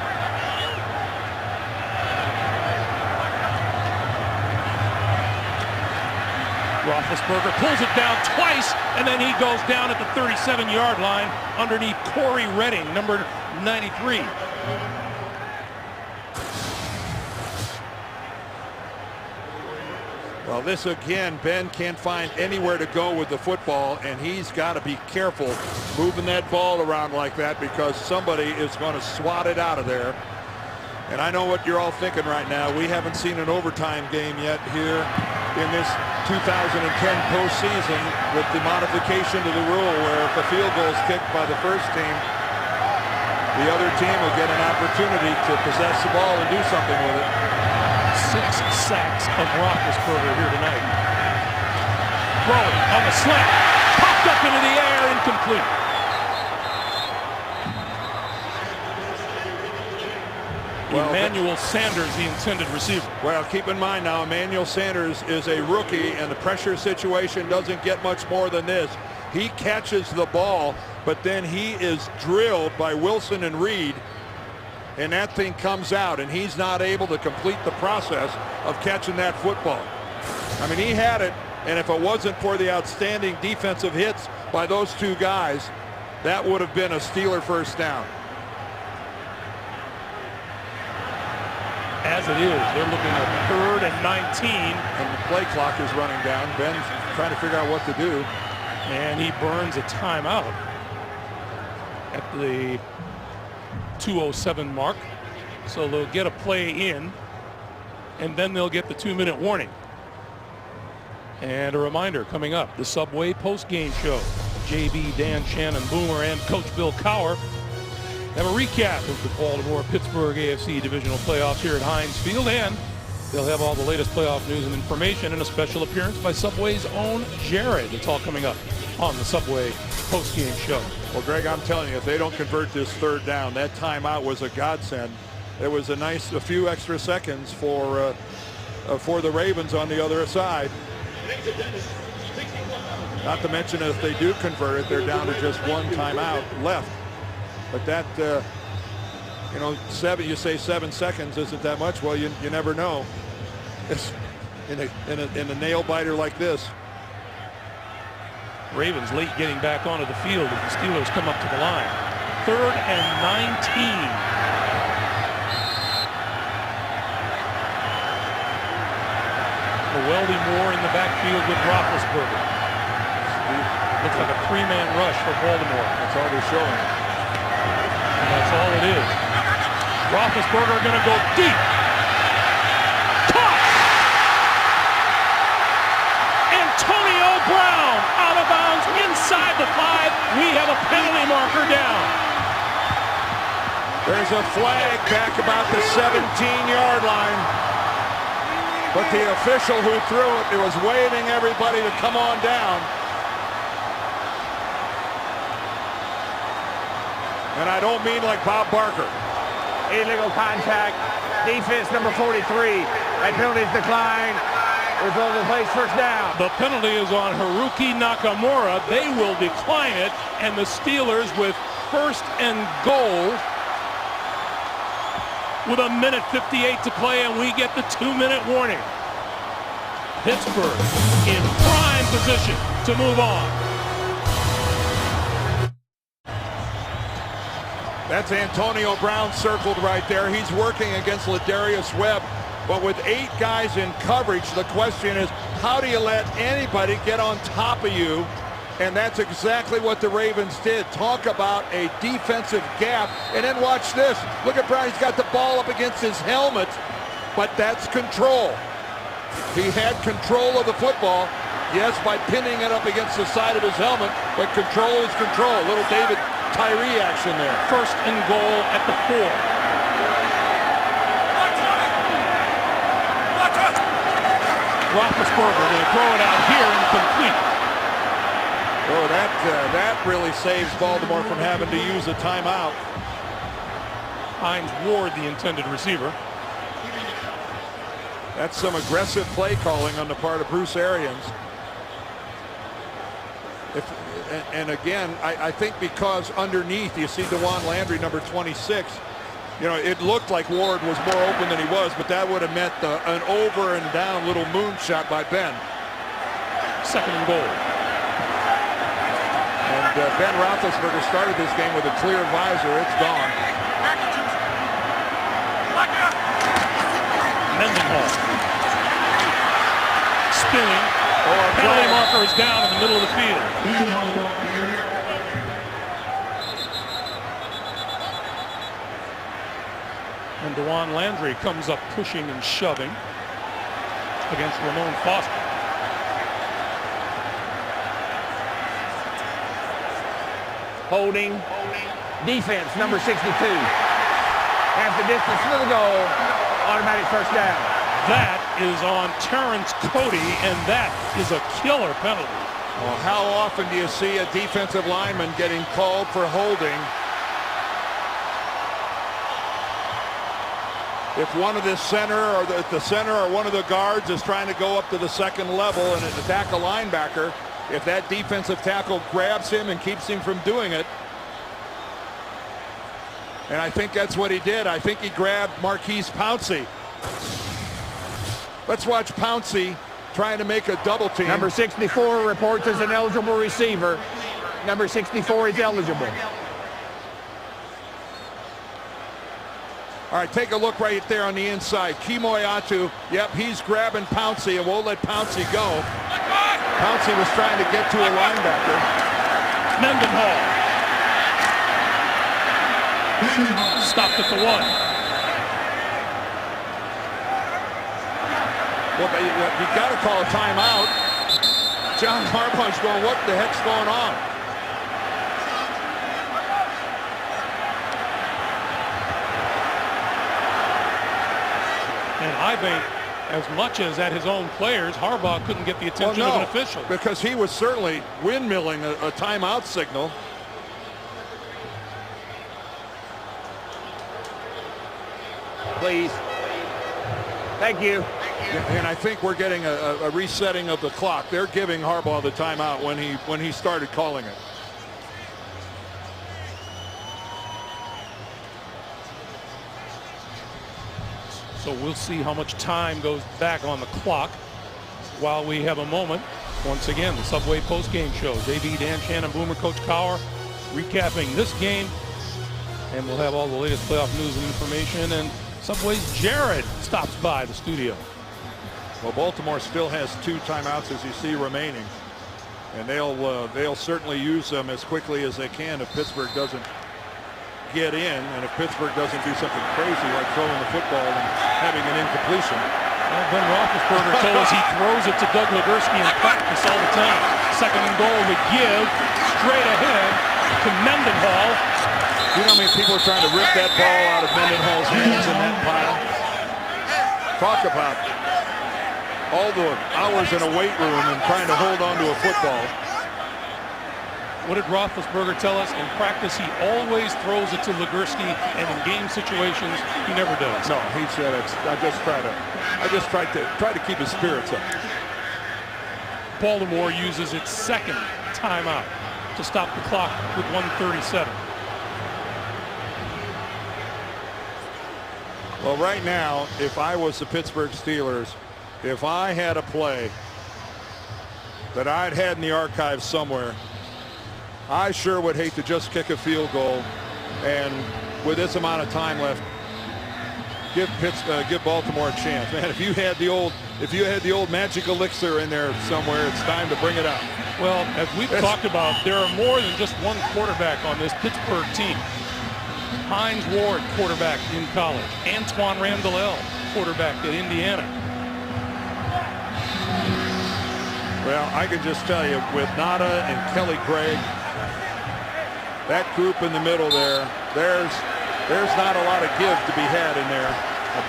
Roethlisberger pulls it down twice, and then he goes down at the 37-yard line underneath Corey Redding, number 93. Well, this again, Ben can't find anywhere to go with the football, and he's got to be careful moving that ball around like that because somebody is going to swat it out of there. And I know what you're all thinking right now. We haven't seen an overtime game yet here in this 2010 postseason with the modification to the rule where if a field goal is kicked by the first team, the other team will get an opportunity to possess the ball and do something with it. 6 sacks of Roethlisberger here tonight. Throwing on the slant, popped up into the air, incomplete. Well, Emmanuel Sanders, the intended receiver. Well, keep in mind now, Emmanuel Sanders is a rookie, and the pressure situation doesn't get much more than this. He catches the ball, but then he is drilled by Wilson and Reed, and that thing comes out, and he's not able to complete the process of catching that football. I mean, he had it, and if it wasn't for the outstanding defensive hits by those 2 guys, that would have been a Steeler first down. As it is, they're looking at 3rd and 19. And the play clock is running down. Ben's trying to figure out what to do. And he burns a timeout at the 2:07 mark. So they'll get a play in, and then they'll get the 2-minute warning. And a reminder coming up, the Subway post-game show. JB, Dan, Shannon, Boomer, and Coach Bill Cowher have a recap of the Baltimore-Pittsburgh AFC Divisional playoffs here at Heinz Field, and they'll have all the latest playoff news and information and a special appearance by Subway's own Jared. It's all coming up on the Subway post-game show. Well, Greg, I'm telling you, if they don't convert this 3rd down, that timeout was a godsend. It was a few extra seconds for the Ravens on the other side. Not to mention, if they do convert it, they're down to just 1 timeout left. But that, you say 7 seconds isn't that much. Well, you never know. It's in a nail biter like this. Ravens late getting back onto the field as the Steelers come up to the line. 3rd and 19. Weldy Moore in the backfield with Roethlisberger. Looks like a 3-man rush for Baltimore. That's all they're showing. And that's all it is. Roethlisberger going to go deep. Caught! Antonio Brown out of bounds inside the 5. We have a penalty marker down. There's a flag back about the 17-yard line. But the official who threw it was waving everybody to come on down. And I don't mean like Bob Barker. Illegal contact. Defense number 43. That penalty is declined. Result of the place, 1st down. The penalty is on Haruki Nakamura. They will decline it. And the Steelers with 1st and goal with 1:58 to play, and we get the 2-minute warning. Pittsburgh in prime position to move on. That's Antonio Brown circled right there. He's working against Ladarius Webb. But with 8 guys in coverage, the question is, how do you let anybody get on top of you? And that's exactly what the Ravens did. Talk about a defensive gap. And then watch this. Look at Brown. He's got the ball up against his helmet. But that's control. He had control of the football. Yes, by pinning it up against the side of his helmet. But control is control. Little David Tyree action there. 1st and goal at the 4. Roethlisberger going to throw it out here and complete. Oh, that really saves Baltimore from having to use a timeout. Hines Ward, the intended receiver. That's some aggressive play calling on the part of Bruce Arians. And again, I think because underneath you see DeJuan Landry, number 26. It looked like Ward was more open than he was, but that would have meant an over and down little moonshot by Ben. 2nd and goal. And Ben Roethlisberger started this game with a clear visor. It's gone. Mendenhall. Spinning. Penalty marker is down in the middle of the field. And DeJuan Landry comes up pushing and shoving against Ramon Foster. Holding. Defense number 62. Half the distance to the goal. Automatic 1st down. That is on Terrence Cody, and that is a killer penalty. Well, how often do you see a defensive lineman getting called for holding if one of the center or the center or one of the guards is trying to go up to the 2nd level and attack a linebacker? If that defensive tackle grabs him and keeps him from doing it, and I think that's what he did. I think he grabbed Marquise Pouncey. Let's watch Pouncey trying to make a double team. Number 64 reports as an eligible receiver. Number 64 is eligible. All right, take a look right there on the inside. Kimoyatu, yep, he's grabbing Pouncey and won't let Pouncey go. Pouncey was trying to get to a linebacker. Mendenhall. Stopped at the 1. Well, you got to call a timeout. John Harbaugh's going, what the heck's going on? And I think as much as at his own players, Harbaugh couldn't get the attention of an official. Because he was certainly windmilling a timeout signal. Please. Thank you. And I think we're getting a resetting of the clock. They're giving Harbaugh the timeout when he started calling it. So we'll see how much time goes back on the clock while we have a moment. Once again, the Subway postgame show. JB, Dan Shannon, Boomer, Coach Cowher recapping this game. And we'll have all the latest playoff news and information. And Subway's Jared stops by the studio. Well, Baltimore still has 2 timeouts, as you see, remaining. And they'll certainly use them as quickly as they can if Pittsburgh doesn't get in, and if Pittsburgh doesn't do something crazy like throwing the football and having an incompletion. Well, Ben Roethlisberger told us he throws it to Doug Legursky in practice all the time. Second and goal to give, straight ahead to Mendenhall. You know how many people are trying to rip that ball out of Mendenhall's hands in that pile? Talk about all the hours in a weight room and trying to hold on to a football. What did Roethlisberger tell us? In practice, he always throws it to Legursky, and in game situations, he never does. No, he said I just try to keep his spirits up. Baltimore uses its second timeout to stop the clock with 1:37. Well, right now, if I was the Pittsburgh Steelers, if I had a play that I'd had in the archives somewhere, I sure would hate to just kick a field goal and with this amount of time left give Baltimore a chance. Man, if you had the old magic elixir in there somewhere, it's time to bring it out. Well, as we've talked about, there are more than just one quarterback on this Pittsburgh team. Hines Ward, quarterback in college. Antoine Randall, quarterback at Indiana. Well, I can just tell you, with Nada and Kelly Craig, that group in the middle there's not a lot of give to be had in there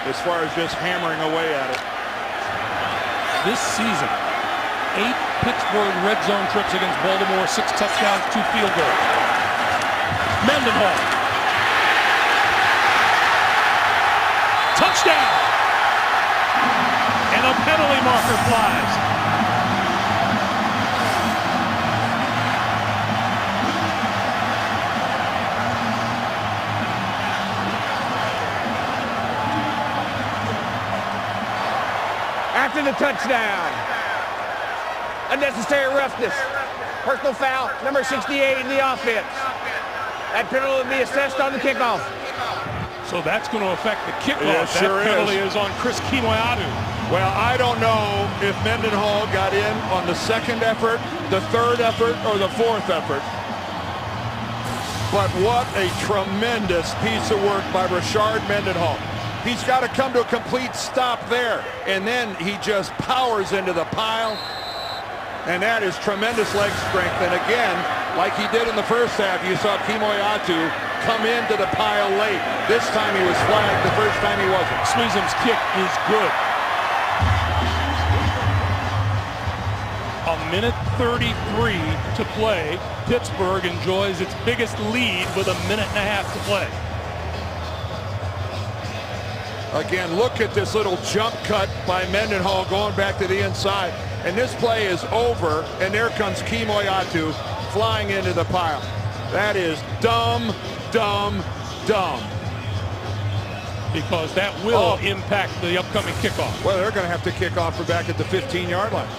as far as just hammering away at it. This season, 8 Pittsburgh red zone trips against Baltimore, 6 touchdowns, 2 field goals. Mendenhall. Touchdown! And a penalty marker flies. After the touchdown, unnecessary roughness, personal foul, number 68 in the offense. That penalty will be assessed on the kickoff. So that's going to affect the kickoff. Yeah, that sure penalty is on Chris Kimoyatu. Well, I don't know if Mendenhall got in on the second effort, the third effort, or the fourth effort. But what a tremendous piece of work by Rashard Mendenhall. He's got to come to a complete stop there, and then he just powers into the pile, and that is tremendous leg strength. And again, like he did in the first half, you saw Kimoyatu come into the pile late. This time he was flagged, the first time he wasn't. Sweezum's kick is good. A minute 33 to play. Pittsburgh enjoys its biggest lead with a minute and a half to play. Again, look at this little jump cut by Mendenhall going back to the inside. And this play is over, and there comes Kimoyatu flying into the pile. That is dumb, dumb, dumb. Because that will impact the upcoming kickoff. Well, they're going to have to kick off for back at the 15-yard line.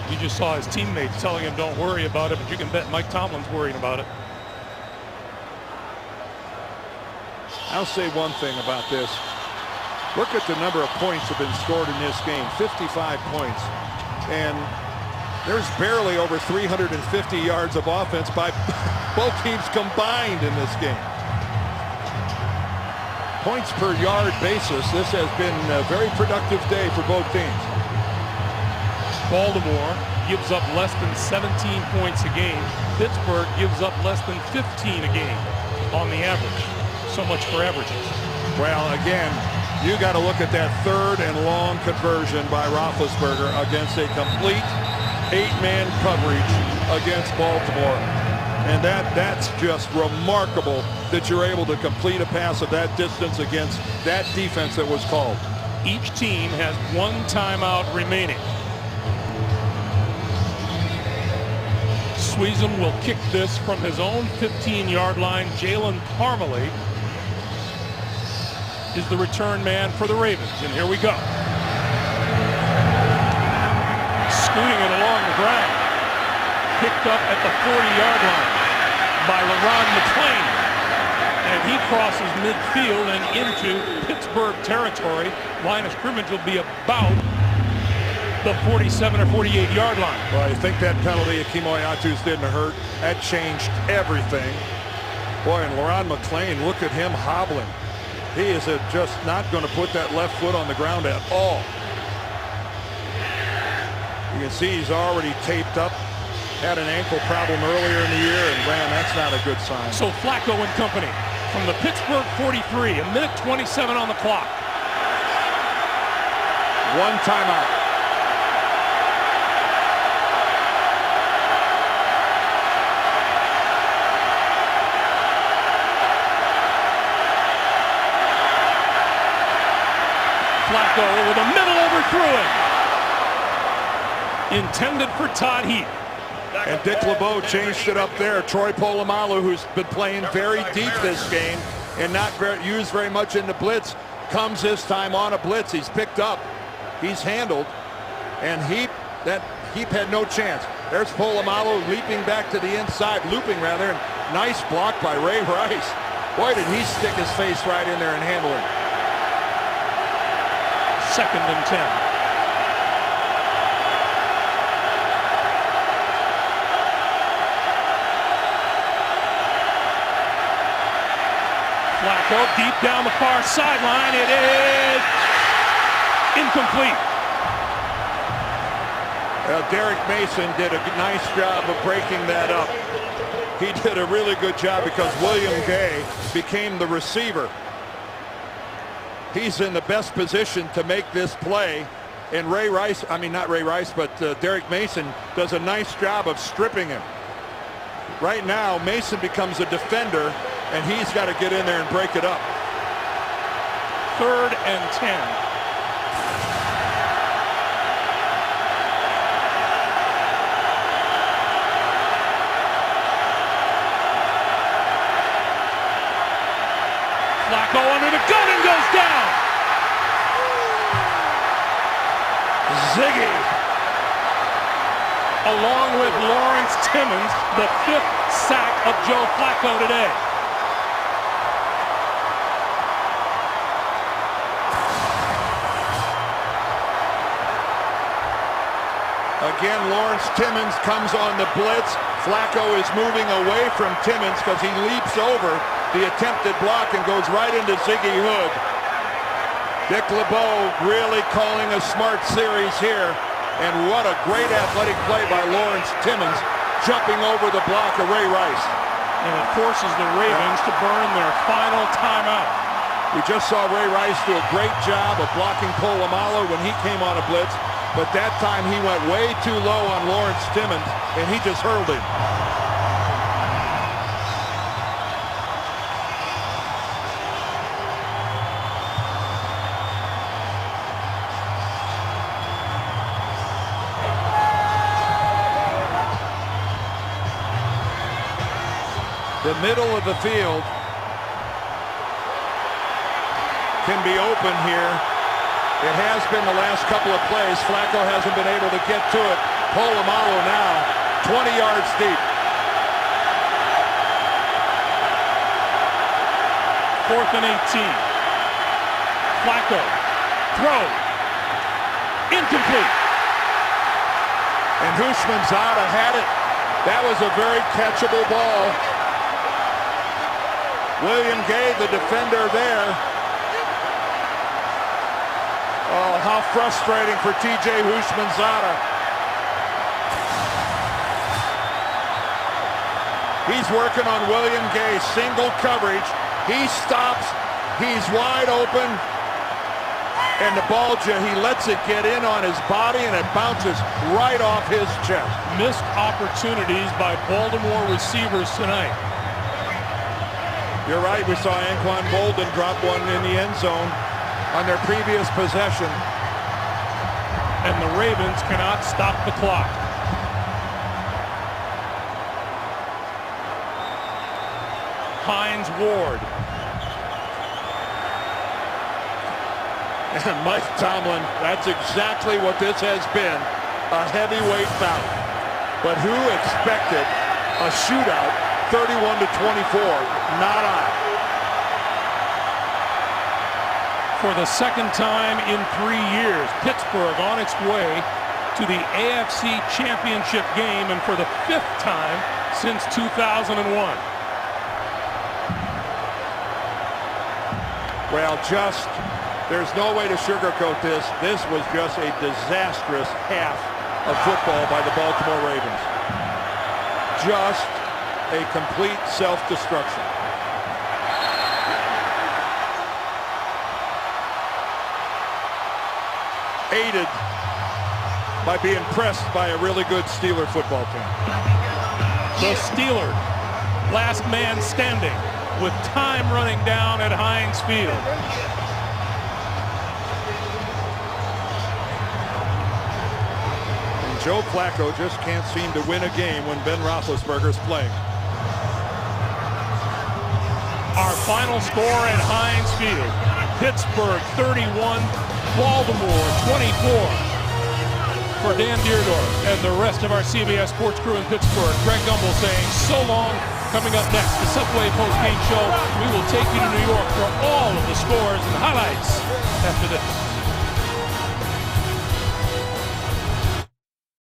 You just saw his teammates telling him don't worry about it, but you can bet Mike Tomlin's worrying about it. I'll say one thing about this. Look at the number of points that have been scored in this game, 55 points. And there's barely over 350 yards of offense by both teams combined in this game. Points per yard basis, this has been a very productive day for both teams. Baltimore gives up less than 17 points a game. Pittsburgh gives up less than 15 a game on the average. So much for averages. Well, again, you got to look at that 3rd and long conversion by Roethlisberger against a complete 8-man coverage against Baltimore. And that's just remarkable that you're able to complete a pass of that distance against that defense that was called. Each team has 1 timeout remaining. Sweezum will kick this from his own 15-yard line. Jalen Parmalee is the return man for the Ravens. And here we go. Scooting it along the ground. Picked up at the 40-yard line by LeRon McClain. And he crosses midfield and into Pittsburgh territory. Line of scrimmage will be about the 47 or 48-yard line. Well, I think that penalty Akeem Oyatu's didn't hurt. That changed everything. Boy, and LeRon McClain, look at him hobbling. He is just not going to put that left foot on the ground at all. You can see he's already taped up. Had an ankle problem earlier in the year, and man, that's not a good sign. So Flacco and company from the Pittsburgh 43, a minute 27 on the clock. 1 timeout. Flacco with a middle overthrew it. Intended for Todd Heap. And Dick LeBeau changed it up there. Troy Polamalu, who's been playing very deep this game and not used very much in the blitz, comes this time on a blitz. He's picked up. He's handled. And Heap had no chance. There's Polamalu leaping back to the inside, looping rather. And nice block by Ray Rice. Boy, did he stick his face right in there and handle it. 2nd and 10. Flacco deep down the far sideline. It is incomplete. Derek Mason did a nice job of breaking that up. He did a really good job because William Gay became the receiver. He's in the best position to make this play. And Derek Mason does a nice job of stripping him. Right now, Mason becomes a defender, and he's got to get in there and break it up. 3rd and 10. Flacco under the gun and goes down. Ziggy, along with Lawrence Timmons, the 5th sack of Joe Flacco today. Again, Lawrence Timmons comes on the blitz. Flacco is moving away from Timmons because he leaps over the attempted block and goes right into Ziggy Hood. Dick LeBeau really calling a smart series here. And what a great athletic play by Lawrence Timmons, jumping over the block of Ray Rice. And it forces the Ravens to burn their final timeout. We just saw Ray Rice do a great job of blocking Polamalu when he came on a blitz. But that time he went way too low on Lawrence Timmons, and he just hurled him. The middle of the field can be open here. It has been the last couple of plays. Flacco hasn't been able to get to it. Polamalu now 20 yards deep. 4th and 18. Flacco. Throw. Incomplete. And Houshmandzadeh had it. That was a very catchable ball. William Gay, the defender there. Oh, how frustrating for TJ Houshmandzadeh. He's working on William Gay, single coverage. He stops, he's wide open, and the ball, he lets it get in on his body, and it bounces right off his chest. Missed opportunities by Baltimore receivers tonight. You're right, we saw Anquan Bolden drop one in the end zone on their previous possession. And the Ravens cannot stop the clock. Hines Ward. And Mike Tomlin, that's exactly what this has been, a heavyweight bout. But who expected a shootout, 31-24? Not I. For the second time in 3 years, Pittsburgh on its way to the AFC Championship game, and for the 5th time since 2001. Well, there's no way to sugarcoat this. This was just a disastrous half of football by the Baltimore Ravens. Just a complete self-destruction. Aided by being pressed by a really good Steeler football team. The Steelers, last man standing, with time running down at Heinz Field. And Joe Flacco just can't seem to win a game when Ben Roethlisberger's playing. Our final score at Heinz Field: Pittsburgh 31, Baltimore 24. For Dan Deerdorf and the rest of our CBS Sports crew in Pittsburgh, Greg Gumbel saying so long. Coming up next, the Subway post-game show. We will take you to New York for all of the scores and highlights after this.